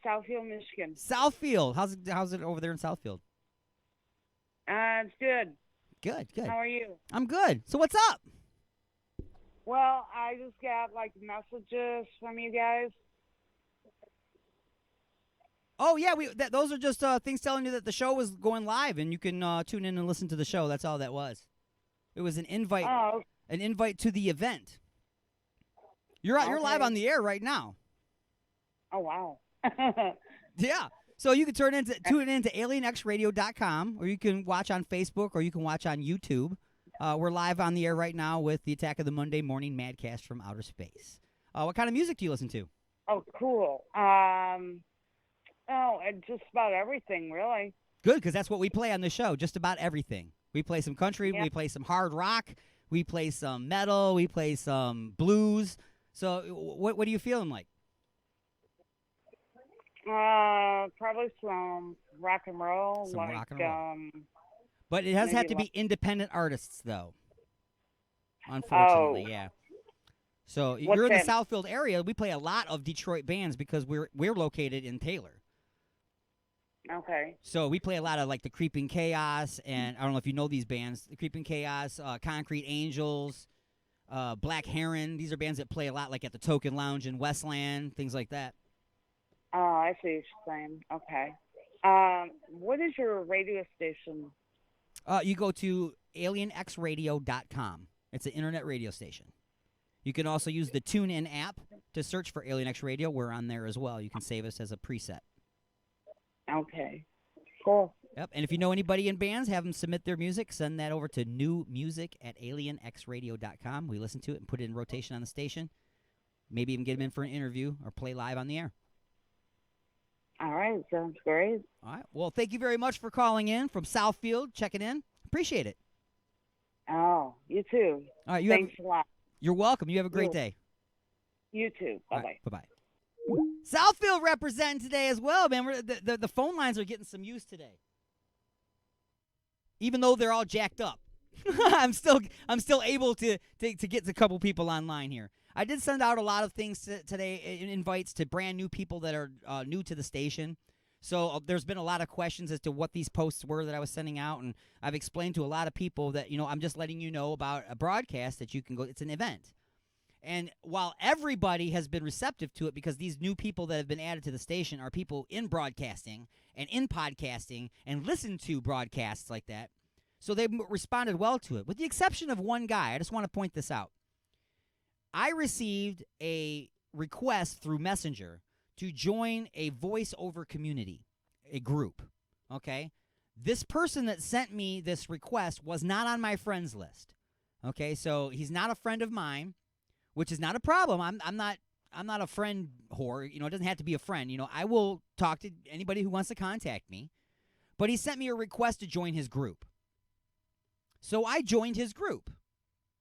Southfield, Michigan. Southfield. How's it over there in Southfield? It's good. Good. How are you? I'm good. So what's up? Well, I just got messages from you guys. Oh yeah, those are just things telling you that the show was going live and you can tune in and listen to the show. That's all that was. It was an invite. Oh. An invite to the event. You're live on the air right now. Oh wow. Yeah. So you can tune into alienxradio.com, or you can watch on Facebook, or you can watch on YouTube. We're live on the air right now with the Attack of the Monday Morning Madcast from Outer Space. What kind of music do you listen to? Oh, cool. Just about everything, really. Good, because that's what we play on the show, just about everything. We play some country. Yeah. We play some hard rock. We play some metal. We play some blues. So what are you feeling like? Probably some rock and roll. Some like, rock and roll. But it has maybe had to be like- independent artists, though. Unfortunately, Oh. yeah. So What's you're in the that? Southfield area. We play a lot of Detroit bands because we're located in Taylor. Okay. So we play a lot of like the Creeping Chaos, and I don't know if you know these bands: the Creeping Chaos, Concrete Angels, Black Heron. These are bands that play a lot, like at the Token Lounge in Westland, things like that. Oh, I see what you're saying. Okay. What is your radio station? You go to alienxradio.com. It's an internet radio station. You can also use the TuneIn app to search for Alien X Radio. We're on there as well. You can save us as a preset. Okay. Cool. Yep. And if you know anybody in bands, have them submit their music. Send that over to newmusic@alienxradio.com. We listen to it and put it in rotation on the station. Maybe even get them in for an interview or play live on the air. All right. Sounds great. All right. Well, thank you very much for calling in from Southfield, checking in. Appreciate it. Oh, you too. All right. Thanks a lot. You're welcome. You have a great Cool. day. You too. Bye-bye. Bye-bye. Southfield representing today as well, man. The phone lines are getting some use today. Even though they're all jacked up. I'm still able to get a couple people online here. I did send out a lot of things today, invites to brand new people that are new to the station. So there's been a lot of questions as to what these posts were that I was sending out, and I've explained to a lot of people that, I'm just letting you know about a broadcast that you can go. It's an event. And while everybody has been receptive to it, because these new people that have been added to the station are people in broadcasting and in podcasting and listen to broadcasts like that, so they've responded well to it, with the exception of one guy. I just want to point this out. I received a request through Messenger to join a voiceover community, a group, okay? This person that sent me this request was not on my friends list, okay? So he's not a friend of mine, which is not a problem. I'm not a friend whore. It doesn't have to be a friend. I will talk to anybody who wants to contact me. But he sent me a request to join his group. So I joined his group.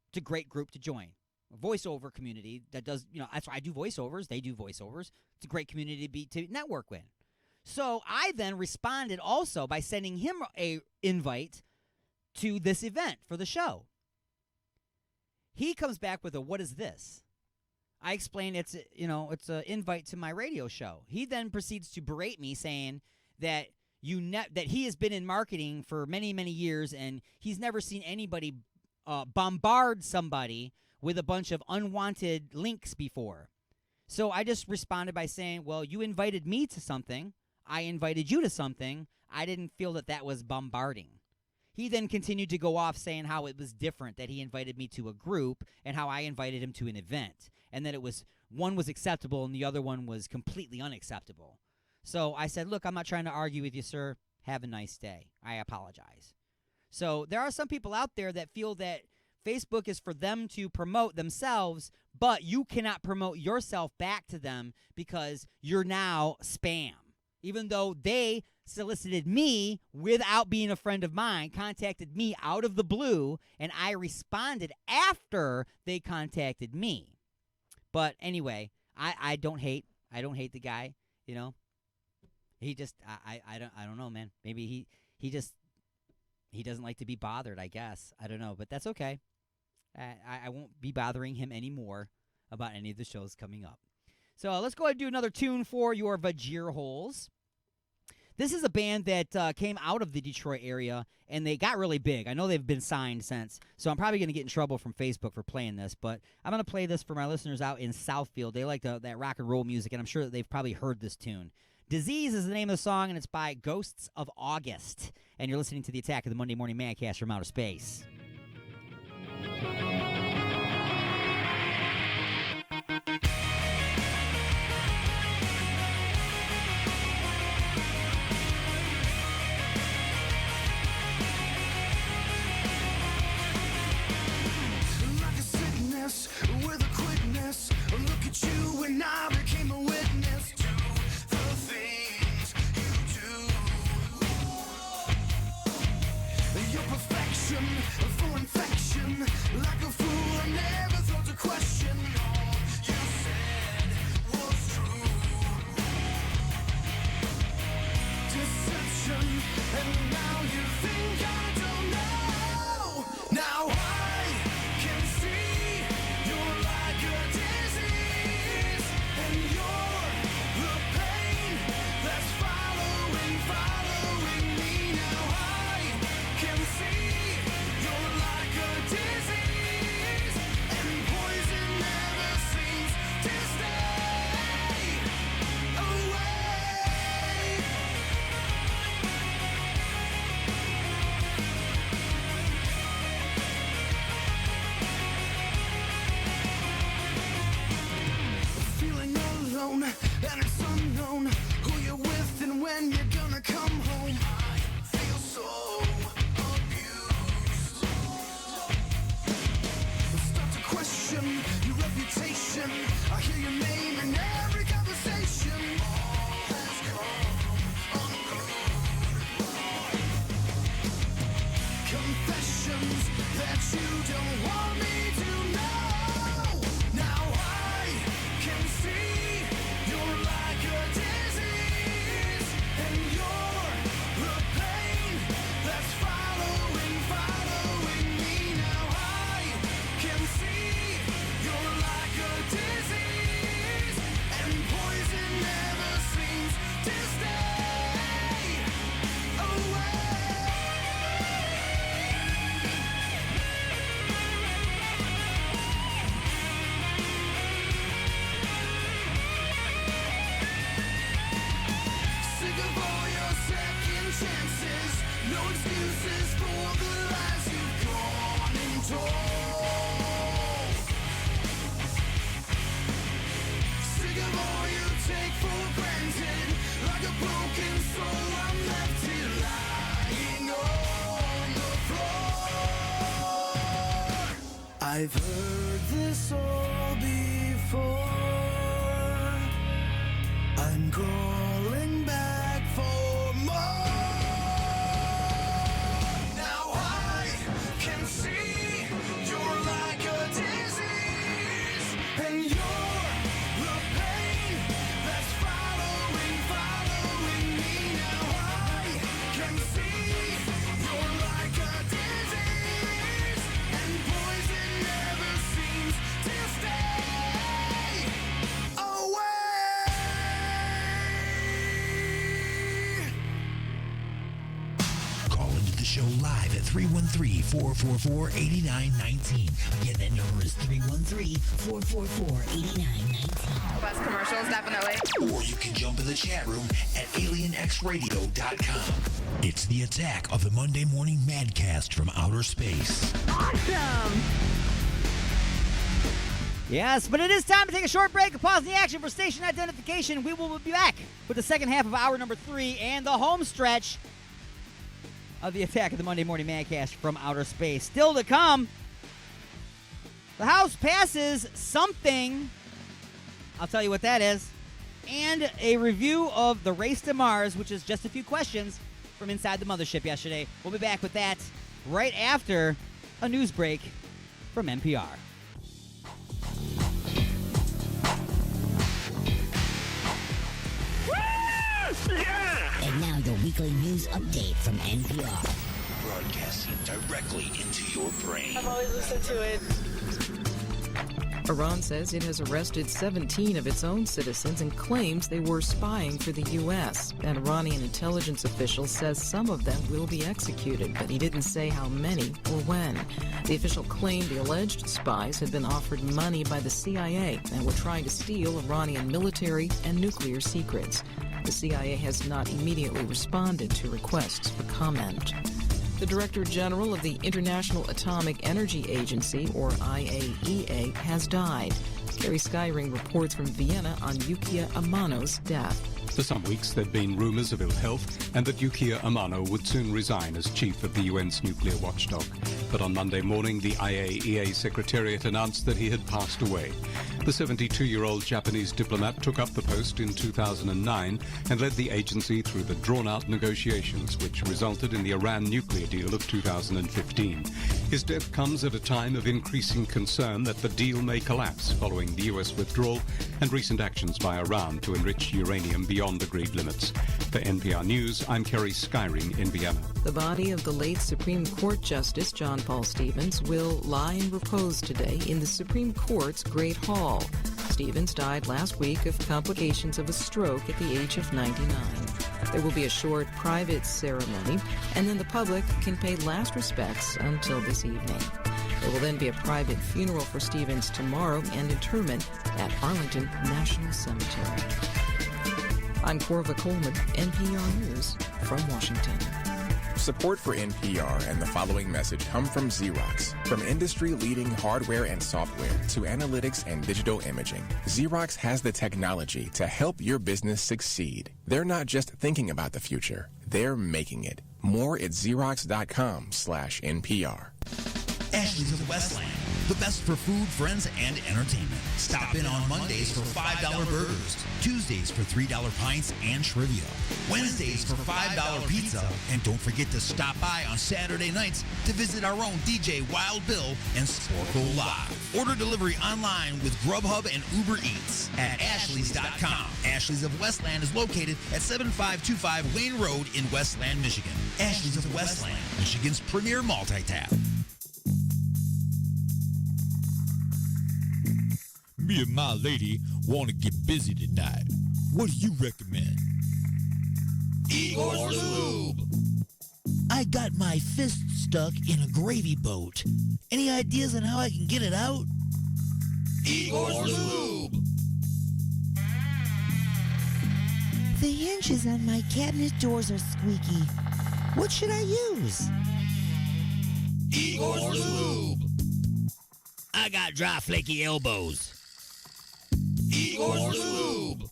It's a great group to join. A voiceover community that does, that's why I do voiceovers. They do voiceovers. It's a great community to network with. So I then responded also by sending him a invite to this event for the show. He comes back with a, what is this? I explain it's an invite to my radio show. He then proceeds to berate me, saying that that he has been in marketing for many, many years, and he's never seen anybody bombard somebody with a bunch of unwanted links before. So I just responded by saying, well, you invited me to something. I invited you to something. I didn't feel that was bombarding. He then continued to go off saying how it was different, that he invited me to a group and how I invited him to an event, and that one was acceptable and the other one was completely unacceptable. So I said, look, I'm not trying to argue with you, sir. Have a nice day. I apologize. So there are some people out there that feel that Facebook is for them to promote themselves, but you cannot promote yourself back to them because you're now spam. Even though they solicited me without being a friend of mine, contacted me out of the blue, and I responded after they contacted me. But anyway, I don't hate the guy, He just I don't know, man. Maybe he doesn't like to be bothered, I guess. I don't know, but that's okay. I won't be bothering him anymore about any of the shows coming up. So let's go ahead and do another tune for your Vajir holes. This is a band that came out of the Detroit area, and they got really big. I know they've been signed since, so I'm probably going to get in trouble from Facebook for playing this, but I'm going to play this for my listeners out in Southfield. They like that rock and roll music, and I'm sure that they've probably heard this tune. Disease is the name of the song, and it's by Ghosts of August. And you're listening to the Attack of the Monday Morning Madcast from Outer Space. Like a sickness with a quickness. Look at you and I became a witness to the things you do. Your perfection. I've heard this all before. I'm calling back for more. Now I can see you're like a disease, and you're the pain that's following me. Now I can see you're like a disease, and poison never seems to stay away. Call into the show live at 313-444-8919. Again, that number is 313-444-8919. Best commercials, definitely. Or you can jump in the chat room at alienxradio.com. It's the attack of the Monday Morning Madcast from outer space. Awesome. Yes, but it is time to take a short break and pause the action for station identification. We will be back with the second half of hour number 3 and the home stretch of the attack of the Monday Morning Madcast from outer space. Still to come, the House passes something. I'll tell you what that is. And a review of the Race to Mars, which is just a few questions from inside the mothership yesterday. We'll be back with that right after a news break from NPR. And now your weekly news update from NPR. Broadcasting directly into your brain. I've always listened to it. Iran says it has arrested 17 of its own citizens and claims they were spying for the U.S. An Iranian intelligence official says some of them will be executed, but he didn't say how many or when. The official claimed the alleged spies had been offered money by the CIA and were trying to steal Iranian military and nuclear secrets. The CIA has not immediately responded to requests for comment. The Director General of the International Atomic Energy Agency, or IAEA, has died. Kerry Skyring reports from Vienna on Yukiya Amano's death. For some weeks, there'd been rumors of ill health and that Yukiya Amano would soon resign as chief of the UN's nuclear watchdog. But on Monday morning, the IAEA Secretariat announced that he had passed away. The 72-year-old Japanese diplomat took up the post in 2009 and led the agency through the drawn-out negotiations which resulted in the Iran nuclear deal of 2015. His death comes at a time of increasing concern that the deal may collapse following the U.S. withdrawal and recent actions by Iran to enrich uranium beyond agreed limits. For NPR News, I'm Kerry Skyring in Vienna. The body of the late Supreme Court Justice John Paul Stevens will lie in repose today in the Supreme Court's Great Hall. Stevens died last week of complications of a stroke at the age of 99. There will be a short private ceremony, and then the public can pay last respects until this evening. There will then be a private funeral for Stevens tomorrow and interment at Arlington National Cemetery. I'm Corva Coleman, NPR News from Washington. Support for NPR and the following message come from Xerox. From industry-leading hardware and software to analytics and digital imaging, Xerox has the technology to help your business succeed. They're not just thinking about the future, they're making it. More at Xerox.com/NPR. Ashley's of Westland, the best for food, friends, and entertainment. Stop in on Mondays for $5 burgers, Tuesdays for $3 pints and trivia, Wednesdays for $5 pizza, and don't forget to stop by on Saturday nights to visit our own DJ Wild Bill and Sporkle Live. Order delivery online with Grubhub and Uber Eats at Ashley's.com. Ashley's of Westland is located at 7525 Wayne Road in Westland, Michigan. Ashley's of Westland, Michigan's premier multi-tap. Me and my lady want to get busy tonight. What do you recommend? Igor's Lube. I got my fist stuck in a gravy boat. Any ideas on how I can get it out? Igor's Lube. The hinges on my cabinet doors are squeaky. What should I use? Igor's Lube. I got dry, flaky elbows. Igor's Lube.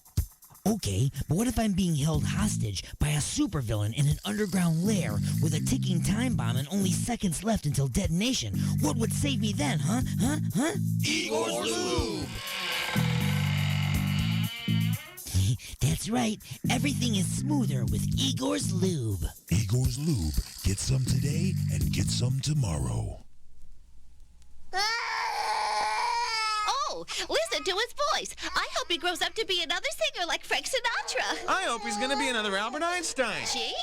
Okay, but what if I'm being held hostage by a supervillain in an underground lair with a ticking time bomb and only seconds left until detonation? What would save me then, huh? Igor's Lube! That's right. Everything is smoother with Igor's Lube. Igor's Lube. Get some today and get some tomorrow. Oh, listen to his voice. I hope he grows up to be another singer like Frank Sinatra. I hope he's going to be another Albert Einstein. Gee.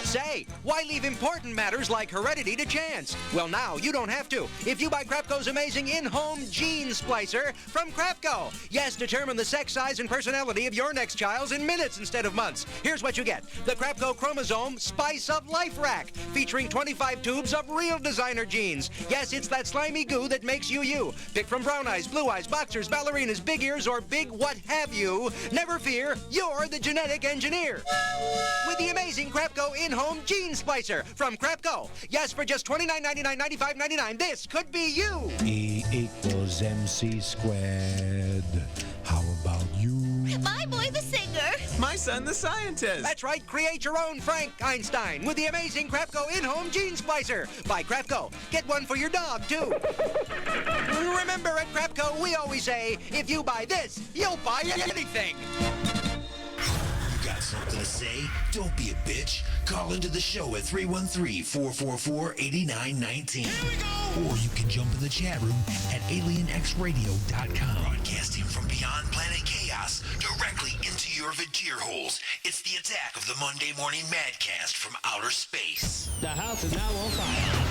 Say, why leave important matters like heredity to chance? Well, now you don't have to. If you buy Crapco's amazing in-home gene splicer from Crapco. Yes, determine the sex size and personality of your next child in minutes instead of months. Here's what you get. The Crapco Chromosome Spice of Life Rack, featuring 25 tubes of real designer genes. Yes, it's that slimy goo that makes you you. Pick from brown eyes, blue eyes, boxers, ballerinas, big ears, or big what have you. Never fear, you're the genetic engineer. With the amazing Crapco in-home gene splicer from Crapco. Yes, for just $29.99, $95.99, this could be you. E equals MC squared. How about you? My boy the singer. My son the scientist. That's right, create your own Frank Einstein with the amazing Crapco in-home gene splicer. Buy Crapco. Get one for your dog, too. Remember, at Crapco, we always say, if you buy this, you'll buy anything. Got something to say? Don't be a bitch. Call into the show at 313-444-8919. Or you can jump in the chat room at alienxradio.com. Broadcasting from beyond planet chaos directly into your vagir holes. It's the attack of the Monday Morning Madcast from outer space. The house is now on fire.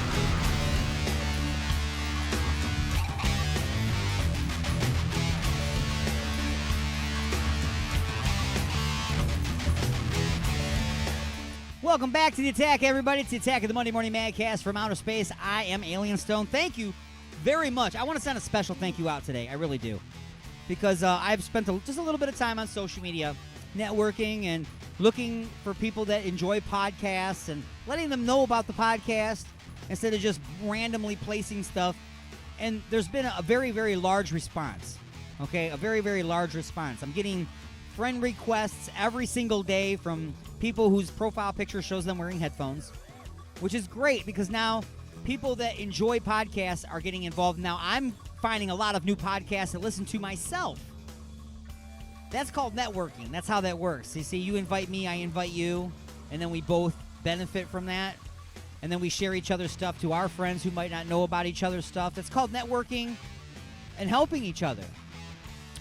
Welcome back to the Attack, everybody. It's the Attack of the Monday Morning Madcast from outer space. I am Alien Stone. Thank you very much. I want to send a special thank you out today. I really do. Because I've spent just a little bit of time on social media, networking and looking for people that enjoy podcasts and letting them know about the podcast instead of just randomly placing stuff. And there's been a very, very large response. Okay? A very, very large response. I'm getting friend requests every single day from people whose profile picture shows them wearing headphones, which is great because now people that enjoy podcasts are getting involved. Now I'm finding a lot of new podcasts to listen to myself. That's called networking. That's how that works. You see, you invite me, I invite you, and then we both benefit from that. And then we share each other's stuff to our friends who might not know about each other's stuff. That's called networking and helping each other.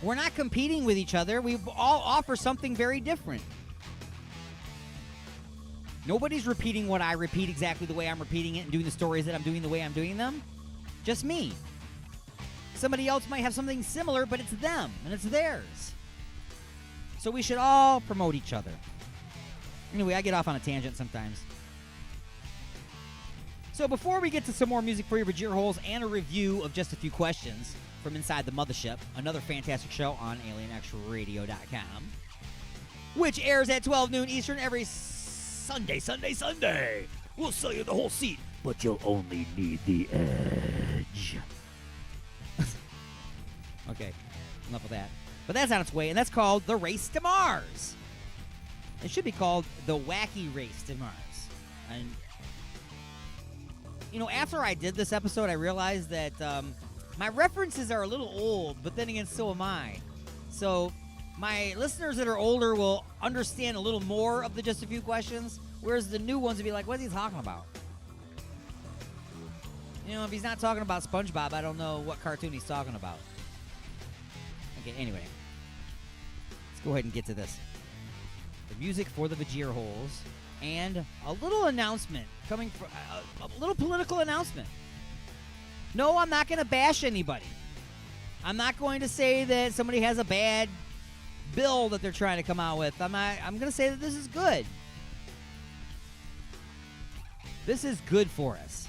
We're not competing with each other. We all offer something very different. Nobody's repeating what I repeat exactly the way I'm repeating it and doing the stories that I'm doing the way I'm doing them. Just me. Somebody else might have something similar, but it's them, and it's theirs. So we should all promote each other. Anyway, I get off on a tangent sometimes. So before we get to some more music for your vagir holes and a review of just a few questions from inside the mothership, another fantastic show on alienxradio.com, which airs at 12 noon Eastern every Sunday. We'll sell you the whole seat, but you'll only need the edge. Okay, enough of that. But that's on its way, and that's called The Race to Mars. It should be called The Wacky Race to Mars. And, you know, after I did this episode, I realized that my references are a little old, but then again, so am I. So my listeners that are older will understand a little more of the just a few questions, whereas the new ones will be like, what is he talking about? You know, if he's not talking about SpongeBob, I don't know what cartoon he's talking about. Okay, anyway. Let's go ahead and get to this. The music for the vagir holes and a little announcement coming from a little political announcement. No, I'm not going to bash anybody. I'm not going to say that somebody has a bad bill that they're trying to come out with. I'm going to say that this is good. This is good for us.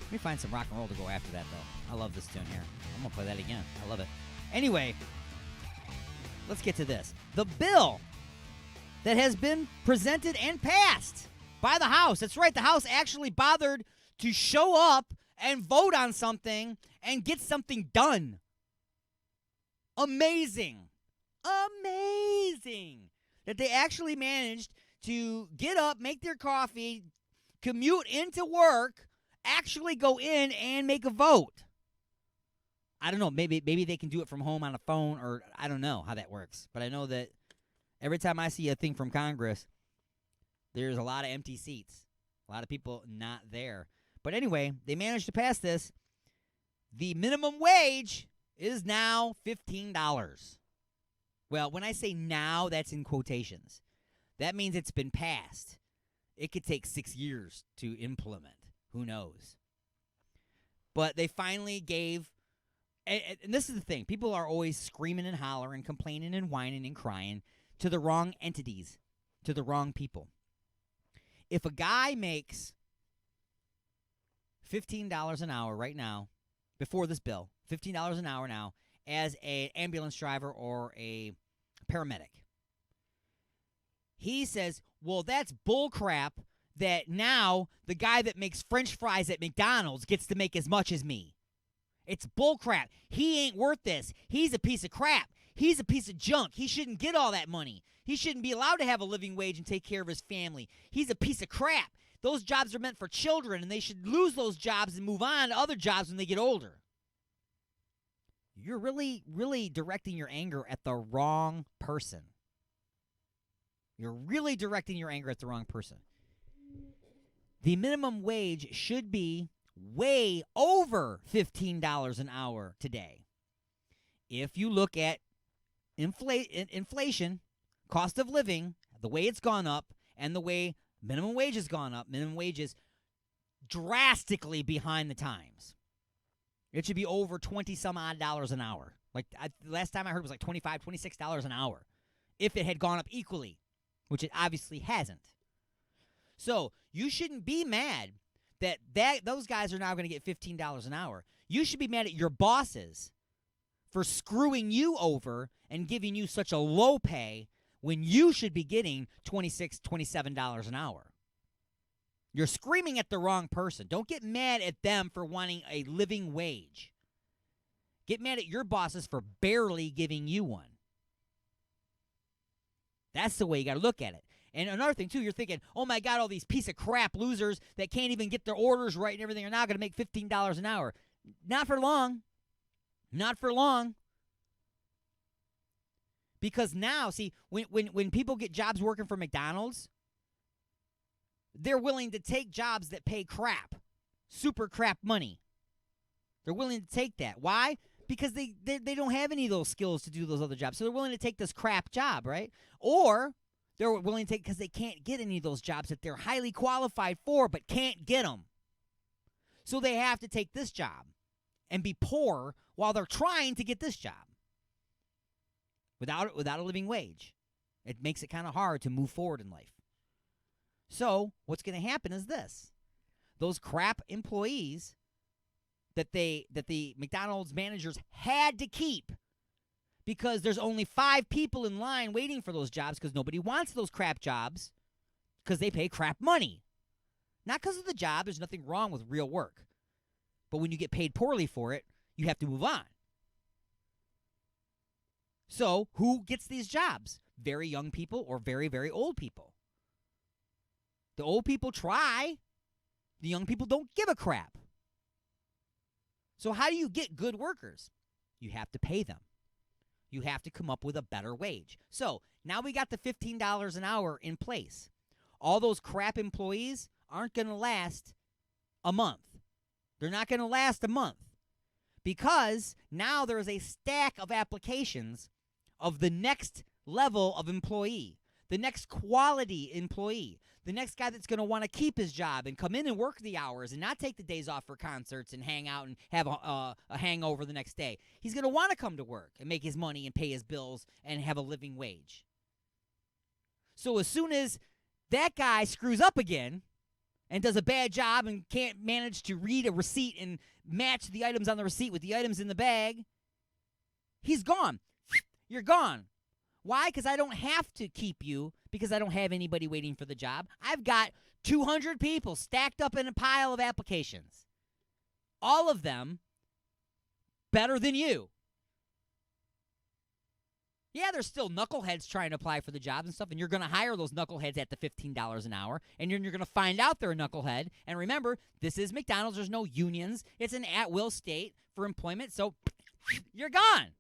Let me find some rock and roll to go after that, though. I love this tune here. I'm going to play that again. I love it. Anyway, let's get to this. The bill that has been presented and passed by the House. That's right. The House actually bothered to show up and vote on something and get something done. Amazing. Amazing that they actually managed to get up, make their coffee, commute into work, actually go in and make a vote. I don't know. Maybe they can do it from home on a phone, or I don't know how that works. But I know that every time I see a thing from Congress, there's a lot of empty seats. A lot of people not there. But anyway, they managed to pass this. The minimum wage is now $15. Well, when I say now, that's in quotations. That means it's been passed. It could take 6 years to implement. Who knows? But they finally gave, and this is the thing. People are always screaming and hollering, complaining and whining and crying to the wrong entities, to the wrong people. If a guy makes $15 an hour right now, before this bill, $15 an hour now, as an ambulance driver or a paramedic, he says, well, that's bullcrap that now the guy that makes French fries at McDonald's gets to make as much as me. It's bullcrap. He ain't worth this. He's a piece of crap. He's a piece of junk. He shouldn't get all that money. He shouldn't be allowed to have a living wage and take care of his family. He's a piece of crap. Those jobs are meant for children, and they should lose those jobs and move on to other jobs when they get older. You're really, really directing your anger at the wrong person. You're really directing your anger at the wrong person. The minimum wage should be way over $15 an hour today. If you look at inflation, cost of living, the way it's gone up, and the way minimum wage has gone up, minimum wage is drastically behind the times. It should be over 20-some-odd dollars an hour. Like, last time I heard it was like $25, $26 an hour. If it had gone up equally, which it obviously hasn't. So, you shouldn't be mad that those guys are now going to get $15 an hour. You should be mad at your bosses for screwing you over and giving you such a low pay when you should be getting $26, $27 an hour. You're screaming at the wrong person. Don't get mad at them for wanting a living wage. Get mad at your bosses for barely giving you one. That's the way you got to look at it. And another thing, too, you're thinking, oh, my God, all these piece of crap losers that can't even get their orders right and everything are now going to make $15 an hour. Not for long. Not for long. Because now, see, when people get jobs working for McDonald's, they're willing to take jobs that pay crap, super crap money. They're willing to take that. Why? Because they don't have any of those skills to do those other jobs. So they're willing to take this crap job, right? Or they're willing to take because they can't get any of those jobs that they're highly qualified for but can't get them. So they have to take this job and be poor while they're trying to get this job without a living wage. It makes it kind of hard to move forward in life. So what's going to happen is this. Those crap employees that the McDonald's managers had to keep because there's only 5 people in line waiting for those jobs because nobody wants those crap jobs because they pay crap money. Not because of the job. There's nothing wrong with real work. But when you get paid poorly for it, you have to move on. So who gets these jobs? Very young people or very, very old people. The old people try. The young people don't give a crap. So how do you get good workers? You have to pay them. You have to come up with a better wage. So now we got the $15 an hour in place. All those crap employees aren't going to last a month. They're not going to last a month because now there is a stack of applications of the next level of employee, the next quality employee, the next guy that's going to want to keep his job and come in and work the hours and not take the days off for concerts and hang out and have a hangover the next day. He's going to want to come to work and make his money and pay his bills and have a living wage. So as soon as that guy screws up again and does a bad job and can't manage to read a receipt and match the items on the receipt with the items in the bag, he's gone. You're gone. Why? Because I don't have to keep you because I don't have anybody waiting for the job. I've got 200 people stacked up in a pile of applications. All of them better than you. Yeah, there's still knuckleheads trying to apply for the jobs and stuff, and you're going to hire those knuckleheads at the $15 an hour, and you're going to find out they're a knucklehead. And remember, this is McDonald's. There's no unions. It's an at-will state for employment, so you're gone.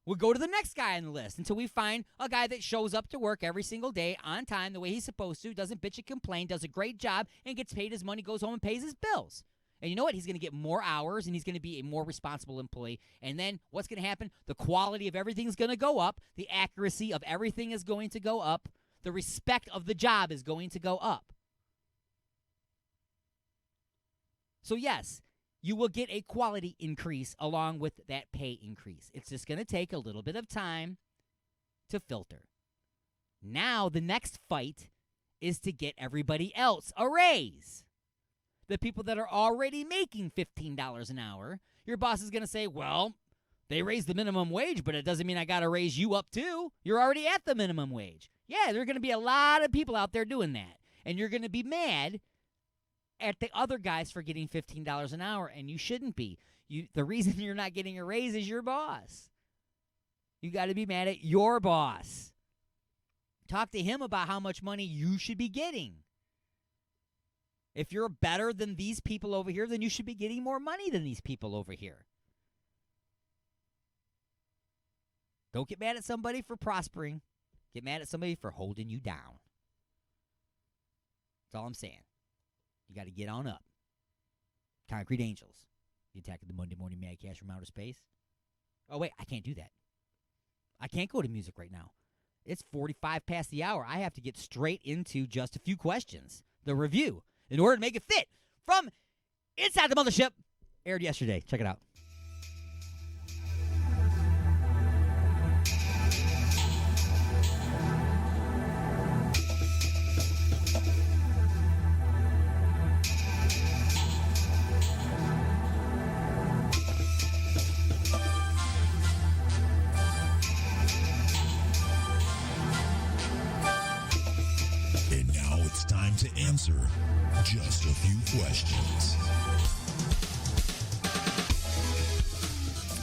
We'll go to the next guy on the list until we find a guy that shows up to work every single day on time the way he's supposed to, doesn't bitch and complain, does a great job, and gets paid his money, goes home and pays his bills. And you know what? He's going to get more hours, and he's going to be a more responsible employee. And then what's going to happen? The quality of everything is going to go up. The accuracy of everything is going to go up. The respect of the job is going to go up. So, yes, you will get a quality increase along with that pay increase. It's just going to take a little bit of time to filter. Now, the next fight is to get everybody else a raise. The people that are already making $15 an hour, your boss is going to say, well, they raised the minimum wage, but it doesn't mean I got to raise you up too. You're already at the minimum wage. Yeah, there are going to be a lot of people out there doing that. And you're going to be mad at the other guys for getting $15 an hour, and you shouldn't be. The reason you're not getting a raise is your boss. You got to be mad at your boss. Talk to him about how much money you should be getting. If you're better than these people over here, then you should be getting more money than these people over here. Don't get mad at somebody for prospering. Get mad at somebody for holding you down. That's all I'm saying. You got to get on up. Concrete Angels. The Attack of the Monday Morning Madcast from Outer Space. Oh, wait, I can't do that. I can't go to music right now. It's 45 past the hour. I have to get straight into just a few questions. The review. In order to make it fit from Inside the Mothership. Aired yesterday. Check it out. And now it's time to answer just a few questions.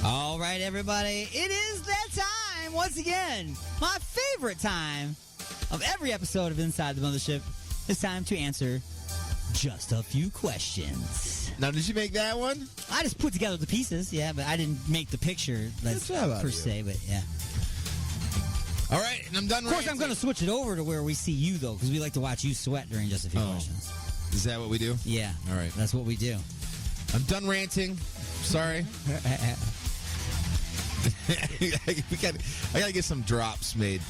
All right, everybody. It is that time, once again, my favorite time of every episode of Inside the Mothership. It's time to answer just a few questions. Now, did you make that one? I just put together the pieces, yeah, but I didn't make the picture per se, but yeah. All right, and I'm done. Of course, I'm going to switch it over to where we see you, though, because we like to watch you sweat during just a few questions. Is that what we do? Yeah. All right. That's what we do. I'm done ranting. Sorry. I got to get some drops made.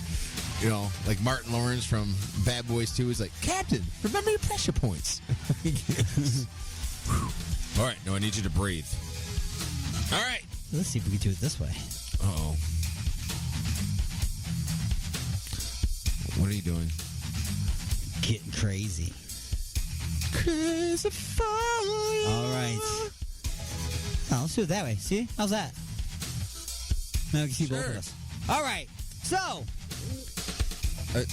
You know, like Martin Lawrence from Bad Boys 2 is like, Captain, remember your pressure points. All right, now I need you to breathe. All right. Let's see if we can do it this way. Uh-oh. What are you doing? Getting crazy. Crazy fire. All right. Oh, let's do it that way. See? How's that? Now we can see both of us. All right. So,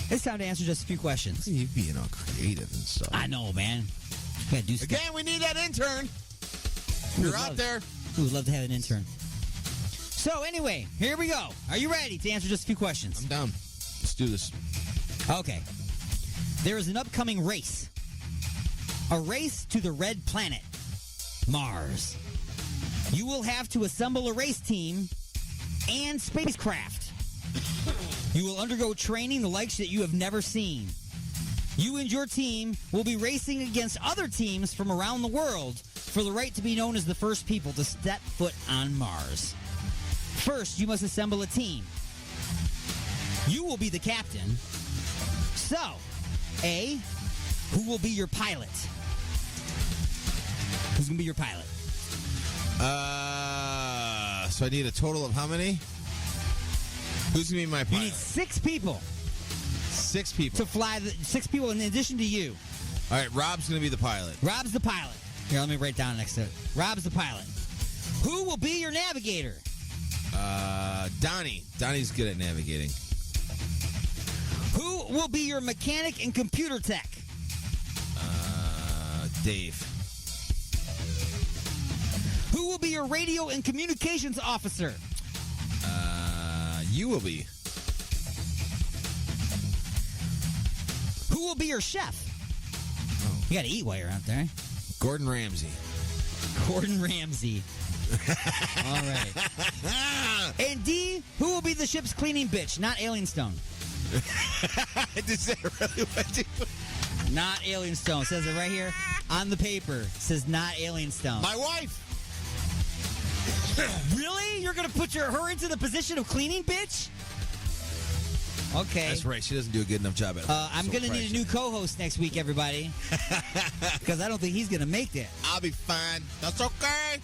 it's time to answer just a few questions. You being all creative and stuff. I know, man. We gotta do stuff. Again, we need that intern. You're out there. We would love to have an intern. So, anyway, here we go. Are you ready to answer just a few questions? I'm down. Let's do this. Okay. There is an upcoming race. A race to the red planet, Mars. You will have to assemble a race team and spacecraft. You will undergo training the likes that you have never seen. You and your team will be racing against other teams from around the world for the right to be known as the first people to step foot on Mars. First, you must assemble a team. You will be the captain. So, A, who will be your pilot? Who's going to be your pilot? So I need a total of how many? Who's going to be my pilot? You need 6 people. 6 people. To fly, 6 people in addition to you. All right, Rob's going to be the pilot. Rob's the pilot. Here, let me write down next to it. Rob's the pilot. Who will be your navigator? Donnie. Donnie's good at navigating. Who will be your mechanic and computer tech? Dave. Who will be your radio and communications officer? You will be. Who will be your chef? You got to eat while you're out there. Gordon Ramsay. Gordon Ramsay. All right. And D, who will be the ship's cleaning bitch? Not Alien Stone. Is that really what you put? Not Alien Stone. Says it right here on the paper. Says not Alien Stone. My wife. Really? You're going to put her into the position of cleaning bitch? Okay. That's right. She doesn't do a good enough job at it. I'm going to need a new co-host next week, everybody. Because I don't think he's going to make that. I'll be fine. That's okay.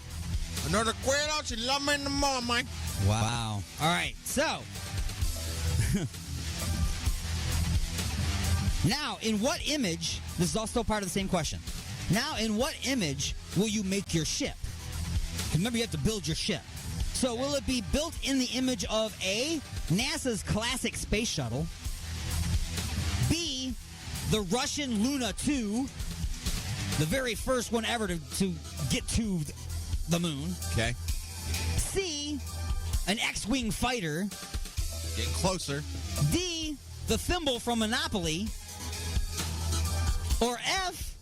Another quid, she love me in the morning. Wow. All right. So. Now, in what image, this is also part of the same question. Now, in what image will you make your ship? Remember, you have to build your ship. So, will it be built in the image of A, NASA's classic space shuttle, B, the Russian Luna 2, the very first one ever to get to the moon, okay, C, an X-Wing fighter, getting closer, D, the thimble from Monopoly, or F,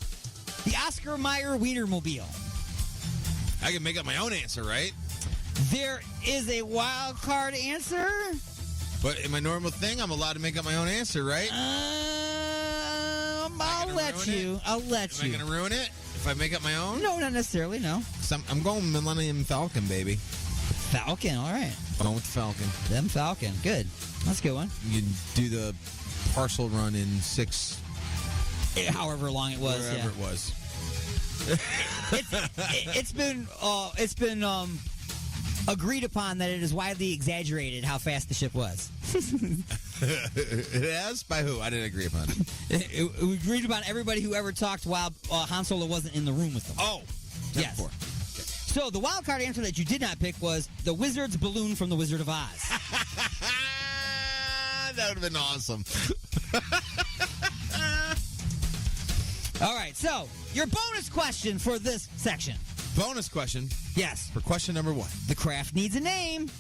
the Oscar Mayer Wienermobile? I can make up my own answer, right? There is a wild card answer. But in my normal thing, I'm allowed to make up my own answer, right? I'll let you. I'll let you. Am I going to ruin it if I make up my own? No, not necessarily, no. I'm going Millennium Falcon, baby. Falcon, all right. Going with the Falcon. Them Falcon, good. That's a good one. You can do the parcel run in 6... However long it was, wherever it was. It's been agreed upon that it is widely exaggerated how fast the ship was. It has? By who? I didn't agree upon it. It agreed upon everybody who ever talked while Han Solo wasn't in the room with them. Oh, yes. Okay. So the wild card answer that you did not pick was the Wizard's balloon from the Wizard of Oz. That would have been awesome. All right, so your bonus question for this section. Bonus question? Yes. For question number 1. The craft needs a name.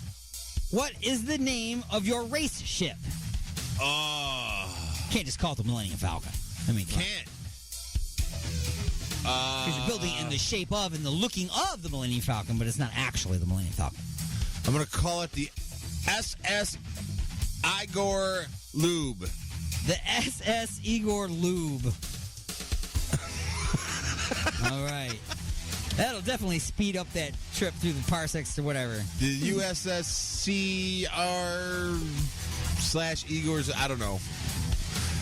What is the name of your race ship? Can't just call it the Millennium Falcon. I mean, can't. Because you're building in the shape of and the looking of the Millennium Falcon, but it's not actually the Millennium Falcon. I'm going to call it the SS Igor Lube. The SS Igor Lube. All right. That'll definitely speed up that trip through the parsecs or whatever. The USSCR/Igor's, I don't know.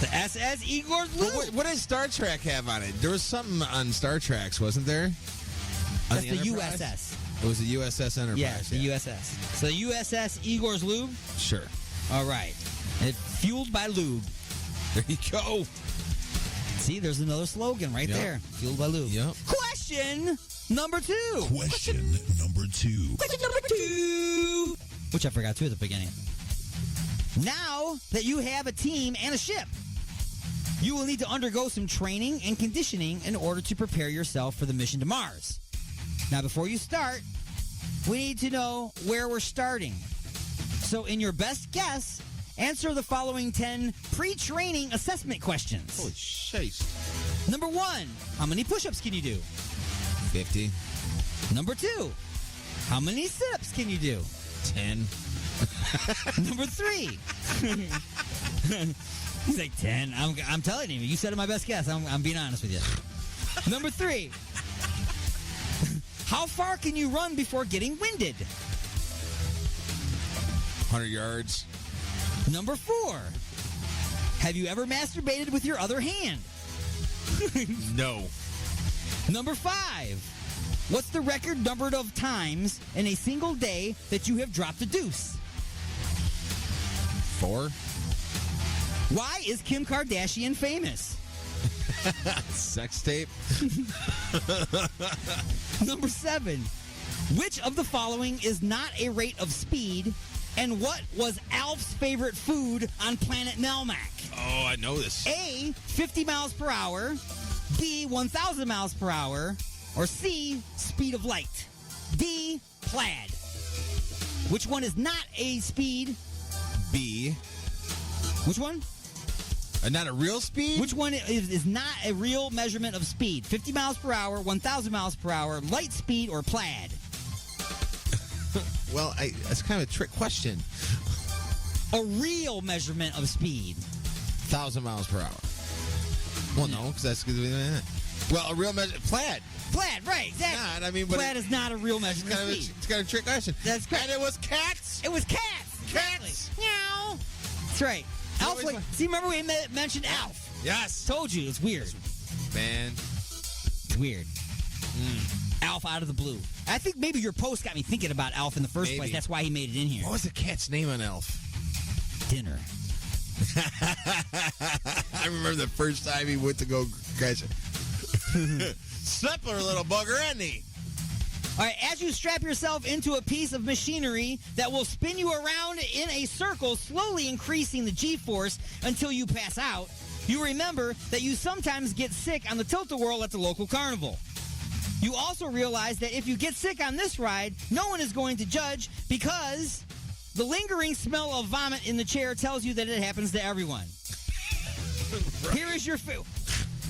The SS Igor's Lube? What did Star Trek have on it? There was something on Star Trek's, wasn't there? That's the USS. It was the USS Enterprise. Yes, the USS. So the USS Igor's Lube? Sure. All right. It's fueled by lube. There you go. See, there's another slogan right there. Fueled by lube. Yep. Question number 2. Question number 2. Question number 2. Which I forgot to at the beginning. Now that you have a team and a ship, you will need to undergo some training and conditioning in order to prepare yourself for the mission to Mars. Now, before you start, we need to know where we're starting. So, in your best guess, answer the following 10 pre-training assessment questions. Holy shit. Number 1, how many push-ups can you do? 50. Number 2, how many sit-ups can you do? 10. Number 3. He's like, 10. I'm telling you, you said it my best guess. I'm being honest with you. Number 3. How far can you run before getting winded? 100 yards. Number 4. Have you ever masturbated with your other hand? No. Number 5. What's the record number of times in a single day that you have dropped a deuce? 4. Why is Kim Kardashian famous? Sex tape. Number 7. Which of the following is not a rate of speed, and what was Alf's favorite food on planet Melmac? Oh, I know this. A, 50 miles per hour, B, 1,000 miles per hour, or C, speed of light? D, plaid. Which one is not a speed? B. Which one? Not a real speed? Which one is not a real measurement of speed? 50 miles per hour, 1,000 miles per hour, light speed, or plaid? Well, that's kind of a trick question. A real measurement of speed. 1,000 miles per hour. Well, no, because that's going to be that. Well, a real measure. Plaid. Plaid, right, exactly. Not, I mean, but plaid is not a real measurement of speed. It's kind of a trick question. That's correct. And it was cats. It was cats. Cats. Meow. That's right. Alf, see, remember we mentioned Alf? Yes. Told you, it's weird. Man. It's weird. Alf out of the blue. I think maybe your post got me thinking about Alf in the first place. That's why he made it in here. What was the cat's name on Alf? Dinner. I remember the first time he went to go catch it. Slipper, little bugger, isn't he? All right, as you strap yourself into a piece of machinery that will spin you around in a circle, slowly increasing the G-force until you pass out, you remember that you sometimes get sick on the tilt-a-whirl at the local carnival. You also realize that if you get sick on this ride, no one is going to judge because the lingering smell of vomit in the chair tells you that it happens to everyone. Right. Here is your...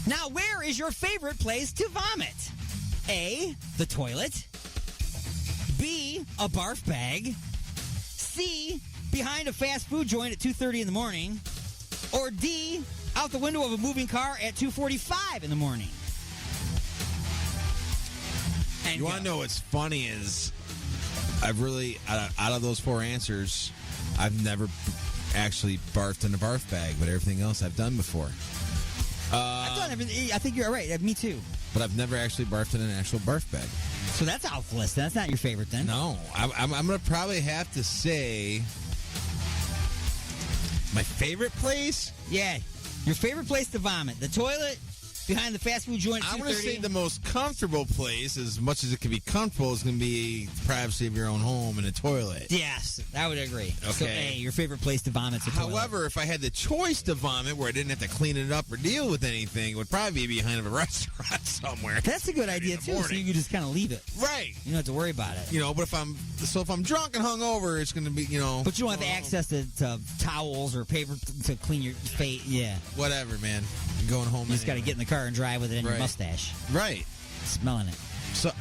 Now, where is your favorite place to vomit? A, the toilet. B, a barf bag. C, behind a fast food joint at 2:30 in the morning. Or D, out the window of a moving car at 2:45 in the morning. And you want to know what's funny is I've really, out of those four answers, I've never actually barfed in a barf bag, but everything else I've done before. I've done everything. I think you're right. Me too. But I've never actually barfed in an actual barf bag. So that's off the list. That's not your favorite then? No. I'm going to probably have to say my favorite place? Yeah. Your favorite place to vomit. The toilet, behind the fast food joint at 2:30. I'm going to say the most comfortable place, as much as it can be comfortable, is going to be the privacy of your own home and a toilet. Yes, I would agree. Okay. So, A, your favorite place to vomit is the toilet. However, if I had the choice to vomit where I didn't have to clean it up or deal with anything, it would probably be behind a restaurant somewhere. That's a good idea, too, so you could just kind of leave it. Right. You don't have to worry about it. You know, but if I'm drunk and hungover, it's going to be, you know. But you don't have access to towels or paper to clean your face. Yeah. Whatever, man. You're going home. You just got to get in the car and drive with it in your mustache. Right. Smelling it. So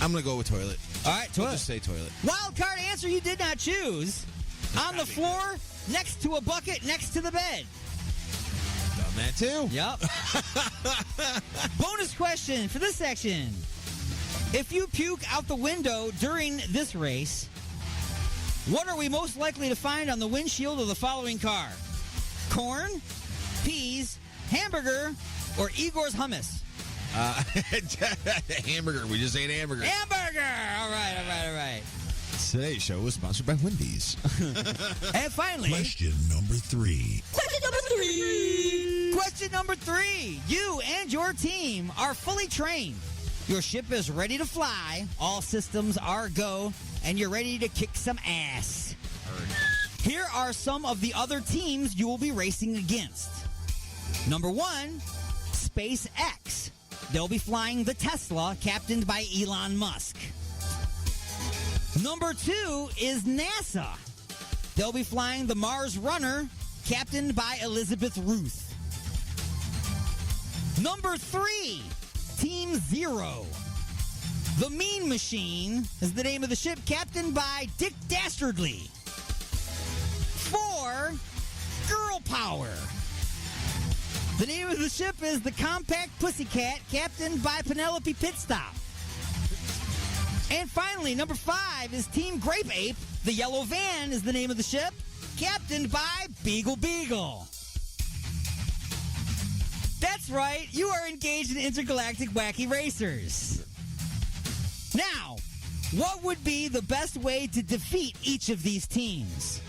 I'm going to go with toilet. All right, toilet. We'll just say toilet. Wild card answer you did not choose. On the floor, next to a bucket, next to the bed. Done that too. Yep. Bonus question for this section. If you puke out the window during this race, what are we most likely to find on the windshield of the following car? Corn, peas, hamburger, or Igor's hummus? Hamburger. We just ate hamburger. Hamburger! All right. Today's show was sponsored by Wendy's. And finally... Question number 3. Question number 3. You and your team are fully trained. Your ship is ready to fly. All systems are go. And you're ready to kick some ass. Here are some of the other teams you will be racing against. Number 1, SpaceX. They'll be flying the Tesla, captained by Elon Musk. Number 2 is NASA. They'll be flying the Mars Runner, captained by Elizabeth Ruth. Number 3, Team Zero. The Mean Machine is the name of the ship, captained by Dick Dastardly. 4, Girl Power. The name of the ship is the Compact Pussycat, captained by Penelope Pitstop. And finally, number 5 is Team Grape Ape. The Yellow Van is the name of the ship, captained by Beagle. That's right, you are engaged in intergalactic wacky racers. Now, what would be the best way to defeat each of these teams?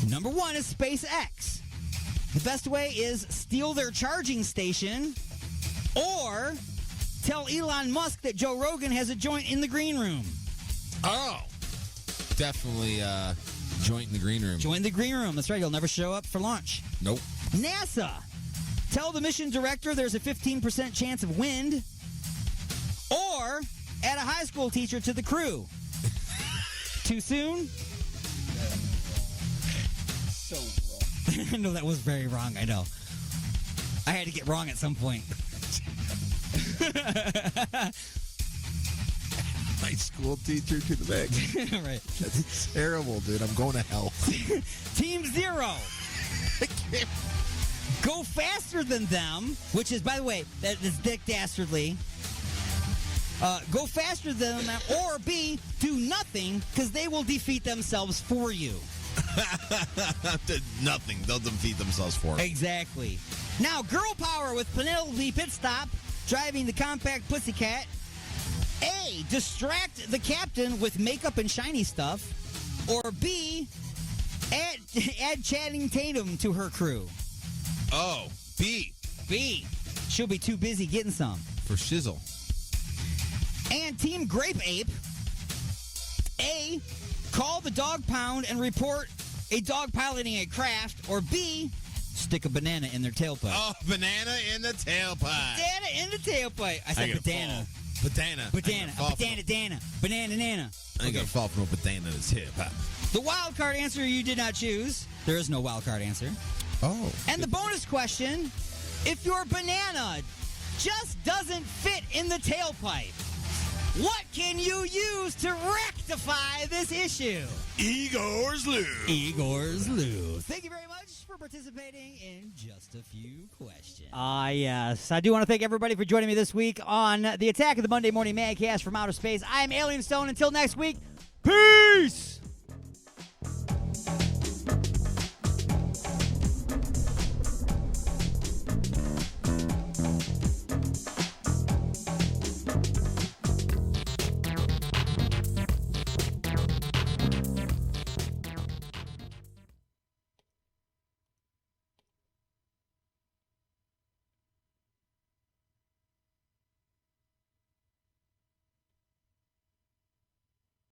Number 1 is SpaceX. The best way is steal their charging station or tell Elon Musk that Joe Rogan has a joint in the green room. Oh. Definitely joint in the green room. Join the green room. That's right. He'll never show up for launch. Nope. NASA. Tell the mission director there's a 15% chance of wind. Or add a high school teacher to the crew. Too soon? So wrong. No, that was very wrong. I know. I had to get wrong at some point. My school teacher to the back. Right. That's terrible, dude. I'm going to hell. Team 0. Go faster than them, which is, by the way, that is Dick Dastardly. Go faster than them, or B, do nothing, because they will defeat themselves for you. Nothing. They'll defeat themselves for it. Exactly. Now, girl power with Penelope Pitstop driving the compact Pussycat. A, distract the captain with makeup and shiny stuff. Or B, add Channing Tatum to her crew. Oh, B. B. She'll be too busy getting some. For shizzle. And Team Grape Ape. A, call the dog pound and report a dog piloting a craft. Or B, stick a banana in their tailpipe. Oh, banana in the tailpipe. Banana in the tailpipe. I said banana. Banana. Banana. Banana. Banana. I ain't gonna fall from a banana in his hip. The wild card answer you did not choose. There is no wild card answer. Oh. And the bonus question, if your banana just doesn't fit in the tailpipe, what can you use to rectify this issue? Igor's Lube. Igor's Lube. Thank you very much for participating in Just a Few Questions. Yes. I do want to thank everybody for joining me this week on the Attack of the Monday Morning Madcast from Outer Space. I am Alien Stone. Until next week, peace!